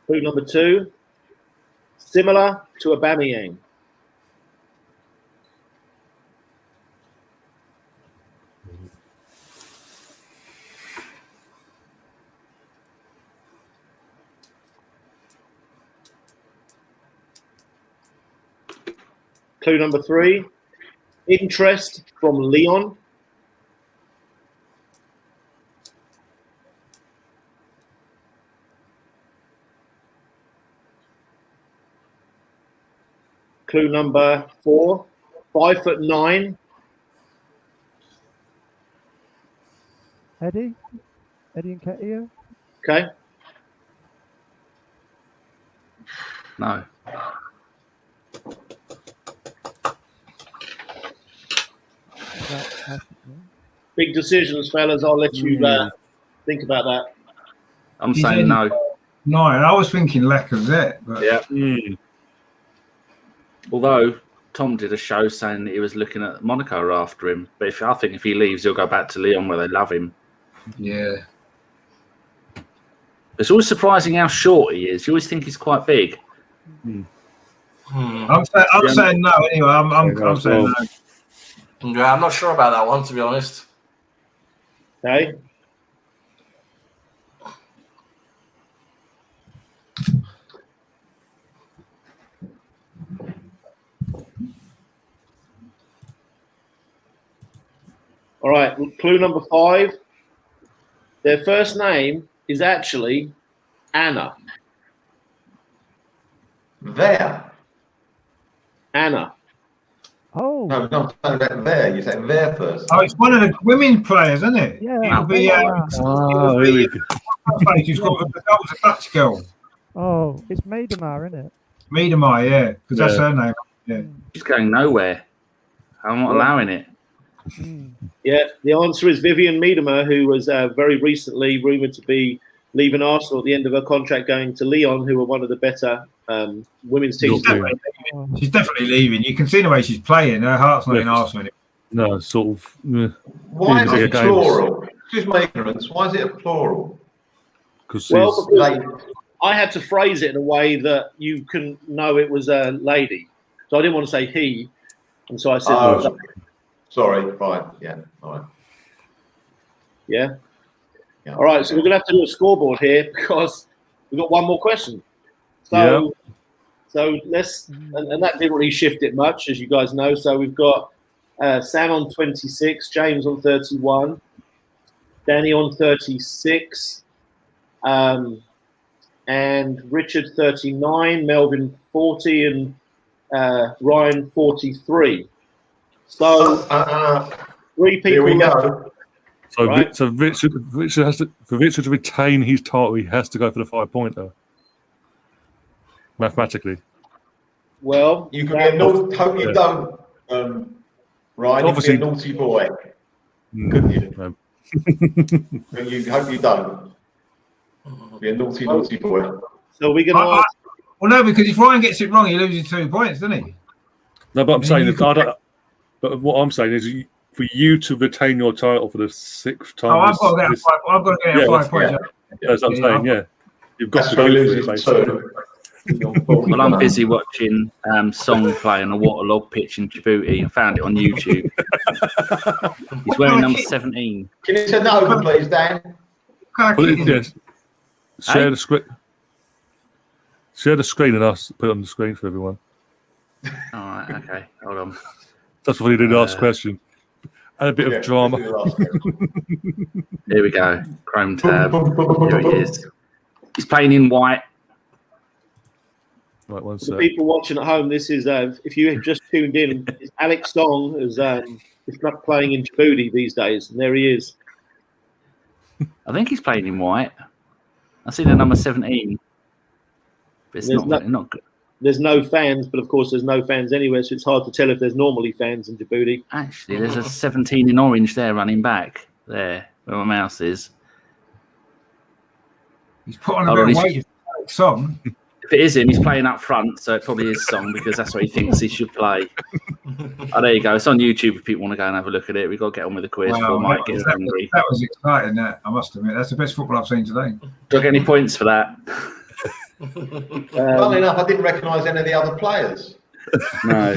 Clue number 2, similar to Aubameyang. Clue number 3, interest from Lyon. Clue number 4, 5'9". Eddie Nketiah. Okay. No. Big decisions, fellas. I'll let you think about that. I'm saying no. No, I was thinking Lacazette. But... Yeah. Although Tom did a show saying that he was looking at Monaco after him. But I think if he leaves, he'll go back to Lyon where they love him. Yeah. It's always surprising how short he is. You always think he's quite big. I'm saying no anyway. I'm saying no. Yeah, I'm not sure about that one, to be honest. Okay. All right, clue number 5. Their first name is actually Anna. There. Anna. Oh. No, not about there. You're saying there first. Oh, it's one of the women players, isn't it? Yeah. It'll be. Here we go. Who's got the Dutch girl? Oh, it's Miedema, isn't it? Miedema, yeah, because that's her name. Yeah. He's going nowhere. I'm not allowing it. Yeah, the answer is Vivian Miedema, who was very recently rumoured to be leaving Arsenal at the end of her contract, going to Lyon, who are one of the better women's teams. She's definitely leaving. You can see the way she's playing. Her heart's not in Arsenal. No, sort of. Why is it plural? Excuse my ignorance. Why is it a plural? Because I had to phrase it in a way that you can know it was a lady. So I didn't want to say he. And so I said... Sorry, fine. Yeah, all right. Yeah? All right, so we're going to have to do a scoreboard here because we've got one more question. So let's... And that didn't really shift it much, as you guys know. So we've got Sam on 26, James on 31, Danny on 36, and Richard 39, Melvin 40, and Ryan 43. So 3 people. Here we left. go. So, Right. so Richard has to, for Richard to retain his title, he has to go for the 5-pointer. Mathematically. Well, You can be a naughty. Hope you don't, Ryan. Obviously- You can be a naughty boy, couldn't you? You hope you don't. Be a naughty boy. So we're going to ask. Well, no, because if Ryan gets it wrong, he loses 2 points, doesn't he? No, but I'm saying that but what I'm saying is for you to retain your title for the 6th time. Oh, I've got to get 5. I've got to get 5 points. That's what I'm saying. Yeah, you've got That's to go why he for it. loses Basically. 2. Well, I'm busy watching Song play on a waterlogged pitch in Djibouti. I found it on YouTube. He's wearing number 17. Can you say no, please, Dan? Yes. Share the screen. Share the screen and us put it on the screen for everyone. All right, okay, hold on. That's what he did last question. And a bit of drama. Here we go. Chrome tab. Here he is. He's playing in white. Right, one For sec. people watching at home, this is if you have just tuned in, it's Alex Song is not playing in Djibouti these days, and there he is. I think he's playing in white. I see the number 17. But it's not good. There's no fans, but of course there's no fans anywhere, so it's hard to tell if there's normally fans in Djibouti. Actually, there's a 17 in orange there running back. There, where my mouse is. He's put on a bit of weight. Song. If it is him, he's playing up front, so it probably is Song because that's what he thinks he should play. Oh, there you go. It's on YouTube if people want to go and have a look at it. We've got to get on with the quiz before Mike gets hungry. That was exciting, that, I must admit. That's the best football I've seen today. Do I get any points for that? Funnily enough, I didn't recognise any of the other players. No.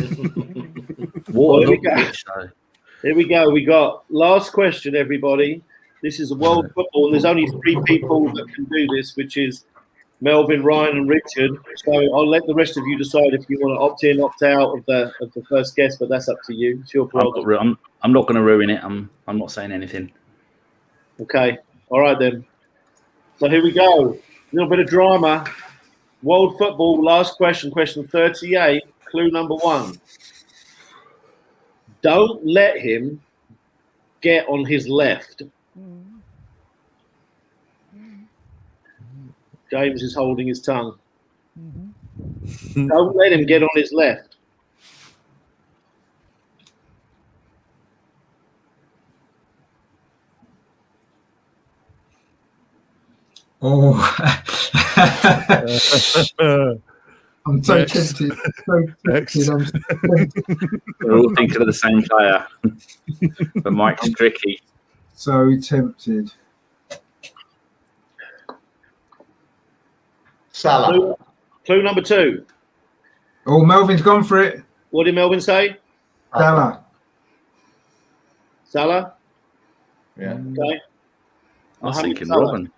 Here we go. We got last question, everybody. This is a world football, and there's only 3 people that can do this, which is Melvin, Ryan, and Richard. So I'll let the rest of you decide if you want to opt in, opt out of the first guess, but that's up to you. It's your prerogative. I'm not going to ruin it. I'm not saying anything. Okay. All right then. So here we go. A little bit of drama. World football. Last question. Question 38. Clue number 1. Don't let him get on his left. James is holding his tongue. Don't let him get on his left. Oh, I'm so tempted. We're all thinking of the same player, but Mike's tricky. So tempted. Salah. Clue number 2. Oh, Melvin's gone for it. What did Melvin say? Salah. Salah? Yeah. Okay. I was thinking Robin.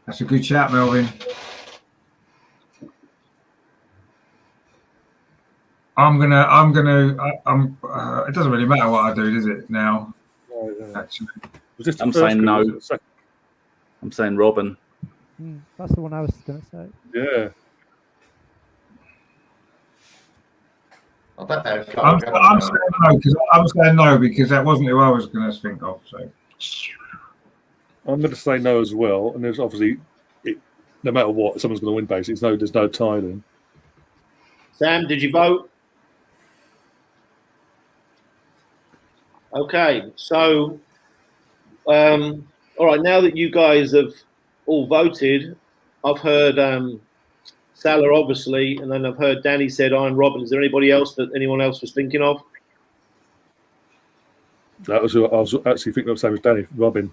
That's a good shout, Melvin. It doesn't really matter what I do, does it, now? Actually. I'm saying no. I'm saying Robin. That's the one I was going to say. Yeah. I don't know. I'm saying no because that wasn't who I was going to think of. So I'm going to say no as well. And there's obviously, no matter what, someone's going to win. Basically, there's no tie then. Sam, did you vote? Okay, so, all right. Now that you guys have all voted, I've heard Salah, obviously, and then I've heard Danny said Iron Robin. Is there anybody else that anyone else was thinking of? That was who I was actually thinking of the same as Danny, Robin.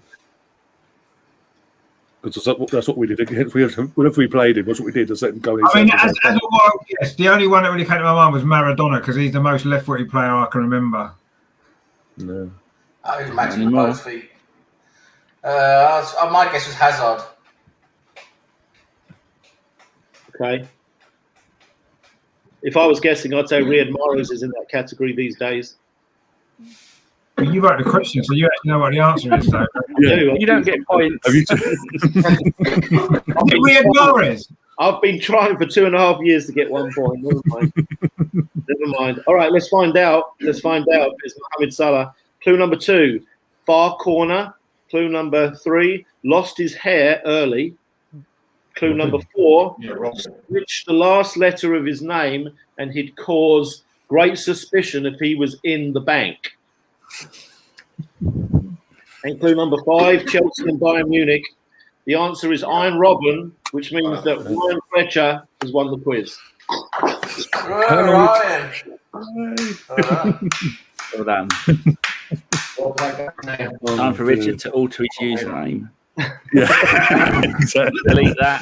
Because that's what we did. Whenever we played him, that's what we did. Just let him go in. I mean, as a wild guess, the only one that really came to my mind was Maradona because he's the most left-footed player I can remember. No. I would imagine both feet. My guess was Hazard. Okay. If I was guessing, I'd say Riyad Mahrez is in that category these days. You wrote the question, so you actually know what the answer is, though. Yeah. You don't get points. Riyad Mahrez. I've been trying for 2.5 years to get 1 point. Never mind. Never mind. All right, let's find out. It's Mohamed Salah. Clue number 2, far corner. Clue number 3, lost his hair early. Clue number 4, switched the last letter of his name and he'd cause great suspicion if he was in the bank. And clue number 5, Chelsea and Bayern Munich. The answer is Iron Robin, which means that Ryan Fletcher has won the quiz. Ryan. Well done. Time for Richard to alter his username. Yeah, exactly. Delete that.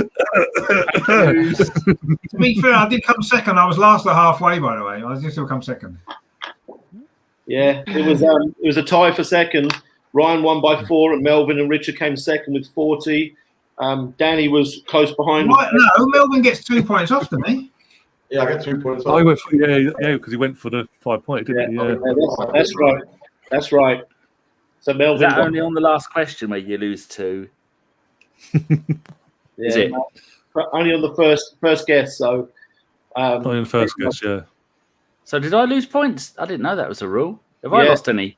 To be fair, I did come second. I was last at halfway, by the way. I did still come second. Yeah, it was a tie for second. Ryan won by 4, and Melvin and Richard came second with 40. Danny was close behind. What? No, Melvin gets 2 points off to me. Yeah, I get 2 points off. Oh, he went for, because he went for the 5 point, didn't he? Yeah. That's right. That's right. So Melvin. Is that only on the last question where you lose 2? Is it? Only on the first guess. So. Only on the first guess, yeah. So did I lose points? I didn't know that was a rule. Have I lost any?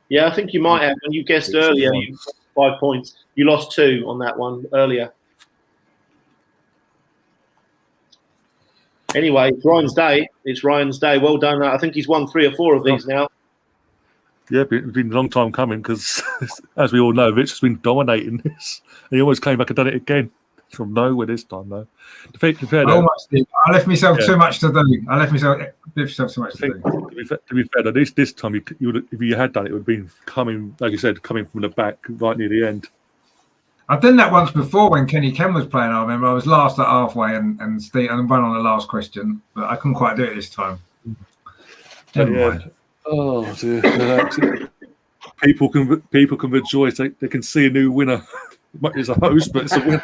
Yeah, I think you might have. When you guessed earlier, 5 points. You lost 2 on that one earlier. Anyway, it's Ryan's day. It's Ryan's day. Well done. I think he's won 3 or 4 of these now. Yeah, it's been a long time coming because, as we all know, Rich has been dominating this. And he almost came back and done it again from nowhere this time, though. I left myself too much to do. I left myself too much to do. To be fair, this time, you would, if you had done it, it would have been coming, like you said, coming from the back right near the end. I've done that once before when Kenny Ken was playing. I remember I was last at halfway and won on the last question, but I couldn't quite do it this time. Never mind. Oh dear! People can rejoice. They can see a new winner. It's a host, but it's a winner.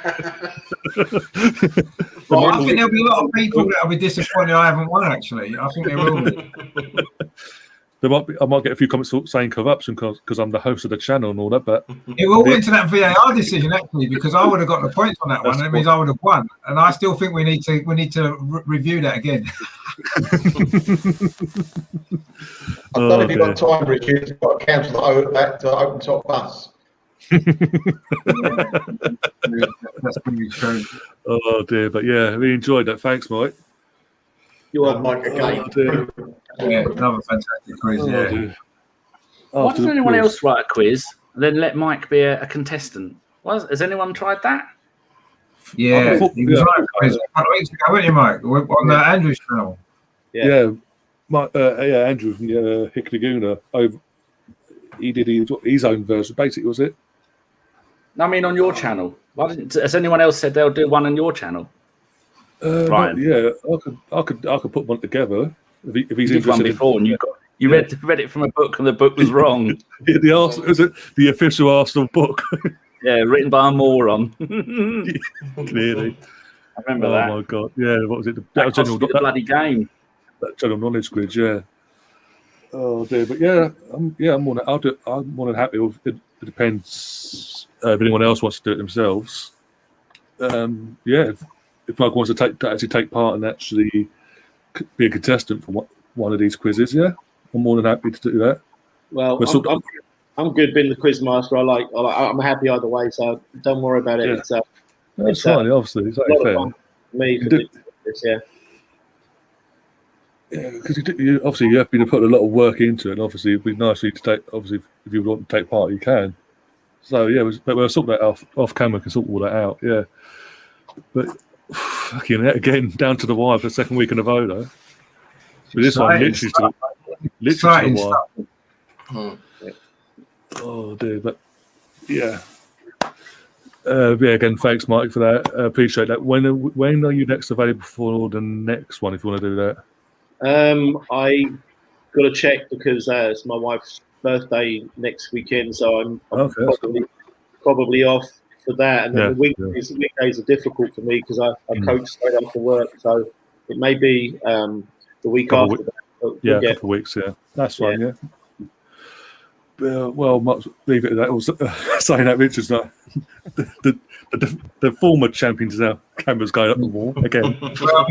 Well, I think there'll be a lot of people that'll be disappointed I haven't won. Actually, I think there will be. I might get a few comments saying corruption because I'm the host of the channel and all that, but it all went to that VAR decision actually because I would have got the points on that one. It means I would have won, and I still think we need to review that again. I don't know if you've got time, Richard. You've got to cancel that open top bus. That's pretty true. Oh dear, but yeah, we enjoyed that. Thanks, Mike. You are Mike again. Yeah, another fantastic quiz. Why doesn't anyone else write a quiz and then let Mike be a contestant? Has anyone tried that? Yeah, he was right a quiz a couple of weeks ago, weren't you, Mike? On Andrew's channel. Yeah, Andrew from Hick Laguna. He did his own version, basically, was it? I mean, on your channel. Has anyone else said they'll do one on your channel? Ryan? Yeah, I could put one together if he's interested. One before, and you read it from a book, and the book was wrong. Was it the official Arsenal book? Yeah, written by a moron. Clearly, I remember that. Oh my god! Yeah, what was it? That was the bloody game. That general knowledge quiz, yeah. Oh dear, but yeah, I'm more than happy. It depends if anyone else wants to do it themselves. If Mike wants to actually take part and actually be a contestant for one of these quizzes, yeah, I'm more than happy to do that. Well, I'm good being the quiz master. I'm happy either way, so don't worry about it. Yeah. It's fine, obviously. It's only fair. For me to do this, yeah. Yeah, because you obviously you have been putting a lot of work into it, and obviously it'd be nice for you to take. Obviously, if you want to take part, you can. So yeah, but we'll sort that off camera. Can sort all that out. Yeah, but fucking again down to the wire for the second week in a row though. But this one literally to the wire. Oh dear, but yeah. Again, thanks, Mike, for that. Appreciate that. When are you next available for the next one? If you want to do that. I got to check because it's my wife's birthday next weekend, so I'm probably off for that. And then the weekdays are difficult for me because I coach straight after work, so it may be the week after that. A couple of weeks. Yeah, that's fine. Yeah. Well, much leave it at that. Also, saying that Richard's not the former champions now. Camera's going up the wall again. Well,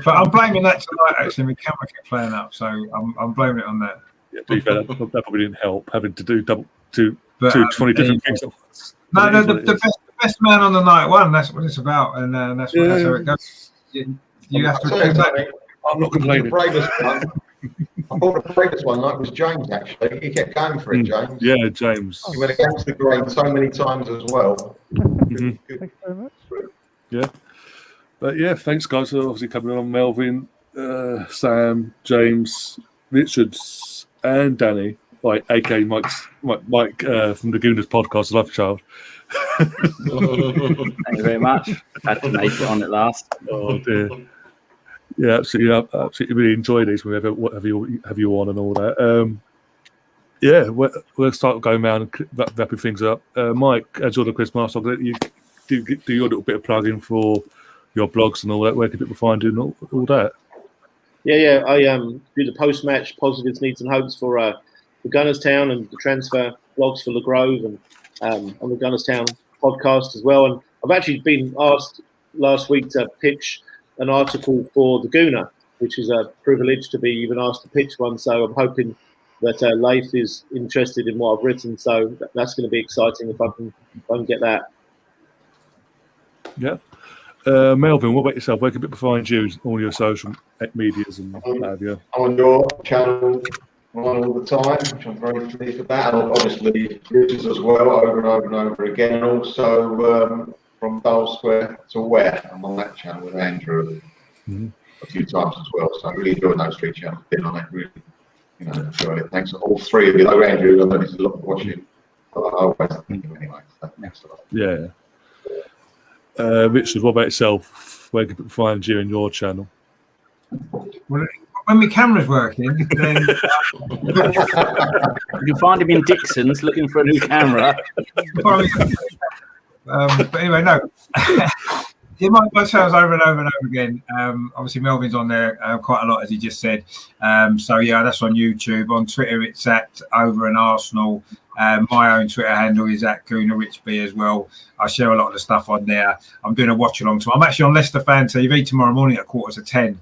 I'm blaming that tonight. Actually, my camera kept playing up, so I'm blaming it on that. Yeah, to be fair, that probably didn't help having to do two 20 different things at once. No, the best man on the night won. That's what it's about, and that's how it goes. You have to do that. I'm not complaining. I thought the previous one was James, actually. He kept going for it, James. Yeah, James. He went against the grain so many times as well. Thank you very much. Yeah. But yeah, thanks, guys, for obviously coming on. Melvin, Sam, James, Richards, and Danny, aka Mike from the Gooners podcast, Love Child. Thank you very much. Had to make it on at last. Oh, dear. Yeah, absolutely really enjoy these whenever have you on and all that. We'll start going around and wrapping things up. Mike, as you're the quiz master, you do your little bit of plugging for your blogs and all that. Where can people find you and all that? Yeah. I do the post-match positives, needs, and hopes for the Gunners Town and the transfer blogs for Le Grove and on the Gunners Town podcast as well. And I've actually been asked last week to pitch an article for the Gooner, which is a privilege to be even asked to pitch one. So I'm hoping But Leif is interested in what I've written, so that's going to be exciting if I can get that. Yeah. Melvin, what about yourself? Where can people find you on your social medias and what have you? On your channel all the time, which I'm very pleased about, and obviously Richards as well, over and over and over again, and also from Dale Square to Where. I'm on that channel with Andrew a few times as well, so I really enjoyed those 3 channels. Been on it, really, enjoyed it. Thanks to all 3 of you. Though Andrew, I know there's a lot of watching, but I always think of it anyway. So thanks a lot. Yeah. Richard, what about yourself? Where can people find you and your channel? Well, when my camera's working, then You can find him in Dixon's looking for a new camera. but anyway, no. Yeah, my channels over and over and over again. Obviously, Melvin's on there quite a lot, as he just said. So yeah, that's on YouTube. On Twitter, it's at Over and Arsenal. My own Twitter handle is at Gooner Richby as well. I share a lot of the stuff on there. I'm doing a watch along. So I'm actually on Leicester Fan TV tomorrow morning at 9:45,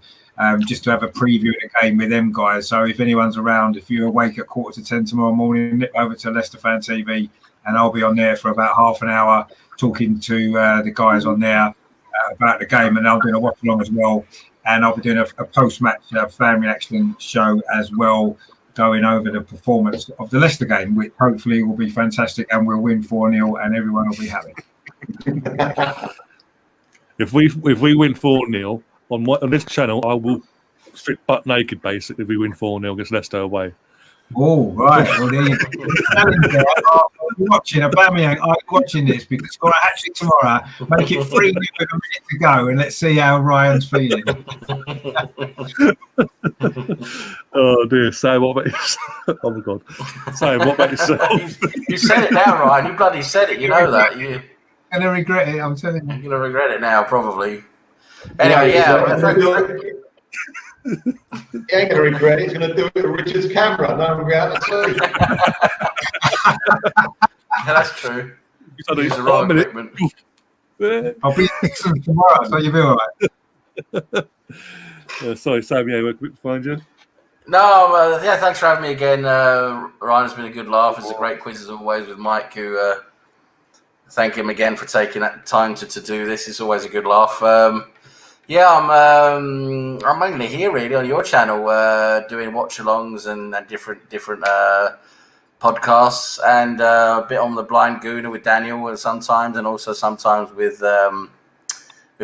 just to have a preview of the game with them guys. So if anyone's around, if you're awake at 9:45 tomorrow morning, nip over to Leicester Fan TV, and I'll be on there for about half an hour talking to the guys on there about the game, and I'm doing a watch along as well. And I'll be doing a post-match fan reaction show as well, going over the performance of the Leicester game, which hopefully will be fantastic, and we'll win 4-0, and everyone will be happy. If we win 4-0 on this channel, I will strip butt naked basically if we win 4-0 against Leicester away. Oh, right. Well, there you go. I'm watching Aubameyang. I'm watching this because we're actually tomorrow make it 3-0 with a minute to go, and let's see how Ryan's feeling. Oh dear, Sam, what about yourself? Oh my God, Sam, what about yourself? You said it now, Ryan. You bloody said it. You know that. You're going to regret it, I'm telling you. going to regret it now, probably. Anyway, yeah. He ain't going to regret it. He's going to do it with Richard's camera. No one will be able to see. Yeah, that's true. Use the right equipment. I'll be Dixon tomorrow, so you'll be all right. Sorry, Sam, yeah, where can we find you? No, yeah, thanks for having me again. Ryan, it's been a good laugh. It's a great quiz as always with Mike, who thank him again for taking that time to do this. It's always a good laugh. Yeah, I'm mainly here really on your channel, doing watch-alongs and different podcasts, and a bit on the Blind Gooner with Daniel sometimes, and also sometimes with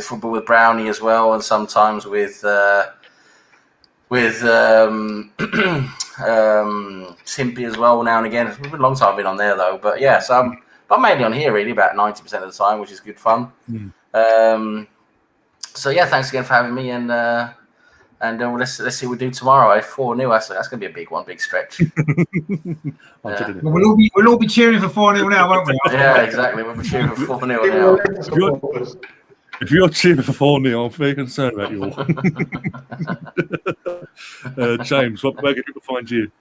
Football with Brownie as well, and sometimes with Simpy as well now and again. It's been a long time I've been on there though, but yeah, so I'm mainly on here really about 90% of the time, which is good fun. So yeah, thanks again for having me, and let's see what we do tomorrow. 4-0, that's going to be a big one, big stretch. Well, we'll all be cheering for 4-0 now, won't we? Yeah, exactly. We'll be cheering for 4-0 now. If you're cheering for 4-0, I'm very concerned about you all. James, where can people find you?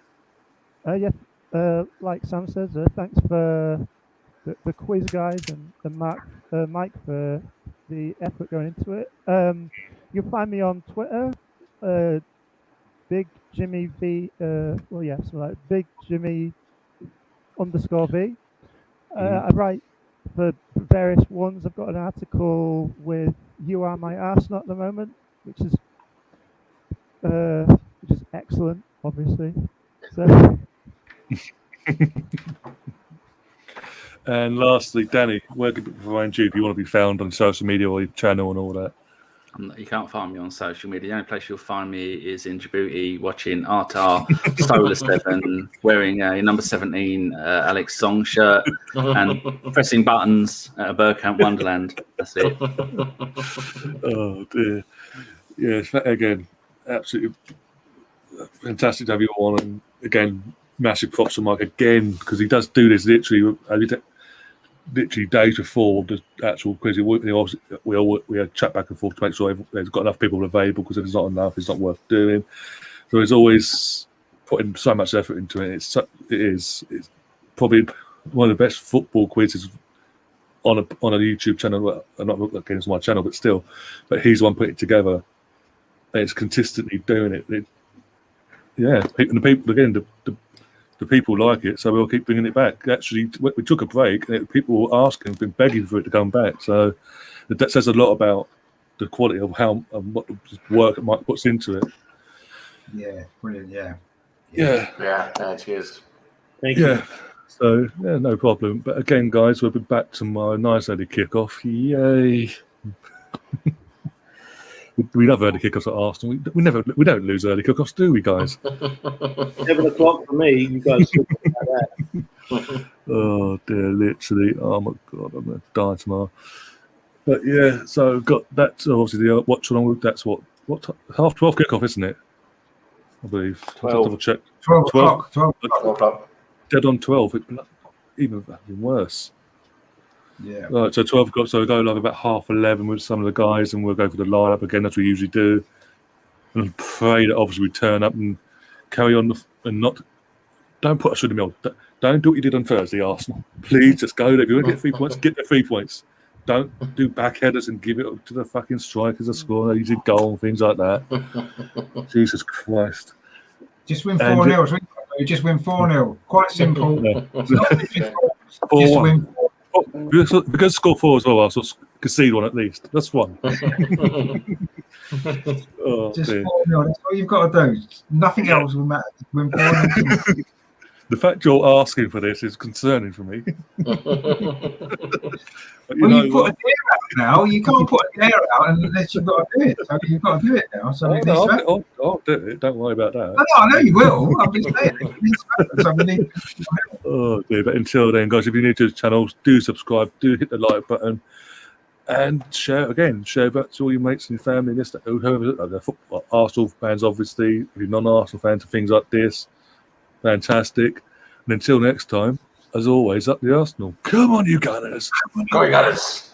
Like Sam says, thanks for the quiz guys and Mike for the effort going into it. You'll find me on Twitter, Big Jimmy V. Big Jimmy _V. I write for various ones. I've got an article with You Are My Arsenal at the moment, which is excellent, obviously. So. And lastly, Danny, where can people find you if you want to be found on social media or your channel and all that? You can't find me on social media. The only place you'll find me is in Djibouti watching Artar Solar 7, wearing a number 17 Alex Song shirt and pressing buttons at a Burkamp Wonderland. That's it. Oh, dear. Yeah, absolutely fantastic to have you on. And again, massive props to Mike again, because he does do this literally days before the actual quiz. We had chat back and forth to make sure there's got enough people available, because if there's not enough, it's not worth doing. So he's always putting so much effort into it. It's probably one of the best football quizzes on a YouTube channel. Well, not again, it's my channel, but still. But he's the one putting it together, and it's consistently doing it. The people again. the people like it, so we'll keep bringing it back. Actually, we took a break, and people were asking, been begging for it to come back. So that says a lot about the quality of what work Mike puts into it. Yeah, brilliant. Yeah. Cheers. Thank you. So no problem. But again, guys, we'll be back tomorrow. Nice early kickoff. Yay! We love early kickoffs at Arsenal. We don't lose early kickoffs, do we, guys? 7 o'clock for me. You guys should think about that. Oh dear, literally. Oh my god, I'm gonna die tomorrow. But yeah, so got that. Obviously, the watch along with that's what 12 kickoff, isn't it? I believe. 12. Double check. 12 o'clock. 12 o'clock. Dead on 12. Even worse. Yeah. Right, so 12 o'clock. So we'll go live about 11:30 with some of the guys, and we'll go for the lineup again as we usually do, and pray that obviously we turn up and carry on and not. Don't put us through the mill. Don't do what you did on Thursday, Arsenal. Please just go there. If you want to get 3 points, get the 3 points. Don't do backheaders and give it up to the fucking strikers that score an easy goal and things like that. Jesus Christ. Just win 4-0. Just win 4-0. Quite simple. Just win 4. Because score 4 as well, I'll concede one at least. That's one. Just 4-0. That's all you've got to do. Nothing else will matter. Win 4-0. The fact you're asking for this is concerning for me. Well, you put a dare out now. You can't put a dare out unless you've got to do it. So you've got to do it now. So I'll do it. Don't worry about that. No, I know you will. I'm just saying. So we need. Oh dear, but until then, guys, if you're new to the channel, do subscribe, do hit the like button, and share again. Share that to all your mates and your family. Whoever, the football, Arsenal fans, obviously. If you're non-Arsenal fans, and things like this. Fantastic. And until next time, as always, up the Arsenal. Come on, you Gunners. Go, Gunners.